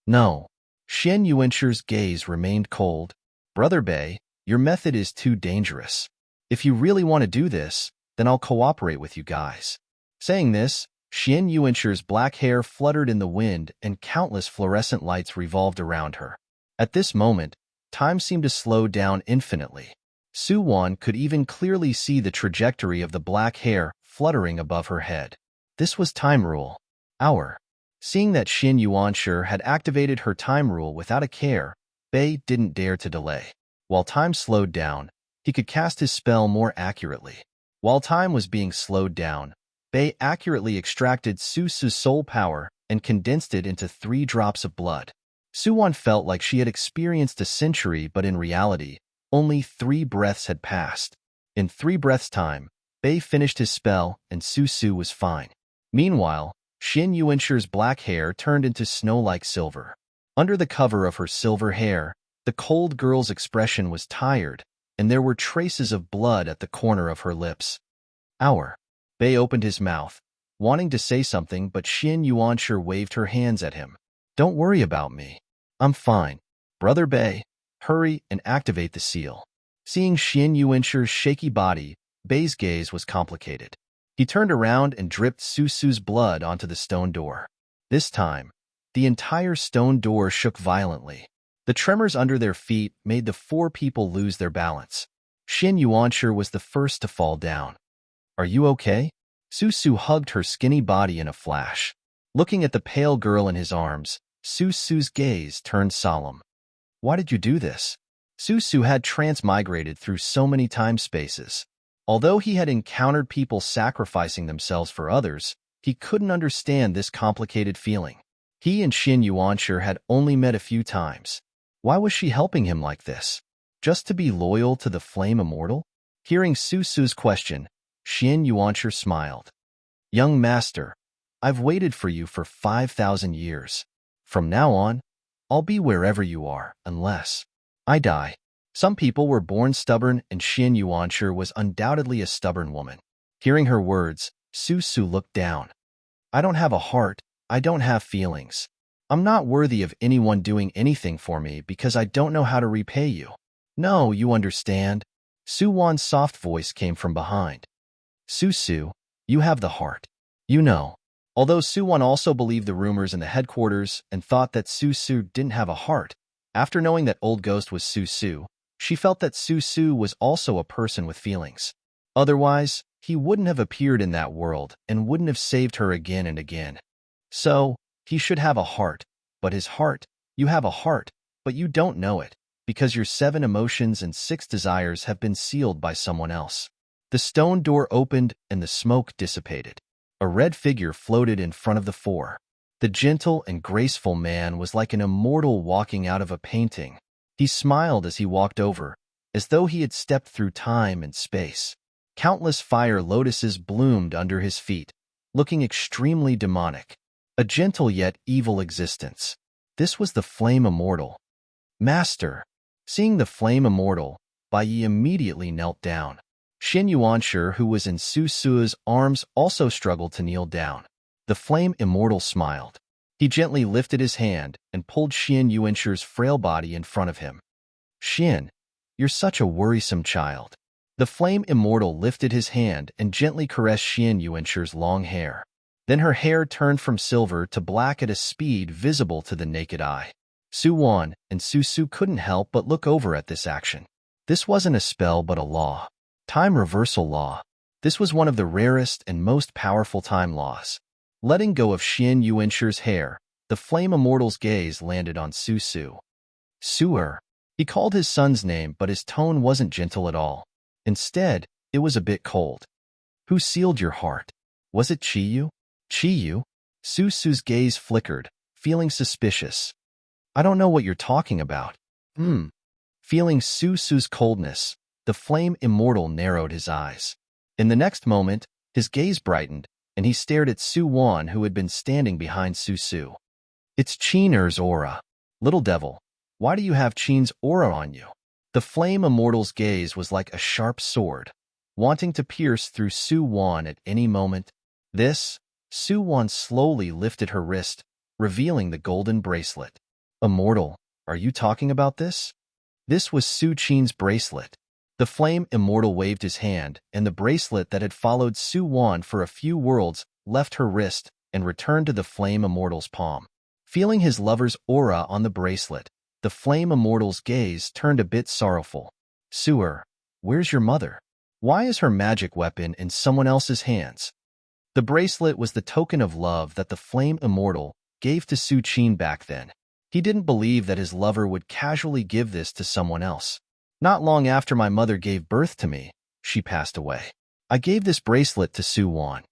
No. Xian Yuanshi's gaze remained cold. Brother Bei, your method is too dangerous. If you really want to do this, then I'll cooperate with you guys. Saying this, Xian Yuanshi's black hair fluttered in the wind and countless fluorescent lights revolved around her. At this moment, time seemed to slow down infinitely. Su Wan could even clearly see the trajectory of the black hair fluttering above her head. This was time rule. Hour. Seeing that Xian Yuanshi had activated her time rule without a care, Bei didn't dare to delay. While time slowed down, he could cast his spell more accurately. While time was being slowed down, Bei accurately extracted Su Su's soul power and condensed it into 3 drops of blood. Su Wan felt like she had experienced a century, but in reality, only 3 breaths had passed. In 3 breaths' time, Bei finished his spell and Su Su was fine. Meanwhile, Xian Yuanshi's black hair turned into snow-like silver. Under the cover of her silver hair, the cold girl's expression was tired, and there were traces of blood at the corner of her lips. Hour. Bei opened his mouth, wanting to say something, but Xian Yuanshi waved her hands at him. Don't worry about me. I'm fine. Brother Bei, hurry and activate the seal. Seeing Xian Yuanshi's shaky body, Bei's gaze was complicated. He turned around and dripped Su Su's blood onto the stone door. This time, the entire stone door shook violently. The tremors under their feet made the 4 people lose their balance. Xian Yuanshi was the first to fall down. Are you okay? Su Su hugged her skinny body in a flash. Looking at the pale girl in his arms, Su Su's gaze turned solemn. Why did you do this? Su Su had transmigrated through so many time spaces. Although he had encountered people sacrificing themselves for others, he couldn't understand this complicated feeling. He and Xian Yuanshi had only met a few times. Why was she helping him like this? Just to be loyal to the Flame Immortal? Hearing Su Su's question, Xian Yuanshi smiled. Young master, I've waited for you for 5,000 years. From now on, I'll be wherever you are, unless I die. Some people were born stubborn, and Xian Yuanshi was undoubtedly a stubborn woman. Hearing her words, Su Su looked down. I don't have a heart, I don't have feelings. I'm not worthy of anyone doing anything for me because I don't know how to repay you. No, you understand. Su Wan's soft voice came from behind. Su Su, you have the heart. You know. Although Su Wan also believed the rumors in the headquarters and thought that Su Su didn't have a heart, after knowing that Old Ghost was Su Su, she felt that Su Su was also a person with feelings. Otherwise, he wouldn't have appeared in that world and wouldn't have saved her again and again. So, he should have a heart, but his heart, you have a heart, but you don't know it, because your 7 emotions and 6 desires have been sealed by someone else. The stone door opened and the smoke dissipated. A red figure floated in front of the 4. The gentle and graceful man was like an immortal walking out of a painting. He smiled as he walked over, as though he had stepped through time and space. Countless fire lotuses bloomed under his feet, looking extremely demonic. A gentle yet evil existence. This was the Flame Immortal. Master. Seeing the Flame Immortal, Bai Yi immediately knelt down. Xian Yuanshi, who was in Su Su's arms, also struggled to kneel down. The Flame Immortal smiled. He gently lifted his hand and pulled Xian Yuanshi's frail body in front of him. Xian, you're such a worrisome child. The flame immortal lifted his hand and gently caressed Xian Yuanshir's long hair. Then her hair turned from silver to black at a speed visible to the naked eye. Su Wan and Su Su couldn't help but look over at this action. This wasn't a spell but a law. Time reversal law. This was one of the rarest and most powerful time laws. Letting go of Xian Yuanshir's hair, the flame immortal's gaze landed on Su Su. Su-er. He called his son's name, but his tone wasn't gentle at all. Instead, it was a bit cold. Who sealed your heart? Was it Chi-yu? Chi-yu? Su Su's gaze flickered, feeling suspicious. I don't know what you're talking about. Feeling Su Su's coldness, the flame immortal narrowed his eyes. In the next moment, his gaze brightened, and he stared at Su Wan, who had been standing behind Su Su. It's Qin's aura. Little devil, why do you have Qin's aura on you? The flame immortal's gaze was like a sharp sword, wanting to pierce through Su Wan at any moment. Su Wan slowly lifted her wrist, revealing the golden bracelet. Immortal, are you talking about this? This was Su Qin's bracelet. The flame immortal waved his hand, and the bracelet that had followed Su Wan for a few worlds left her wrist and returned to the flame immortal's palm. Feeling his lover's aura on the bracelet, the flame immortal's gaze turned a bit sorrowful. Su-er, where's your mother? Why is her magic weapon in someone else's hands? The bracelet was the token of love that the flame immortal gave to Su Qin back then. He didn't believe that his lover would casually give this to someone else. Not long after my mother gave birth to me, she passed away. I gave this bracelet to Su Wan.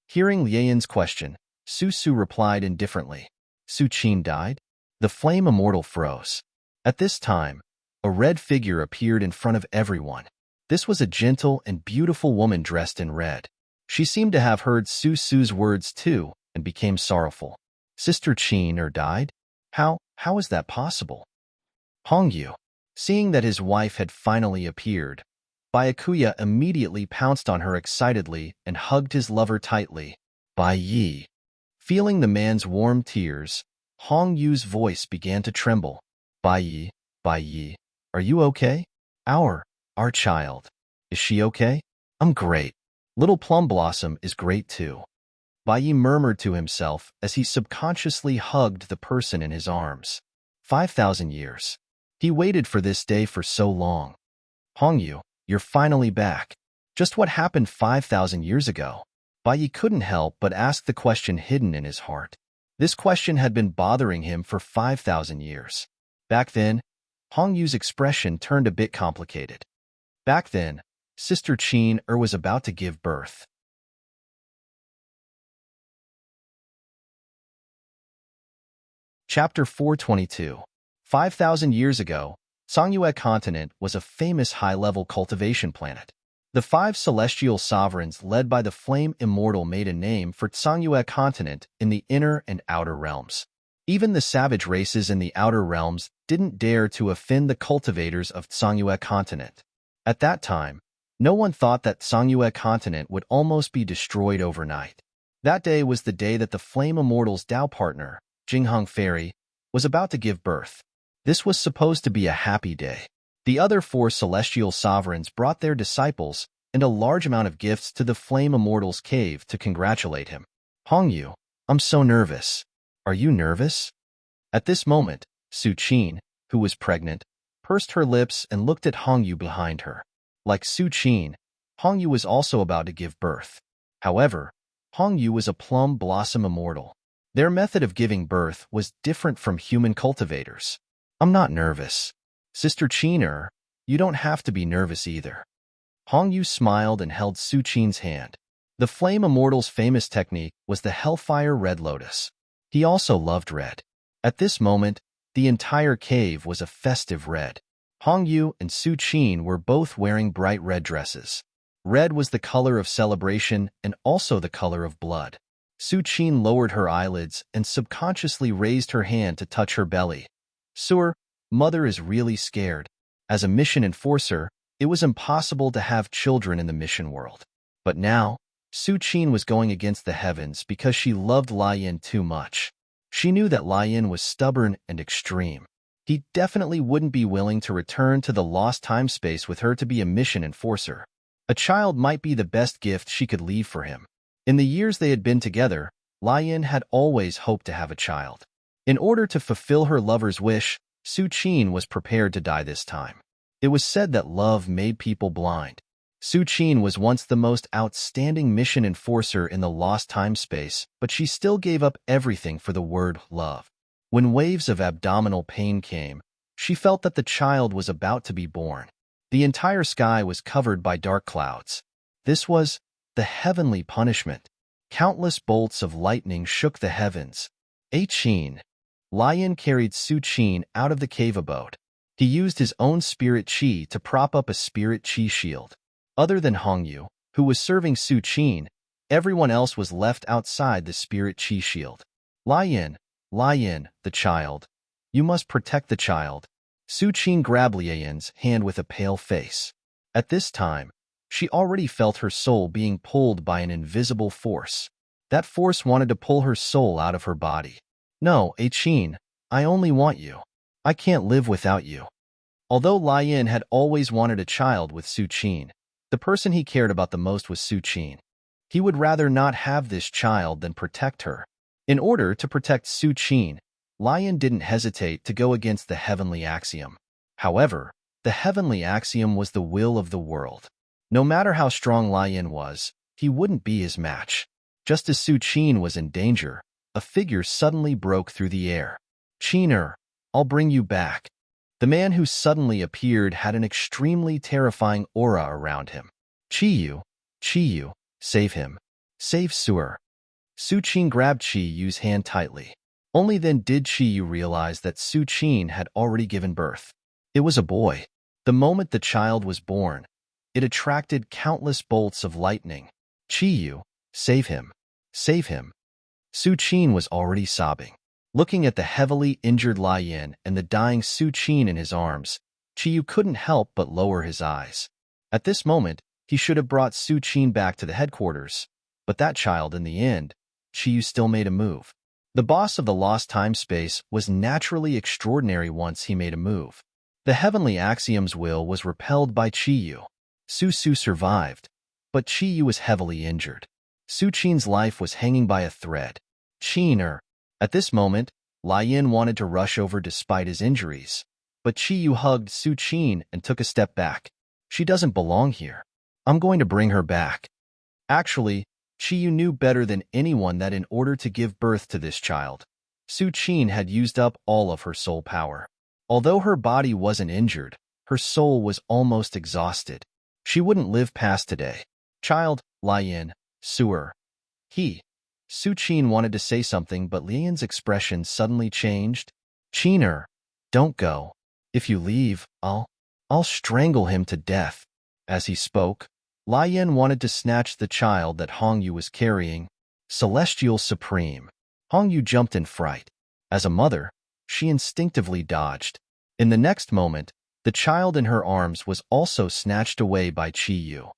Hearing Lian's question, Su Su replied indifferently. Su Qin died? The flame immortal froze. At this time, a red figure appeared in front of everyone. This was a gentle and beautiful woman dressed in red. She seemed to have heard Su Su's words too and became sorrowful. Sister Qin died? How is that possible? Hongyu, seeing that his wife had finally appeared, Byakuya immediately pounced on her excitedly and hugged his lover tightly. Bai Yi. Feeling the man's warm tears, Hongyu's voice began to tremble. Bai Yi, are you okay? Our child. Is she okay? I'm great. Little Plum Blossom is great too. Bai Yi murmured to himself as he subconsciously hugged the person in his arms. 5,000 years. He waited for this day for so long. Hongyu, you're finally back. Just what happened 5,000 years ago? Bai Yi couldn't help but ask the question hidden in his heart. This question had been bothering him for 5,000 years. Back then, Hongyu's expression turned a bit complicated. Back then, Sister Qin was about to give birth. Chapter 422. 5,000 years ago, Songyue continent was a famous high-level cultivation planet. The 5 celestial sovereigns led by the flame immortal made a name for Songyue continent in the inner and outer realms. Even the savage races in the outer realms didn't dare to offend the cultivators of Songyue continent. At that time, no one thought that Songyue continent would almost be destroyed overnight. That day was the day that the flame immortal's Tao partner, Jinghong Fairy, was about to give birth. This was supposed to be a happy day. The other 4 celestial sovereigns brought their disciples and a large amount of gifts to the flame immortal's cave to congratulate him. Hongyu, I'm so nervous. Are you nervous? At this moment, Su Qin, who was pregnant, pursed her lips and looked at Hongyu behind her. Like Su Qin, Hongyu was also about to give birth. However, Hongyu was a plum blossom immortal. Their method of giving birth was different from human cultivators. I'm not nervous. Sister Qin, you don't have to be nervous either. Hongyu smiled and held Su Qin's hand. The flame immortal's famous technique was the Hellfire Red Lotus. He also loved red. At this moment, the entire cave was a festive red. Hongyu and Su Qin were both wearing bright red dresses. Red was the color of celebration and also the color of blood. Su Qin lowered her eyelids and subconsciously raised her hand to touch her belly. Sir, Mother is really scared. As a mission enforcer, it was impossible to have children in the mission world. But now, Su Qin was going against the heavens because she loved Lian too much. She knew that Lian was stubborn and extreme. He definitely wouldn't be willing to return to the lost time-space with her to be a mission enforcer. A child might be the best gift she could leave for him. In the years they had been together, Lian had always hoped to have a child. In order to fulfill her lover's wish, Su Qin was prepared to die this time. It was said that love made people blind. Su Qin was once the most outstanding mission enforcer in the lost time-space, but she still gave up everything for the word love. When waves of abdominal pain came, she felt that the child was about to be born. The entire sky was covered by dark clouds. This was the heavenly punishment. Countless bolts of lightning shook the heavens. Qin. Lian carried Su Qin out of the cave abode. He used his own spirit qi to prop up a spirit qi shield. Other than Hongyu, who was serving Su Qin, everyone else was left outside the spirit qi shield. Lian, the child. You must protect the child. Su Qin grabbed Lian's hand with a pale face. At this time, she already felt her soul being pulled by an invisible force. That force wanted to pull her soul out of her body. No, Qin, I only want you. I can't live without you. Although Lian had always wanted a child with Su Qin, the person he cared about the most was Su Qin. He would rather not have this child than protect her. In order to protect Su Qin, Lian didn't hesitate to go against the heavenly axiom. However, the heavenly axiom was the will of the world. No matter how strong Lian was, he wouldn't be his match. Just as Su Qin was in danger, a figure suddenly broke through the air. Qiner, I'll bring you back. The man who suddenly appeared had an extremely terrifying aura around him. Qiyu, save him. Save Suer. Su Qin grabbed Qiyu's hand tightly. Only then did Qiyu realize that Su Qin had already given birth. It was a boy. The moment the child was born, it attracted countless bolts of lightning. Qiyu, save him. Save him. Su Qin was already sobbing. Looking at the heavily injured Lian and the dying Su Qin in his arms, Qiyu couldn't help but lower his eyes. At this moment, he should have brought Su Qin back to the headquarters, but that child, in the end, Qiyu still made a move. The boss of the lost time-space was naturally extraordinary once he made a move. The heavenly axiom's will was repelled by Qiyu. Su survived, but Qiyu was heavily injured. Su Qin's life was hanging by a thread. Qiner. At this moment, Lian wanted to rush over despite his injuries, but Qiyu hugged Su Qin and took a step back. She doesn't belong here. I'm going to bring her back. Actually, Qiyu knew better than anyone that in order to give birth to this child, Su Qin had used up all of her soul power. Although her body wasn't injured, her soul was almost exhausted. She wouldn't live past today. Child, Lian, Suer. Su Qin wanted to say something, but Lian's expression suddenly changed. Qiner, don't go. If you leave, I'll strangle him to death. As he spoke, Lian wanted to snatch the child that Hongyu was carrying. Celestial Supreme. Hongyu jumped in fright. As a mother, she instinctively dodged. In the next moment, the child in her arms was also snatched away by Qiyu.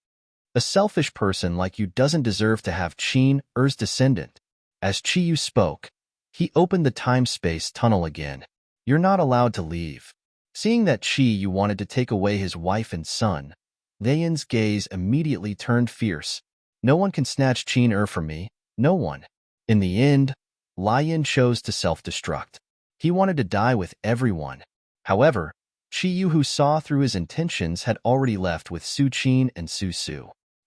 A selfish person like you doesn't deserve to have Qin-er's descendant. As Qiyu spoke, he opened the time-space tunnel again. You're not allowed to leave. Seeing that Qiyu wanted to take away his wife and son, Lian's gaze immediately turned fierce. No one can snatch Qin-er from me, no one. In the end, Lian chose to self-destruct. He wanted to die with everyone. However, Qiyu, who saw through his intentions, had already left with Su Qin and Su.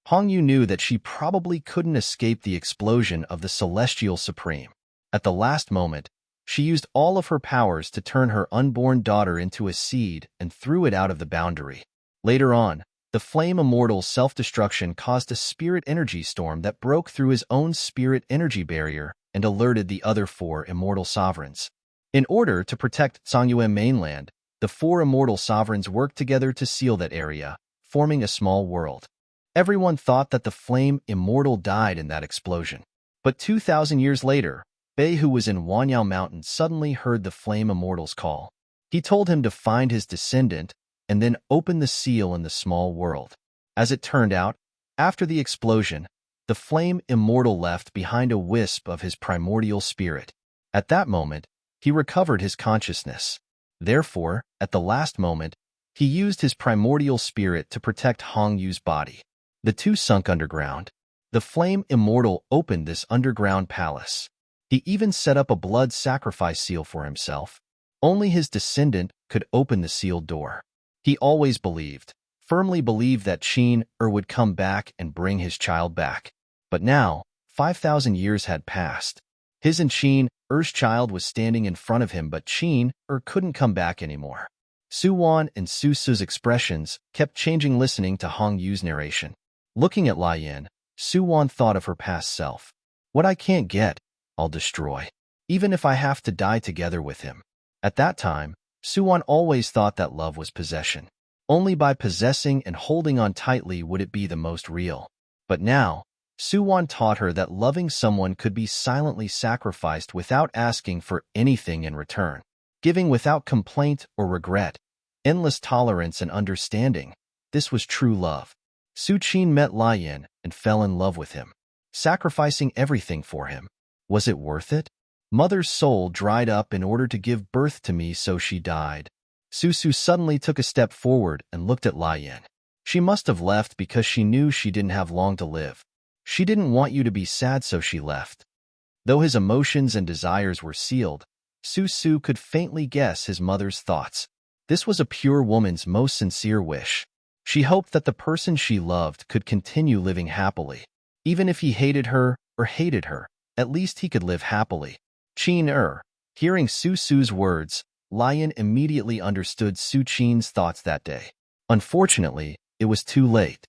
Hongyu knew that she probably couldn't escape the explosion of the Celestial Supreme. At the last moment, she used all of her powers to turn her unborn daughter into a seed and threw it out of the boundary. Later on, the Flame Immortal's self-destruction caused a spirit energy storm that broke through his own spirit energy barrier and alerted the other 4 immortal sovereigns. In order to protect Songyuan mainland, the 4 immortal sovereigns worked together to seal that area, forming a small world. Everyone thought that the Flame Immortal died in that explosion. But 2,000 years later, Bei, who was in Wanyao Mountain, suddenly heard the Flame Immortal's call. He told him to find his descendant and then open the seal in the small world. As it turned out, after the explosion, the Flame Immortal left behind a wisp of his primordial spirit. At that moment, he recovered his consciousness. Therefore, at the last moment, he used his primordial spirit to protect Hong Yu's body. The two sunk underground. The flame immortal opened this underground palace. He even set up a blood sacrifice seal for himself. Only his descendant could open the sealed door. He always believed, firmly believed that Qin would come back and bring his child back. But now, 5,000 years had passed. His and Qin-er's child was standing in front of him, but Qin-er couldn't come back anymore. Su-wan and Su-su's expressions kept changing listening to Hong Yu's narration. Looking at Lian, Su-wan thought of her past self. What I can't get, I'll destroy, even if I have to die together with him. At that time, Su-wan always thought that love was possession. Only by possessing and holding on tightly would it be the most real. But now, Su-wan taught her that loving someone could be silently sacrificed without asking for anything in return, giving without complaint or regret, endless tolerance and understanding. This was true love. Su-Qin met Lian and fell in love with him, sacrificing everything for him. Was it worth it? Mother's soul dried up in order to give birth to me, so she died. Su-su suddenly took a step forward and looked at Lian. She must have left because she knew she didn't have long to live. She didn't want you to be sad, so she left. Though his emotions and desires were sealed, Su-su could faintly guess his mother's thoughts. This was a pure woman's most sincere wish. She hoped that the person she loved could continue living happily. Even if he hated her, at least he could live happily. Qin-er, hearing Su-su's words, Lian immediately understood Su-Qin's thoughts that day. Unfortunately, it was too late.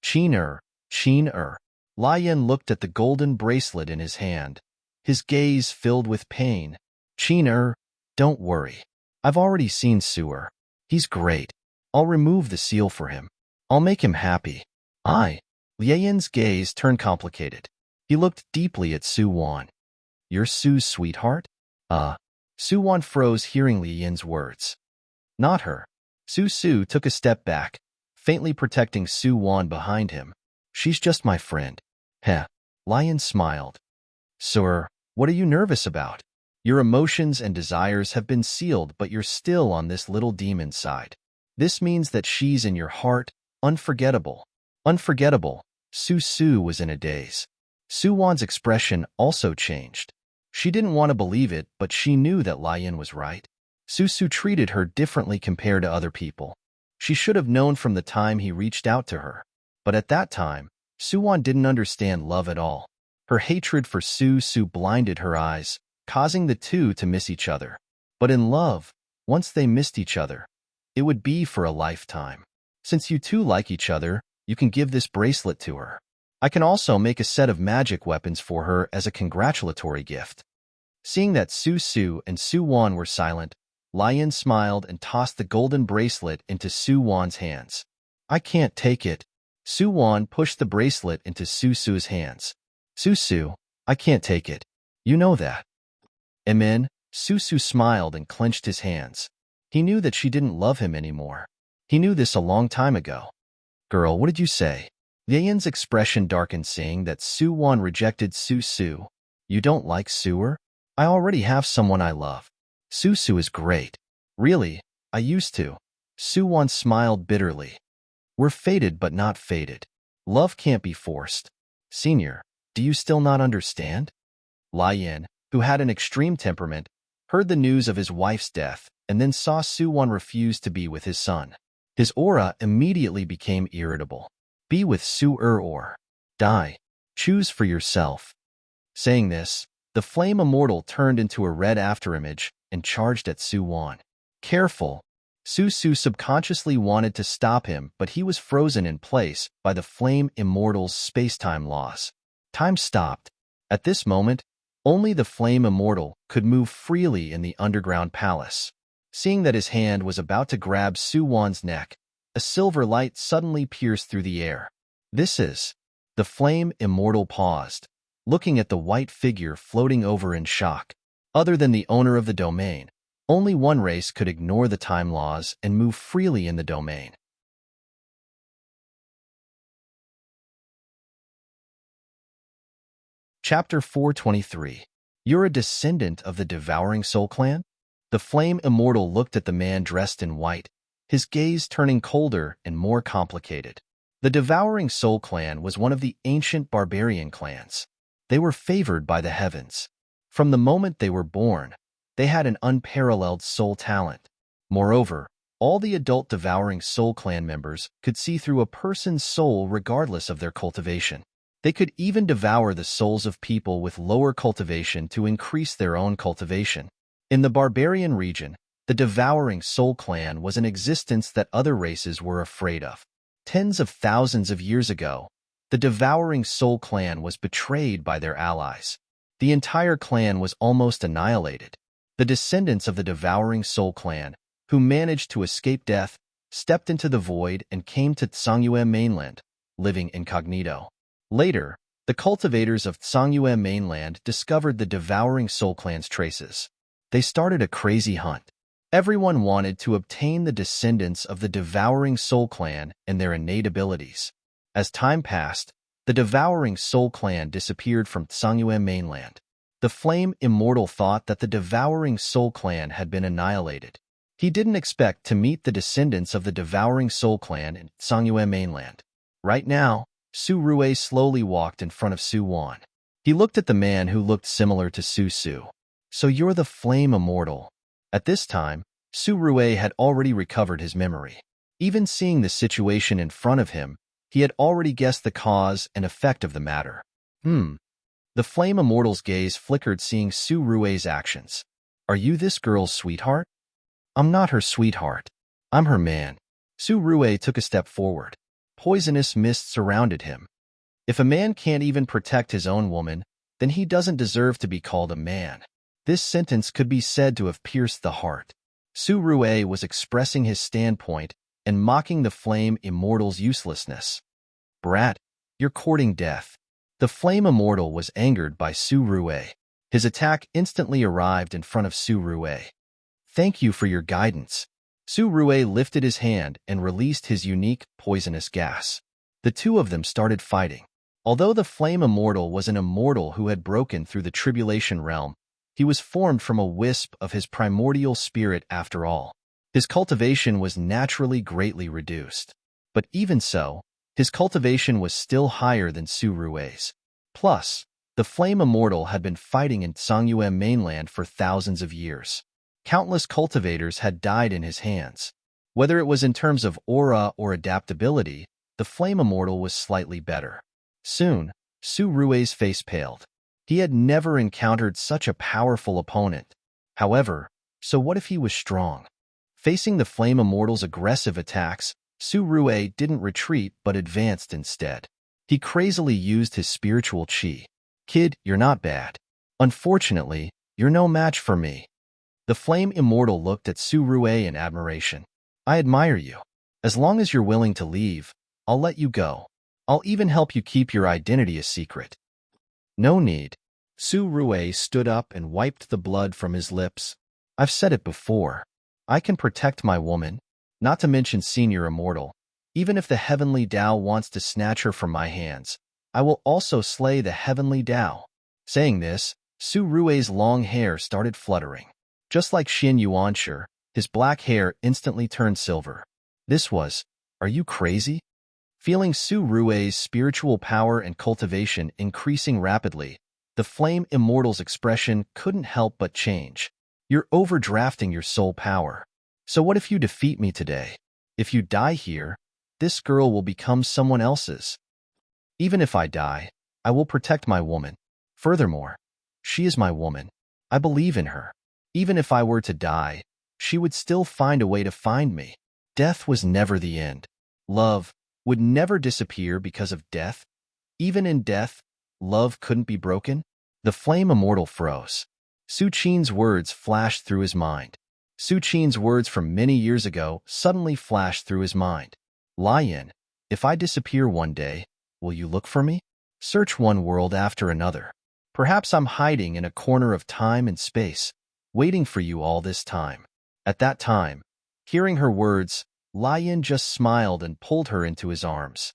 Qin-er. Lian looked at the golden bracelet in his hand, his gaze filled with pain. Qin-er, don't worry. I've already seen Su-er. He's great. I'll remove the seal for him. I'll make him happy. Lian's gaze turned complicated. He looked deeply at Su-wan. You're Su's sweetheart? Su-wan froze hearing Lian's words. Not her. Su-su took a step back, faintly protecting Su-wan behind him. She's just my friend. Heh. Lian smiled. Sir, what are you nervous about? Your emotions and desires have been sealed, but you're still on this little demon side. This means that she's in your heart, unforgettable. Unforgettable. Su-su was in a daze. Su-wan's expression also changed. She didn't want to believe it, but she knew that Lian was right. Su-su treated her differently compared to other people. She should have known from the time he reached out to her. But at that time, Su-wan didn't understand love at all. Her hatred for Su-su blinded her eyes, causing the two to miss each other. But in love, once they missed each other, it would be for a lifetime. Since you two like each other, you can give this bracelet to her. I can also make a set of magic weapons for her as a congratulatory gift. Seeing that Su-su and Su-wan were silent, Lian smiled and tossed the golden bracelet into Su-wan's hands. I can't take it. Su-wan pushed the bracelet into Su-su's hands. Su-su, I can't take it. You know that. Amen. Su-su smiled and clenched his hands. He knew that she didn't love him anymore. He knew this a long time ago. Girl, what did you say? Lian's expression darkened, seeing that Su-wan rejected Su-su. You don't like Su-er? I already have someone I love. Su-su is great. Really, I used to. Su-wan smiled bitterly. We're fated but not fated. Love can't be forced. Senior, do you still not understand? Lian, who had an extreme temperament, heard the news of his wife's death and then saw Su-wan refuse to be with his son. His aura immediately became irritable. Be with Su-er or die. Choose for yourself. Saying this, the flame immortal turned into a red afterimage and charged at Su-wan. Careful. Su-su subconsciously wanted to stop him, but he was frozen in place by the flame immortal's space-time laws. Time stopped. At this moment, only the flame immortal could move freely in the underground palace. Seeing that his hand was about to grab Su-wan's neck, a silver light suddenly pierced through the air. This is... The flame immortal paused, looking at the white figure floating over in shock. Other than the owner of the domain, only one race could ignore the time laws and move freely in the domain. Chapter 423. You're a descendant of the Devouring Soul clan? The flame immortal looked at the man dressed in white, his gaze turning colder and more complicated. The Devouring Soul clan was one of the ancient barbarian clans. They were favored by the heavens. From the moment they were born, they had an unparalleled soul talent. Moreover, all the adult Devouring Soul clan members could see through a person's soul regardless of their cultivation. They could even devour the souls of people with lower cultivation to increase their own cultivation. In the barbarian region, the Devouring Soul clan was an existence that other races were afraid of. Tens of thousands of years ago, the Devouring Soul clan was betrayed by their allies. The entire clan was almost annihilated. The descendants of the Devouring Soul clan, who managed to escape death, stepped into the void and came to Tsangyue mainland, living incognito. Later, the cultivators of Tsangyue mainland discovered the Devouring Soul clan's traces. They started a crazy hunt. Everyone wanted to obtain the descendants of the Devouring Soul clan and their innate abilities. As time passed, the Devouring Soul clan disappeared from Tsangyue mainland. The Flame Immortal thought that the Devouring Soul clan had been annihilated. He didn't expect to meet the descendants of the Devouring Soul clan in Tsangyue mainland. Right now, Su Rue slowly walked in front of Su Wan. He looked at the man who looked similar to Su Su. So you're the Flame Immortal. At this time, Su Rue had already recovered his memory. Even seeing the situation in front of him, he had already guessed the cause and effect of the matter. The Flame Immortal's gaze flickered seeing Su Rue's actions. Are you this girl's sweetheart? I'm not her sweetheart. I'm her man. Su Rue took a step forward. Poisonous mist surrounded him. If a man can't even protect his own woman, then he doesn't deserve to be called a man. This sentence could be said to have pierced the heart. Su Rue was expressing his standpoint and mocking the Flame Immortal's uselessness. Brat, you're courting death. The Flame Immortal was angered by Su Rue. His attack instantly arrived in front of Su Rue. Thank you for your guidance. Su Rue lifted his hand and released his unique, poisonous gas. The two of them started fighting. Although the Flame Immortal was an immortal who had broken through the Tribulation realm, he was formed from a wisp of his primordial spirit after all. His cultivation was naturally greatly reduced. But even so, his cultivation was still higher than Su Rue's. Plus, the Flame Immortal had been fighting in Tsangyue mainland for thousands of years. Countless cultivators had died in his hands. Whether it was in terms of aura or adaptability, the Flame Immortal was slightly better. Soon, Su Rue's face paled. He had never encountered such a powerful opponent. However, so what if he was strong? Facing the Flame Immortal's aggressive attacks, Su Rue didn't retreat but advanced instead. He crazily used his spiritual qi. Kid, you're not bad. Unfortunately, you're no match for me. The Flame Immortal looked at Su Rue in admiration. I admire you. As long as you're willing to leave, I'll let you go. I'll even help you keep your identity a secret. No need. Su Rue stood up and wiped the blood from his lips. I've said it before. I can protect my woman, not to mention Senior Immortal. Even if the Heavenly Tao wants to snatch her from my hands, I will also slay the Heavenly Tao. Saying this, Su Rue's long hair started fluttering. Just like Xin Yuanshi, his black hair instantly turned silver. This was, are you crazy? Feeling Su Rue's spiritual power and cultivation increasing rapidly, the Flame Immortal's expression couldn't help but change. You're overdrafting your soul power. So what if you defeat me today? If you die here, this girl will become someone else's. Even if I die, I will protect my woman. Furthermore, she is my woman. I believe in her. Even if I were to die, she would still find a way to find me. Death was never the end. Love would never disappear because of death. Even in death, love couldn't be broken. The Flame Immortal froze. Su Qin's words flashed through his mind. Su Qin's words from many years ago suddenly flashed through his mind. Lion, if I disappear one day, will you look for me? Search one world after another. Perhaps I'm hiding in a corner of time and space, waiting for you all this time. At that time, hearing her words, Lion just smiled and pulled her into his arms.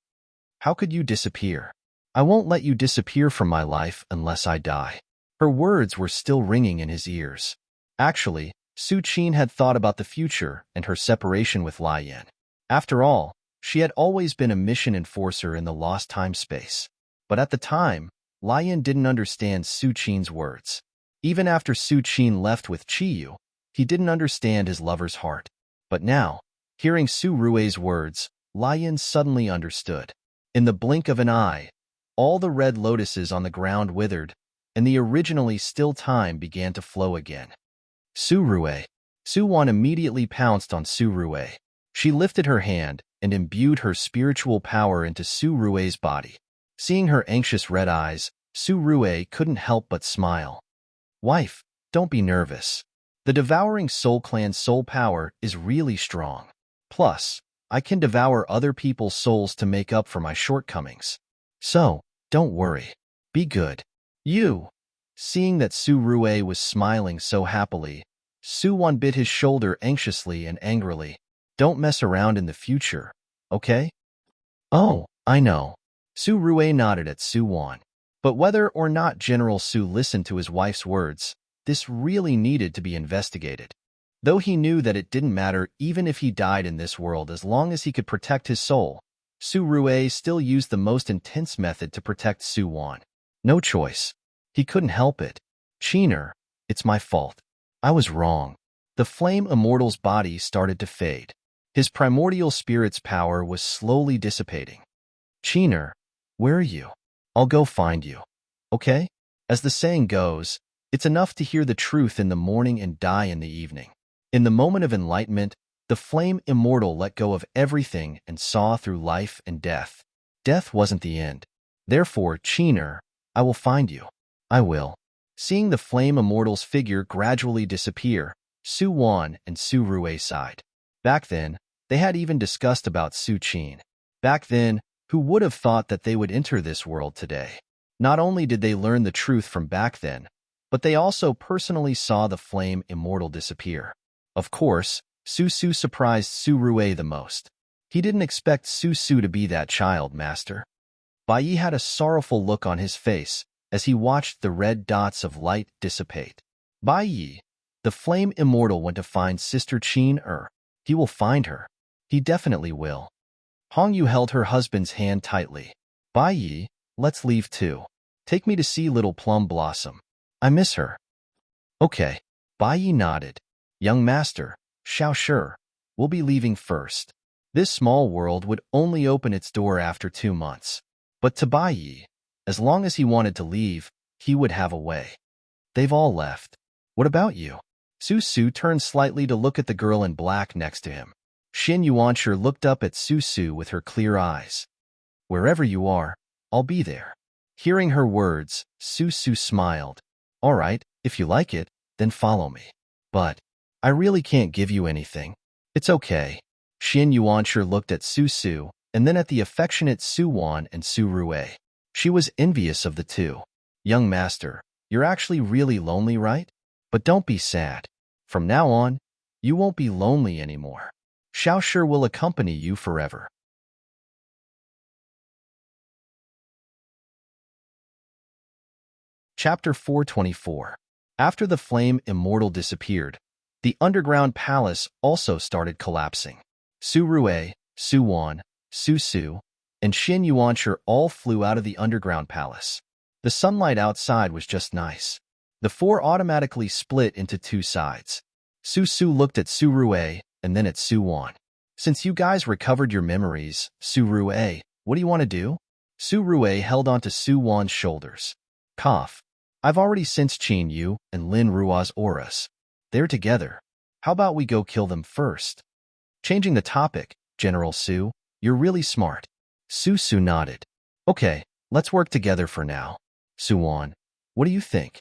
How could you disappear? I won't let you disappear from my life unless I die. Her words were still ringing in his ears. Actually, Su Qin had thought about the future and her separation with Lai Yan. After all, she had always been a mission enforcer in the lost time space. But at the time, Lai Yan didn't understand Su Qin's words. Even after Su Qin left with Qiyu, he didn't understand his lover's heart. But now, hearing Su Rui's words, Lai Yan suddenly understood. In the blink of an eye, all the red lotuses on the ground withered, and the originally still time began to flow again. Su Rui. Su Wan immediately pounced on Su Rui. She lifted her hand and imbued her spiritual power into Su Rui's body. Seeing her anxious red eyes, Su Rui couldn't help but smile. Wife, don't be nervous. The devouring Soul Clan's soul power is really strong. Plus, I can devour other people's souls to make up for my shortcomings. So, don't worry. Be good. You. Seeing that Su Rui was smiling so happily, Su Wan bit his shoulder anxiously and angrily. Don't mess around in the future, okay? Oh, I know. Su Rui nodded at Su Wan. But whether or not General Su listened to his wife's words, this really needed to be investigated. Though he knew that it didn't matter even if he died in this world as long as he could protect his soul, Su Rui still used the most intense method to protect Su Wan. No choice. He couldn't help it. Qiner, it's my fault. I was wrong. The flame immortal's body started to fade. His primordial spirit's power was slowly dissipating. Qiner, where are you? I'll go find you. Okay? As the saying goes, it's enough to hear the truth in the morning and die in the evening. In the moment of enlightenment, the flame immortal let go of everything and saw through life and death. Death wasn't the end. Therefore, Qiner, I will find you. I will. Seeing the flame immortal's figure gradually disappear, Su Wan and Su Rui sighed. Back then, they had even discussed about Su Qin. Back then, who would have thought that they would enter this world today? Not only did they learn the truth from back then, but they also personally saw the flame immortal disappear. Of course, Su Su surprised Su Rui the most. He didn't expect Su Su to be that child master. Bai Yi had a sorrowful look on his face as he watched the red dots of light dissipate. Bai Yi, the flame immortal, went to find Sister Qin. He will find her. He definitely will. Hong Yu held her husband's hand tightly. Bai Yi, let's leave too. Take me to see little Plum Blossom. I miss her. Okay. Bai Yi nodded. Young master, Xiao Shi, we'll be leaving first. This small world would only open its door after 2 months. But to Bai Yi, as long as he wanted to leave, he would have a way. They've all left. What about you? Su Su turned slightly to look at the girl in black next to him. Xin Yuanshi looked up at Su Su with her clear eyes. Wherever you are, I'll be there. Hearing her words, Su Su smiled. All right, if you like it, then follow me. But I really can't give you anything. It's okay. Xin Yuanshi looked at Su Su and then at the affectionate Su Wan and Su Rui. She was envious of the two. Young master, you're actually really lonely, right? But don't be sad. From now on, you won't be lonely anymore. Xiao Shi will accompany you forever. Chapter 424. After the flame immortal disappeared, the underground palace also started collapsing. Su Rui, Su Wan, Su Su, and Xin Yuanshi all flew out of the underground palace. The sunlight outside was just nice. The four automatically split into 2 sides. Su Su looked at Su Rui and then at Su Wan. Since you guys recovered your memories, Su Rui, what do you want to do? Su Rui held onto Su Wan's shoulders. Cough. I've already sensed Qin Yu and Lin Rua's auras. They're together. How about we go kill them first? Changing the topic, General Su, you're really smart. Su Su nodded. Okay, let's work together for now. Su Wan, what do you think?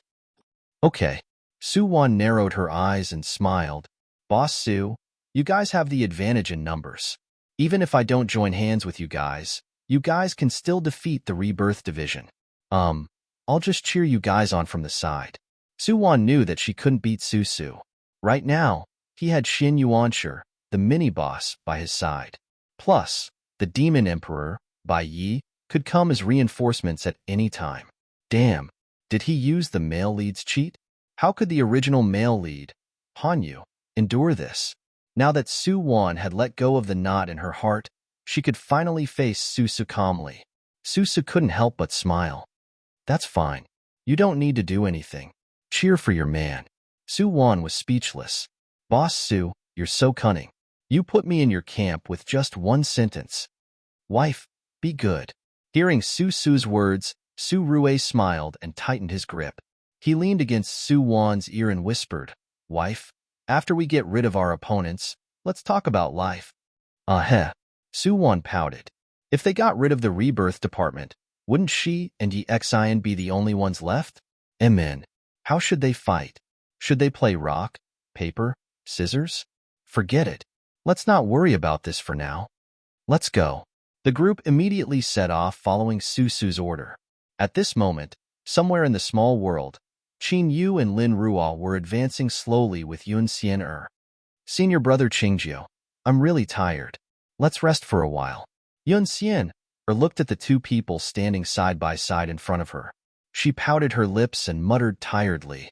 Okay. Su Wan narrowed her eyes and smiled. Boss Su, you guys have the advantage in numbers. Even if I don't join hands with you guys can still defeat the Rebirth Division. I'll just cheer you guys on from the side. Su Wan knew that she couldn't beat Su Su. Right now, he had Xin Yuanshi, the mini-boss, by his side. Plus, the Demon Emperor, Bai Yi, could come as reinforcements at any time. Damn, did he use the male lead's cheat? How could the original male lead, Hanyu, endure this. Now that Su Wan had let go of the knot in her heart, she could finally face Susu calmly. Susu couldn't help but smile. That's fine. You don't need to do anything. Cheer for your man. Su Wan was speechless. Boss Su, you're so cunning. You put me in your camp with just one sentence. Wife, be good. Hearing Susu's words, Su Rue smiled and tightened his grip. He leaned against Su Wan's ear and whispered, Wife, after we get rid of our opponents, let's talk about life. Heh. Su Wan pouted. If they got rid of the rebirth department, wouldn't she and Yi Xian be the only ones left? Amen. How should they fight? Should they play rock, paper, scissors? Forget it. Let's not worry about this for now. Let's go. The group immediately set off following Susu's order. At this moment, somewhere in the small world, Qin Yu and Lin Ruo were advancing slowly with Yun Xian. Senior brother Qingjiu, I'm really tired. Let's rest for a while. Yun Xian looked at the two people standing side by side in front of her. She pouted her lips and muttered tiredly.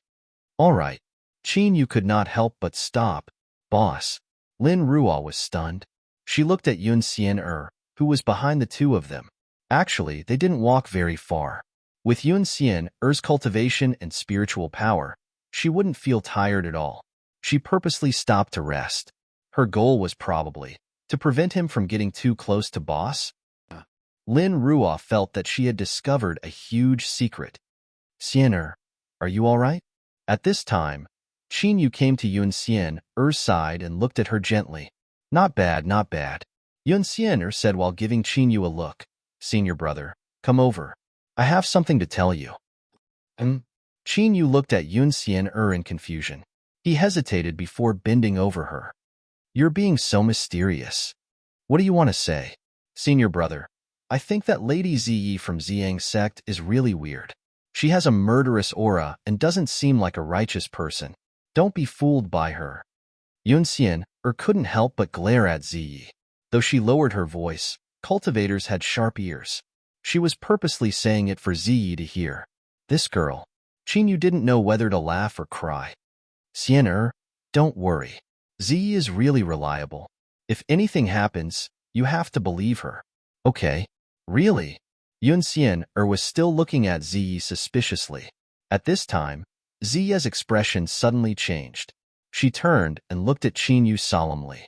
All right. Qin Yu could not help but stop. Boss. Lin Ruo was stunned. She looked at Yun Xian who was behind the two of them. Actually, they didn't walk very far. With Yun Xian's cultivation and spiritual power, she wouldn't feel tired at all. She purposely stopped to rest. Her goal was probably to prevent him from getting too close to boss. Lin Ruo felt that she had discovered a huge secret. Xian, are you all right? At this time, Qin Yu came to Yun Xian's side and looked at her gently. Not bad, not bad. Yun Xian said while giving Qin Yu a look. Senior brother, come over. I have something to tell you. Qin Yu looked at Yun Xian in confusion. He hesitated before bending over her. You're being so mysterious. What do you want to say? Senior brother, I think that Lady Ziyi from Ziyang sect is really weird. She has a murderous aura and doesn't seem like a righteous person. Don't be fooled by her. Yun Xian couldn't help but glare at Ziyi. Though she lowered her voice, cultivators had sharp ears. She was purposely saying it for Ziyi to hear. This girl. Qin Yu didn't know whether to laugh or cry. Xian, don't worry. Ziyi is really reliable. If anything happens, you have to believe her. Okay. Really? Yun Xian was still looking at Ziyi suspiciously. At this time, Ziyi's expression suddenly changed. She turned and looked at Qin Yu solemnly.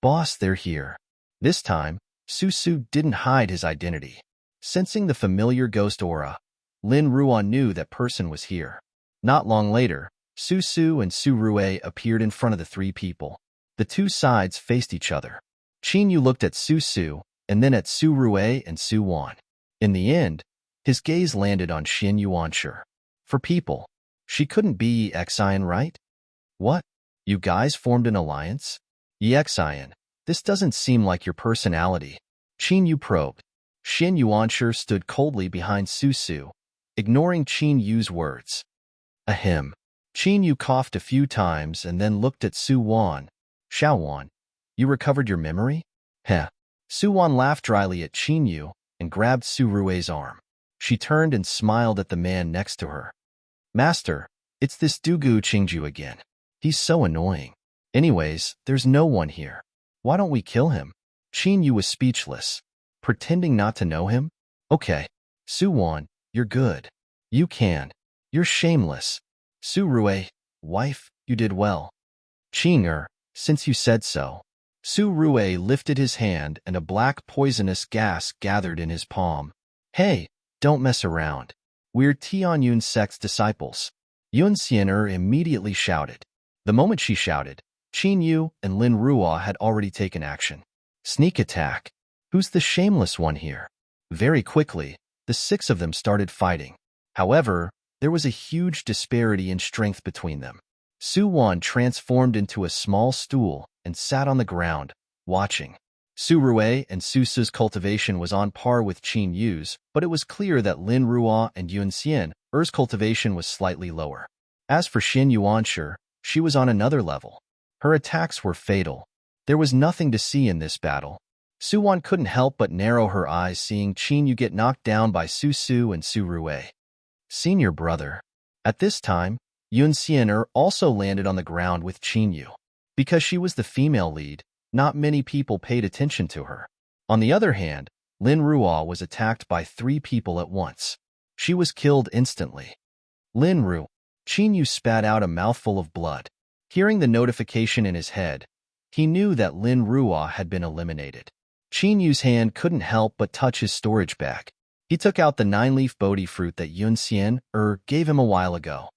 Boss, they're here. This time, Susu didn't hide his identity. Sensing the familiar ghost aura, Lin Ruo knew that person was here. Not long later, Susu and Su Rue appeared in front of the three people. The two sides faced each other. Qin Yu looked at Susu and then at Su Rue and Su Wan. In the end, his gaze landed on Xin Yuanshi. For people, she couldn't be Yi Xian, right? What? You guys formed an alliance? Yi Xian, this doesn't seem like your personality. Qin Yu probed. Xin Yuanshi stood coldly behind Susu, ignoring Qin Yu's words. Ahem. Qin Yu coughed a few times and then looked at Su Wan. Xiao Wan, you recovered your memory? Heh. Su Wan laughed dryly at Qin Yu and grabbed Su Rue's arm. She turned and smiled at the man next to her. Master, it's this Dugu Qingju again. He's so annoying. Anyways, there's no one here. Why don't we kill him? Qin Yu was speechless. Pretending not to know him? Okay. Su Wan, you're good. You can. You're shameless. Su Rue, wife, you did well. Qing since you said so. Su Rue lifted his hand and a black poisonous gas gathered in his palm. Hey, don't mess around. We're Tianyun sect's disciples. Yun Xian immediately shouted. The moment she shouted, Qin Yu and Lin Ruo had already taken action. Sneak attack. Who's the shameless one here? Very quickly, the six of them started fighting. However, there was a huge disparity in strength between them. Su Wan transformed into a small stool and sat on the ground, watching. Su Rue and Susu's cultivation was on par with Qin Yu's, but it was clear that Lin Ruo and Yun Xian's cultivation was slightly lower. As for Xin Yuanshi, she was on another level. Her attacks were fatal. There was nothing to see in this battle. Su Wan couldn't help but narrow her eyes seeing Qin Yu get knocked down by Susu and Su Rue. Senior brother. At this time, Yun Xian'er also landed on the ground with Qinyu. Because she was the female lead, not many people paid attention to her. On the other hand, Lin Ruo was attacked by 3 people at once. She was killed instantly. Lin Ru. Qinyu spat out a mouthful of blood. Hearing the notification in his head, he knew that Lin Ruo had been eliminated. Qinyu's hand couldn't help but touch his storage bag. He took out the 9-leaf Bodhi fruit that Yun Xian'er gave him a while ago.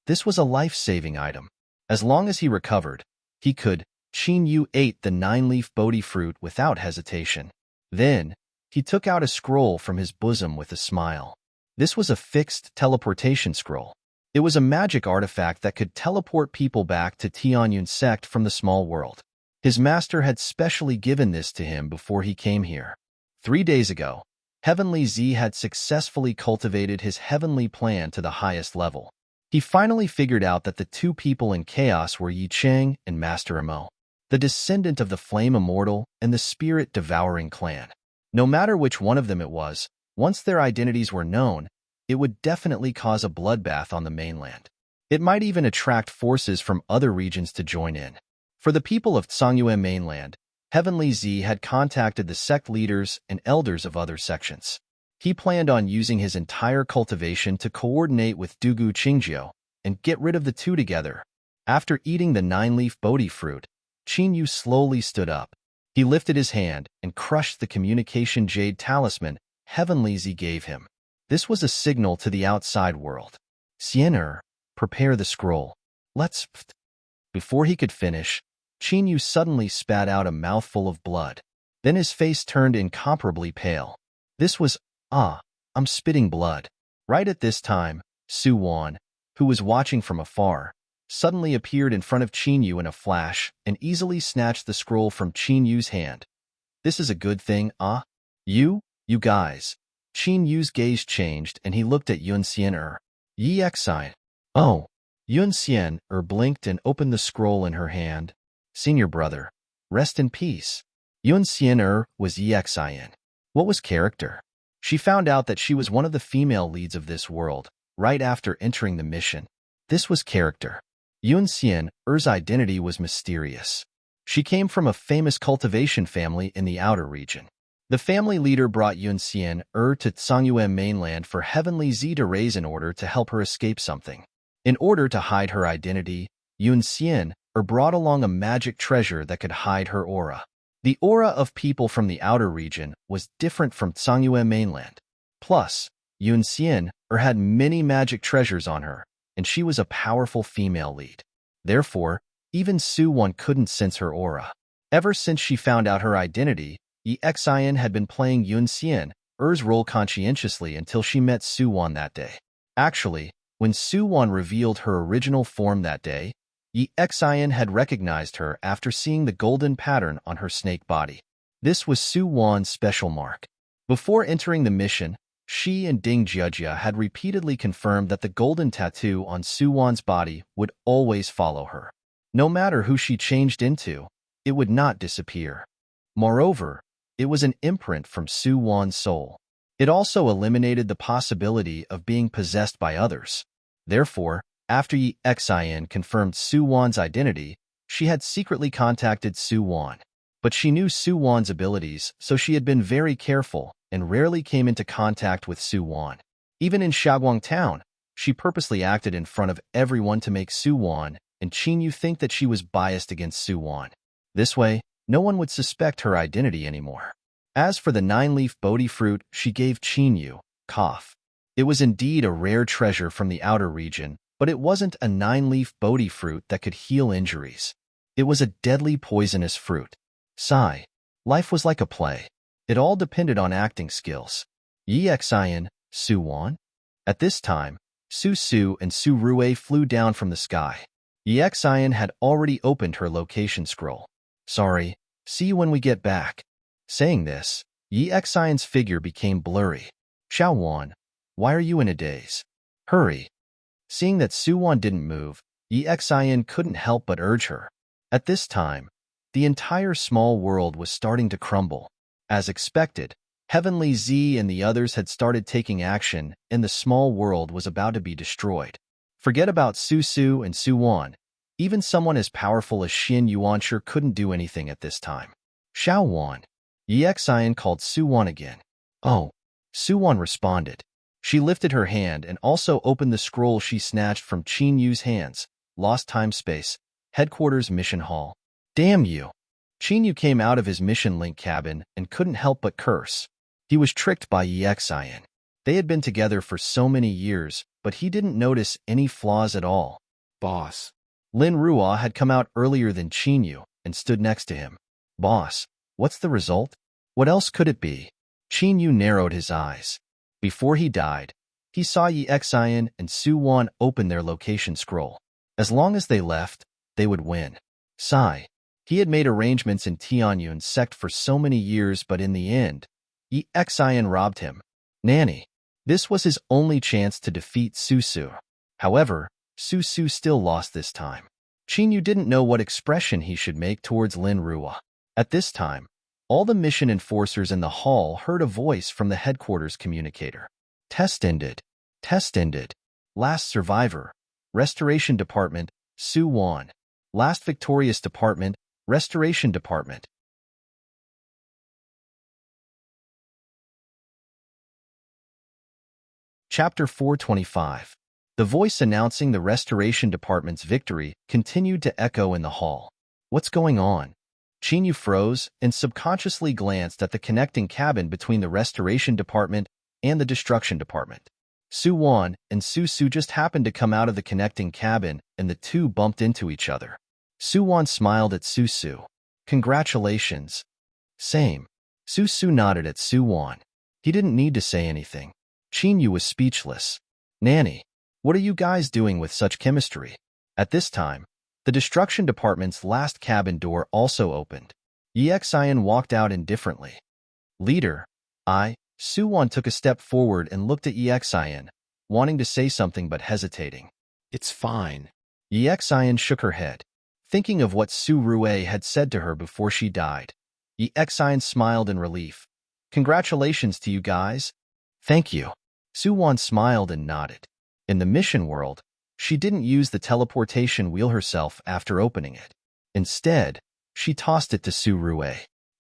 This was a life-saving item. As long as he recovered, he could. Qinyu ate the 9-leaf Bodhi fruit without hesitation. Then, he took out a scroll from his bosom with a smile. This was a fixed teleportation scroll. It was a magic artifact that could teleport people back to Tianyun sect from the small world. His master had specially given this to him before he came here. 3 days ago, Heavenly Z had successfully cultivated his heavenly plan to the highest level. He finally figured out that the 2 people in chaos were Yi Cheng and Master Emo, the descendant of the Flame Immortal and the Spirit-Devouring clan. No matter which one of them it was, once their identities were known, it would definitely cause a bloodbath on the mainland. It might even attract forces from other regions to join in. For the people of Tsangyue mainland, Heavenly Z had contacted the sect leaders and elders of other sections. He planned on using his entire cultivation to coordinate with Dugu Qingjiu and get rid of the 2 together. After eating the 9-leaf Bodhi fruit, Qinyu slowly stood up. He lifted his hand and crushed the communication jade talisman Heavenly Z gave him. This was a signal to the outside world. Xian'er, prepare the scroll. Let's... Before he could finish, Qinyu suddenly spat out a mouthful of blood. Then his face turned incomparably pale. This was, I'm spitting blood. Right at this time, Su Wan, who was watching from afar, suddenly appeared in front of Qinyu in a flash and easily snatched the scroll from Qinyu's hand. This is a good thing, You guys. Qinyu's gaze changed and he looked at Yun Xian'er. Yi Xian. Oh. Yun Xian'er blinked and opened the scroll in her hand. Senior brother, rest in peace. Yun Xian'er was Yi Xian. What was character? She found out that she was one of the female leads of this world, right after entering the mission. This was character. Yun Xian'er's identity was mysterious. She came from a famous cultivation family in the outer region. The family leader brought Yun Xian'er to Tsangyue mainland for Heavenly Z to raise in order to help her escape something. In order to hide her identity, Yun Xian'er brought along a magic treasure that could hide her aura. The aura of people from the outer region was different from Tsangyue mainland. Plus, Yun Xian'er had many magic treasures on her, and she was a powerful female lead. Therefore, even Su Wan couldn't sense her aura. Ever since she found out her identity, Yi Xian had been playing Yun Xian'er's role conscientiously until she met Su Wan that day. Actually, when Su Wan revealed her original form that day, Yi Xian had recognized her after seeing the golden pattern on her snake body. This was Su Wan's special mark. Before entering the mission, she and Ding Jiajia had repeatedly confirmed that the golden tattoo on Su Wan's body would always follow her. No matter who she changed into, it would not disappear. Moreover, it was an imprint from Su Wan's soul. It also eliminated the possibility of being possessed by others. Therefore, after Yi Xian confirmed Su Wan's identity, she had secretly contacted Su Wan. But she knew Su Wan's abilities, so she had been very careful and rarely came into contact with Su Wan. Even in Shaguang Town, she purposely acted in front of everyone to make Su Wan and Qinyu think that she was biased against Su Wan. This way, no one would suspect her identity anymore. As for the 9-leaf Bodhi fruit she gave Qinyu, it was indeed a rare treasure from the outer region, but it wasn't a 9-leaf Bodhi fruit that could heal injuries. It was a deadly poisonous fruit. Sigh. Life was like a play. It all depended on acting skills. Yi Xian, Su Wan? At this time, Su Su and Su Rue flew down from the sky. Yi Xian had already opened her location scroll. Sorry, see you when we get back. Saying this, Yi Xian's figure became blurry. Xiao Wan, why are you in a daze? Hurry. Seeing that Su Wan didn't move, Yi Xian couldn't help but urge her. At this time, the entire small world was starting to crumble. As expected, Heavenly Z and the others had started taking action, and the small world was about to be destroyed. Forget about Su Su and Su Wan. Even someone as powerful as Xin Yuanshi couldn't do anything at this time. Xiao Wan. Yi Xian called Su Wan again. Oh. Su Wan responded. She lifted her hand and also opened the scroll she snatched from Qin Yu's hands. Lost Time Space. Headquarters Mission Hall. Damn you. Qin Yu came out of his mission link cabin and couldn't help but curse. He was tricked by Yi Xian. They had been together for so many years, but he didn't notice any flaws at all. Boss. Lin Ruo had come out earlier than Qin Yu and stood next to him. Boss, what's the result? What else could it be? Qin Yu narrowed his eyes. Before he died, he saw Yi Xian and Su Wan open their location scroll. As long as they left, they would win. Sigh. He had made arrangements in Tianyun sect for so many years, but in the end, Yi Xian robbed him. Nanny. This was his only chance to defeat Su Su. However, Su Su still lost this time. Qin Yu didn't know what expression he should make towards Lin Ruo. At this time, all the mission enforcers in the hall heard a voice from the headquarters communicator. Test ended. Test ended. Last survivor. Restoration Department, Su Wan. Last victorious department, Restoration Department. Chapter 425. The voice announcing the Restoration Department's victory continued to echo in the hall. What's going on? Qin Yu froze and subconsciously glanced at the connecting cabin between the Restoration Department and the Destruction Department. Su Wan and Su Su just happened to come out of the connecting cabin, and the two bumped into each other. Su Wan smiled at Su Su. Congratulations. Same. Su Su nodded at Su Wan. He didn't need to say anything. Qin Yu was speechless. Nanny, what are you guys doing with such chemistry? At this time, the Destruction Department's last cabin door also opened. Yi Xian walked out indifferently. Leader, Su Wan took a step forward and looked at Yi Xian, wanting to say something but hesitating. It's fine. Yi Xian shook her head, thinking of what Su Rue had said to her before she died. Yi Xian smiled in relief. Congratulations to you guys. Thank you. Su Wan smiled and nodded. In the mission world, she didn't use the teleportation wheel herself after opening it. Instead, she tossed it to Su Rue.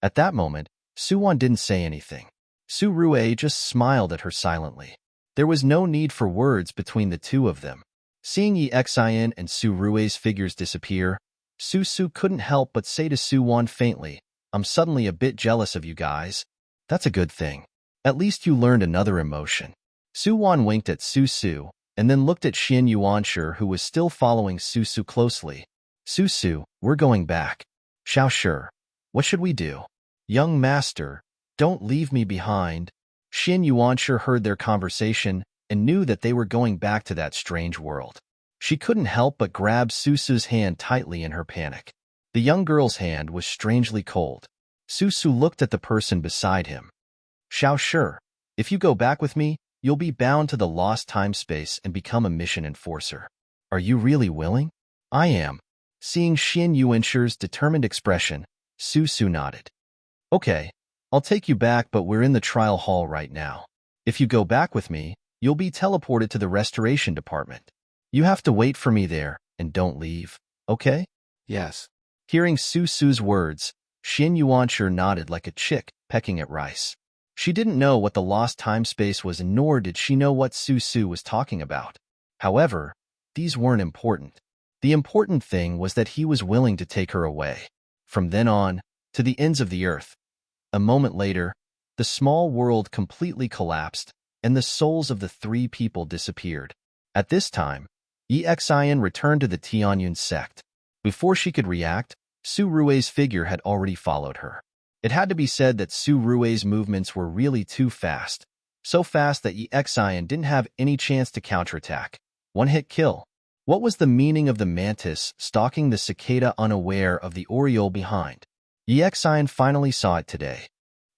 At that moment, Su Wan didn't say anything. Su Rue just smiled at her silently. There was no need for words between the two of them. Seeing Yi Xian and Su Rue's figures disappear, Su Su couldn't help but say to Su Wan faintly, I'm suddenly a bit jealous of you guys. That's a good thing. At least you learned another emotion. Su Wan winked at Su Su, and then looked at Xin Yuanshi, who was still following Su Su closely. Su Su, we're going back. Xiao Shi, what should we do? Young master, don't leave me behind. Xin Yuanshi heard their conversation and knew that they were going back to that strange world. She couldn't help but grab Su Su's hand tightly in her panic. The young girl's hand was strangely cold. Su Su looked at the person beside him. Xiao Shi, if you go back with me, you'll be bound to the lost time space and become a mission enforcer. Are you really willing? I am. Seeing Xin Yuanshi's determined expression, Su Su nodded. Okay, I'll take you back, but we're in the trial hall right now. If you go back with me, you'll be teleported to the Restoration Department. You have to wait for me there, and don't leave, okay? Yes. Hearing Su Su's words, Xin Yuanshi nodded like a chick pecking at rice. She didn't know what the lost time space was, nor did she know what Su Su was talking about. However, these weren't important. The important thing was that he was willing to take her away. From then on, to the ends of the earth. A moment later, the small world completely collapsed, and the souls of the three people disappeared. At this time, Yi Xian returned to the Tianyun sect. Before she could react, Su Rue's figure had already followed her. It had to be said that Su Rue's movements were really too fast. So fast that Yi Xian didn't have any chance to counterattack. One-hit kill. What was the meaning of the mantis stalking the cicada unaware of the oriole behind? Yi Xian finally saw it today.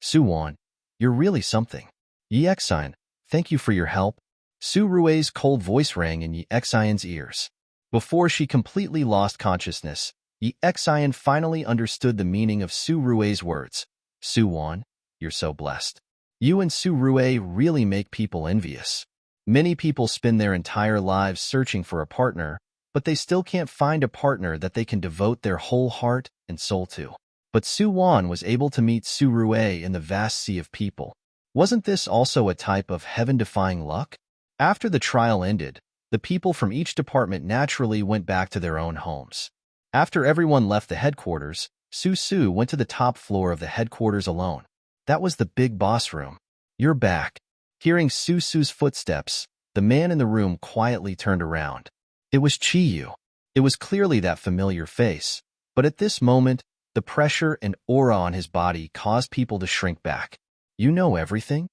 Su Wan, you're really something. Yi Xian, thank you for your help. Su Rue's cold voice rang in Yi Xian's ears. Before she completely lost consciousness, Yi Xian finally understood the meaning of Su Rue's words. Su Wan, you're so blessed. You and Su Rue really make people envious. Many people spend their entire lives searching for a partner, but they still can't find a partner that they can devote their whole heart and soul to. But Su Wan was able to meet Su Rue in the vast sea of people. Wasn't this also a type of heaven-defying luck? After the trial ended, the people from each department naturally went back to their own homes. After everyone left the headquarters, Su went to the top floor of the headquarters alone. That was the big boss room. "You're back." Hearing Su's footsteps, the man in the room quietly turned around. It was Chiyu. It was clearly that familiar face, but at this moment, the pressure and aura on his body caused people to shrink back. "You know everything?"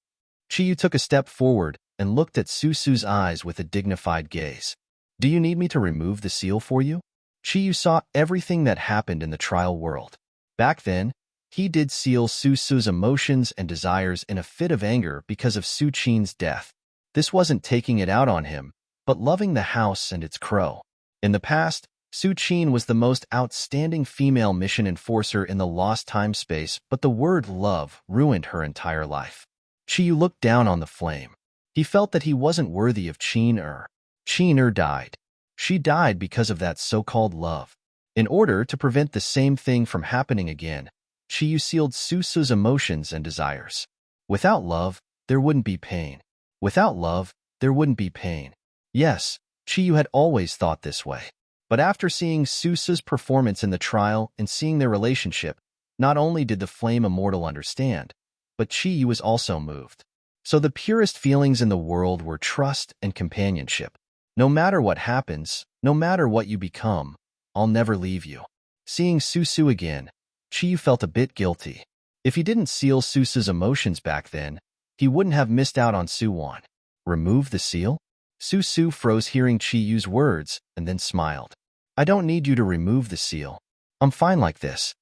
Chiyu took a step forward and looked at Su's eyes with a dignified gaze. "Do you need me to remove the seal for you?" Chiyu saw everything that happened in the trial world. Back then, he did seal Su's emotions and desires in a fit of anger because of Su Qin's death. This wasn't taking it out on him, but loving the house and its crow. In the past, Su Qin was the most outstanding female mission enforcer in the lost time space, but the word love ruined her entire life. Chiyu looked down on the flame. He felt that he wasn't worthy of Qin-er. Qin-er died. She died because of that so-called love. In order to prevent the same thing from happening again, Chiyu sealed Su's emotions and desires. Without love, there wouldn't be pain. Without love, there wouldn't be pain. Yes, Chiyu had always thought this way. But after seeing Su's performance in the trial and seeing their relationship, not only did the Flame Immortal understand, but Chiyu was also moved. So the purest feelings in the world were trust and companionship. No matter what happens, no matter what you become, I'll never leave you. Seeing Su again, Chiyu felt a bit guilty. If he didn't seal Su's emotions back then, he wouldn't have missed out on Su Wan. Remove the seal? Su froze hearing Chiyu's words and then smiled. "I don't need you to remove the seal. I'm fine like this."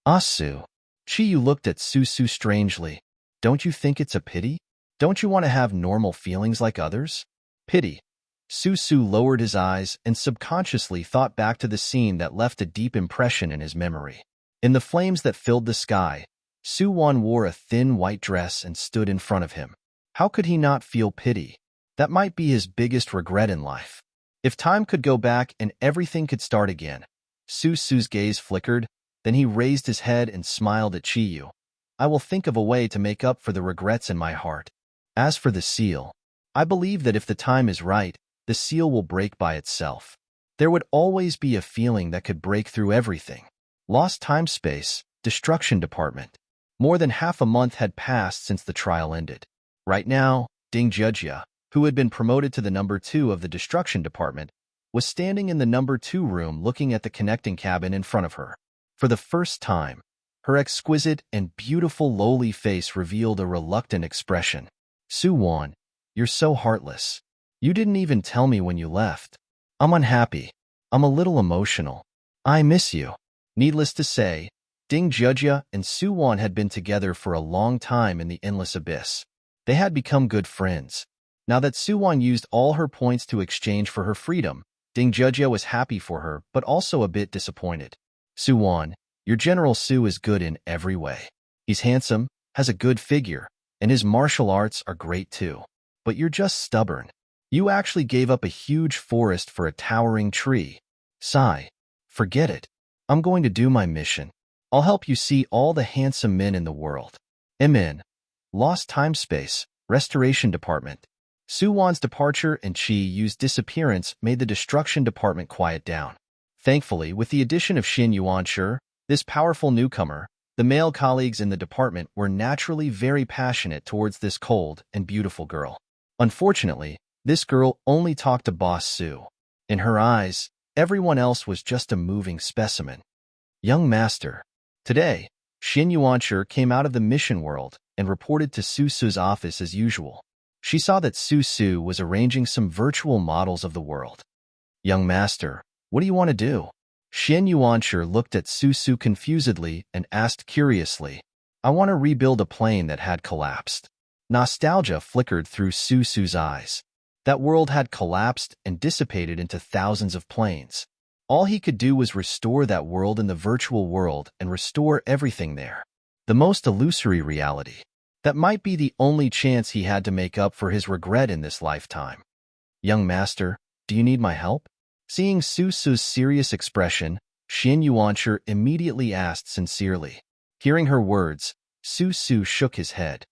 "Ah, Su." Chiyu looked at Su strangely. "Don't you think it's a pity? Don't you want to have normal feelings like others?" Pity. Su lowered his eyes and subconsciously thought back to the scene that left a deep impression in his memory. In the flames that filled the sky, Su Wan wore a thin white dress and stood in front of him. How could he not feel pity? That might be his biggest regret in life. If time could go back and everything could start again. Su's gaze flickered, then he raised his head and smiled at Chiyu. "I will think of a way to make up for the regrets in my heart. As for the seal, I believe that if the time is right, the seal will break by itself. There would always be a feeling that could break through everything." Lost time space, Destruction Department. More than half a month had passed since the trial ended. Right now, Ding Jujia, who had been promoted to the number 2 of the Destruction Department, was standing in the number 2 room looking at the connecting cabin in front of her. For the first time, her exquisite and beautiful lowly face revealed a reluctant expression. "Su Wan, you're so heartless. You didn't even tell me when you left. I'm unhappy. I'm a little emotional. I miss you." Needless to say, Ding Jujia and Su Wan had been together for a long time in the Endless Abyss. They had become good friends. Now that Su Wan used all her points to exchange for her freedom, Ding Jujia was happy for her but also a bit disappointed. "Su Wan, your General Su is good in every way. He's handsome, has a good figure, and his martial arts are great too. But you're just stubborn. You actually gave up a huge forest for a towering tree. Sigh. Forget it. I'm going to do my mission. I'll help you see all the handsome men in the world." MN. Lost Time Space, Restoration Department. Su Wan's departure and Chiyu's disappearance made the Destruction Department quiet down. Thankfully, with the addition of Xin Yuanshi, this powerful newcomer, the male colleagues in the department were naturally very passionate towards this cold and beautiful girl. Unfortunately, this girl only talked to Boss Su. In her eyes, everyone else was just a moving specimen. "Young Master." Today, Xin Yuanshi came out of the mission world and reported to Su's office as usual. She saw that Su was arranging some virtual models of the world. "Young Master, what do you want to do?" Xin Yuanshi looked at Su confusedly and asked curiously. "I want to rebuild a plane that had collapsed." Nostalgia flickered through Su's eyes. That world had collapsed and dissipated into thousands of planes. All he could do was restore that world in the virtual world and restore everything there. The most illusory reality. That might be the only chance he had to make up for his regret in this lifetime. Young master, do you need my help? Seeing Su Su's serious expression, Xin Yuanshi immediately asked sincerely. Hearing her words, Su Su shook his head.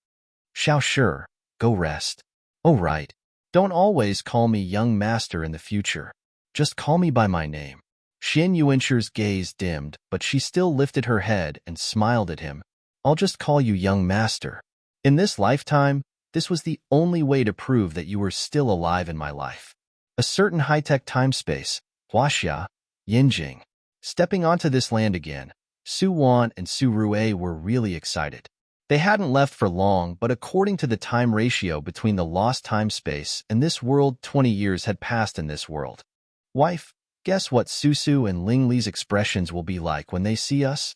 Xiao sure, go rest. Oh right. Don't always call me young master in the future. Just call me by my name. Xin Yuanshi's gaze dimmed, but she still lifted her head and smiled at him. I'll just call you young master. In this lifetime, this was the only way to prove that you were still alive in my life. A certain high-tech time-space, Huaxia, Yinjing. Stepping onto this land again, Su Wan and Su Rue were really excited. They hadn't left for long, but according to the time ratio between the lost time-space and this world, 20 years had passed in this world. Wife, guess what Su Su and Ling Li's expressions will be like when they see us?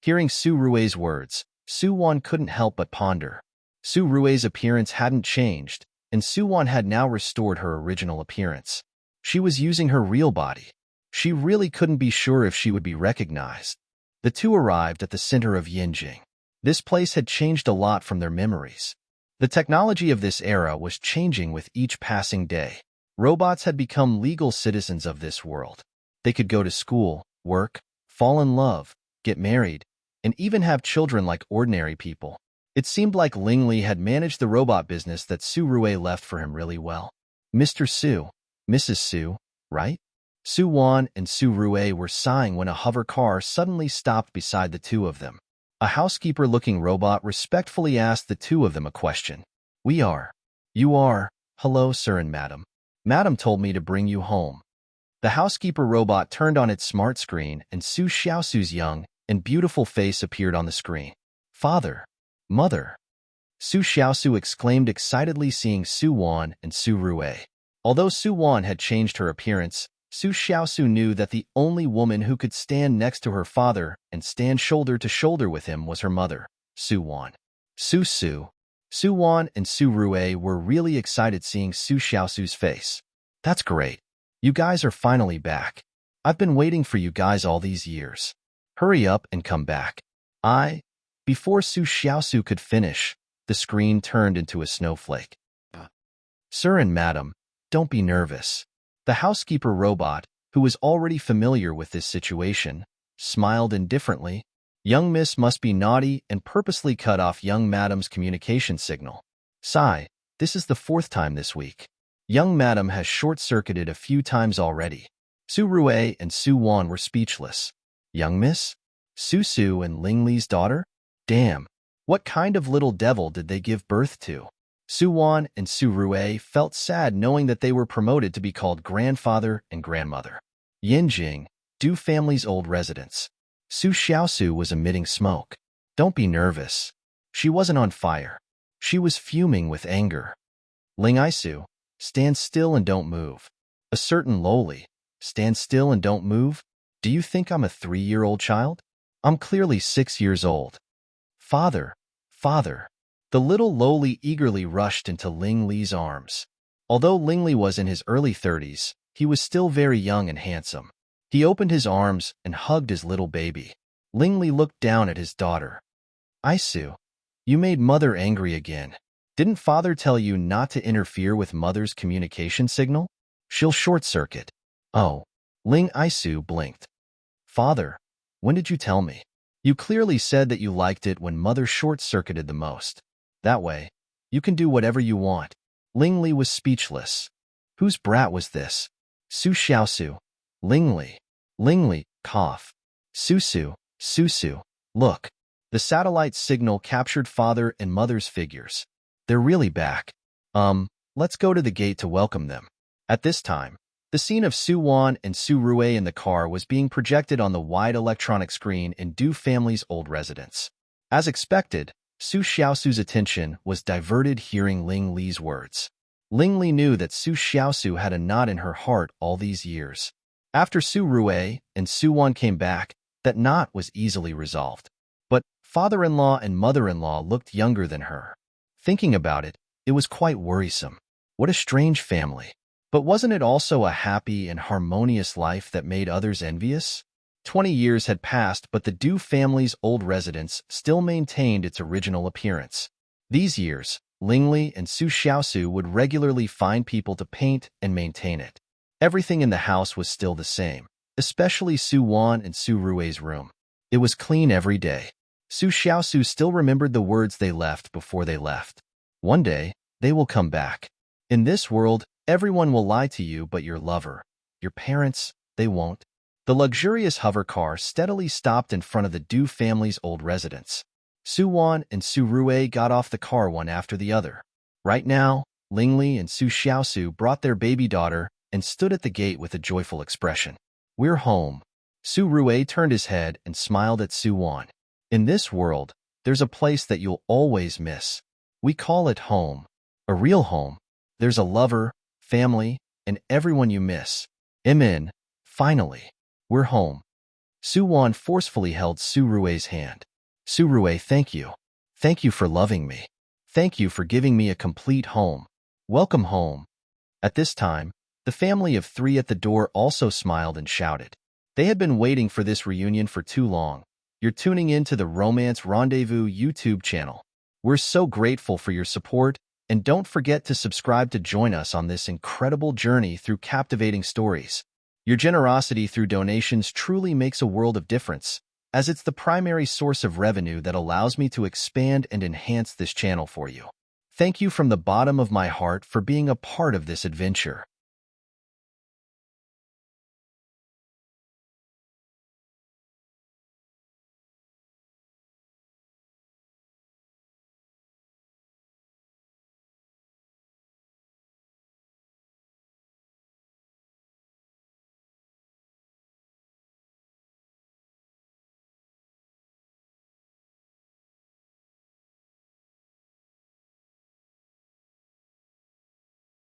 Hearing Su Rue's words, Su Wan couldn't help but ponder. Su Rue's appearance hadn't changed, and Su Wan had now restored her original appearance. She was using her real body. She really couldn't be sure if she would be recognized. The two arrived at the center of Yinjing. This place had changed a lot from their memories. The technology of this era was changing with each passing day. Robots had become legal citizens of this world. They could go to school, work, fall in love, get married, and even have children like ordinary people. It seemed like Ling Li had managed the robot business that Su Rue left for him really well. Mr. Su, Mrs. Su, right? Su Wan and Su Rue were sighing when a hover car suddenly stopped beside the two of them. A housekeeper-looking robot respectfully asked the two of them a question. We are. You are. Hello, sir and madam. Madam told me to bring you home. The housekeeper robot turned on its smart screen and Su Xiaosu's young and beautiful face appeared on the screen. Father. Mother. Su Xiaosu exclaimed excitedly seeing Su Wan and Su Rue. Although Su Wan had changed her appearance, Su Xiaosu knew that the only woman who could stand next to her father and stand shoulder to shoulder with him was her mother, Su Wan. Su Wan and Su Rue were really excited seeing Su Xiaosu's face. That's great. You guys are finally back. I've been waiting for you guys all these years. Hurry up and come back. Before Su Xiaosu could finish, the screen turned into a snowflake. Sir and madam, don't be nervous. The housekeeper robot, who was already familiar with this situation, smiled indifferently. Young miss must be naughty and purposely cut off young madam's communication signal. Sigh, this is the 4th time this week. Young madam has short-circuited a few times already. Su Rue and Su Wan were speechless. Young miss? Su Su and Ling Li's daughter? Damn, what kind of little devil did they give birth to? Su Wan and Su Rue felt sad knowing that they were promoted to be called grandfather and grandmother. Yinjing, Du family's old residence. Su Xiaosu was emitting smoke. Don't be nervous. She wasn't on fire. She was fuming with anger. Ling Isu, stand still and don't move. A certain lowly, stand still and don't move? Do you think I'm a 3-year-old child? I'm clearly 6 years old. Father, father. The little lowly eagerly rushed into Ling Li's arms. Although Ling Li was in his early 30s, he was still very young and handsome. He opened his arms and hugged his little baby. Ling Li looked down at his daughter. Isu, you made mother angry again. Didn't father tell you not to interfere with mother's communication signal? She'll short-circuit. Oh. Ling Isu blinked. Father, when did you tell me? You clearly said that you liked it when mother short-circuited the most. That way, you can do whatever you want. Ling Li was speechless. Whose brat was this? Su Xiaosu. Ling Li. Ling Li, cough. Su, look. The satellite signal captured father and mother's figures. They're really back. Let's go to the gate to welcome them. At this time, the scene of Su Wan and Su Rue in the car was being projected on the wide electronic screen in Du family's old residence. As expected, Su Xiaosu's attention was diverted hearing Ling Li's words. Ling Li knew that Su Xiaosu had a knot in her heart all these years. After Su Rue and Su Wan came back, that knot was easily resolved. But father-in-law and mother-in-law looked younger than her. Thinking about it, it was quite worrisome. What a strange family. But wasn't it also a happy and harmonious life that made others envious? 20 years had passed, but the Du family's old residence still maintained its original appearance. These years, Lingli and Su Xiaosu would regularly find people to paint and maintain it. Everything in the house was still the same, especially Su Wan and Su Rui's room. It was clean every day. Su Xiaosu still remembered the words they left before they left. One day, they will come back. In this world, everyone will lie to you but your lover. Your parents, they won't. The luxurious hover car steadily stopped in front of the Du family's old residence. Su Wan and Su Rui got off the car one after the other. Right now, Lingli and Su Xiaosu brought their baby daughter and stood at the gate with a joyful expression. We're home. Su Rui turned his head and smiled at Su Wan. In this world, there's a place that you'll always miss. We call it home. A real home. There's a lover, family, and everyone you miss. Amen. Finally, we're home. Su Wan forcefully held Su Rui's hand. Su Rui, thank you. Thank you for loving me. Thank you for giving me a complete home. Welcome home. At this time, the family of three at the door also smiled and shouted. They had been waiting for this reunion for too long. You're tuning in to the Romance Rendezvous YouTube channel. We're so grateful for your support, and don't forget to subscribe to join us on this incredible journey through captivating stories. Your generosity through donations truly makes a world of difference, as it's the primary source of revenue that allows me to expand and enhance this channel for you. Thank you from the bottom of my heart for being a part of this adventure.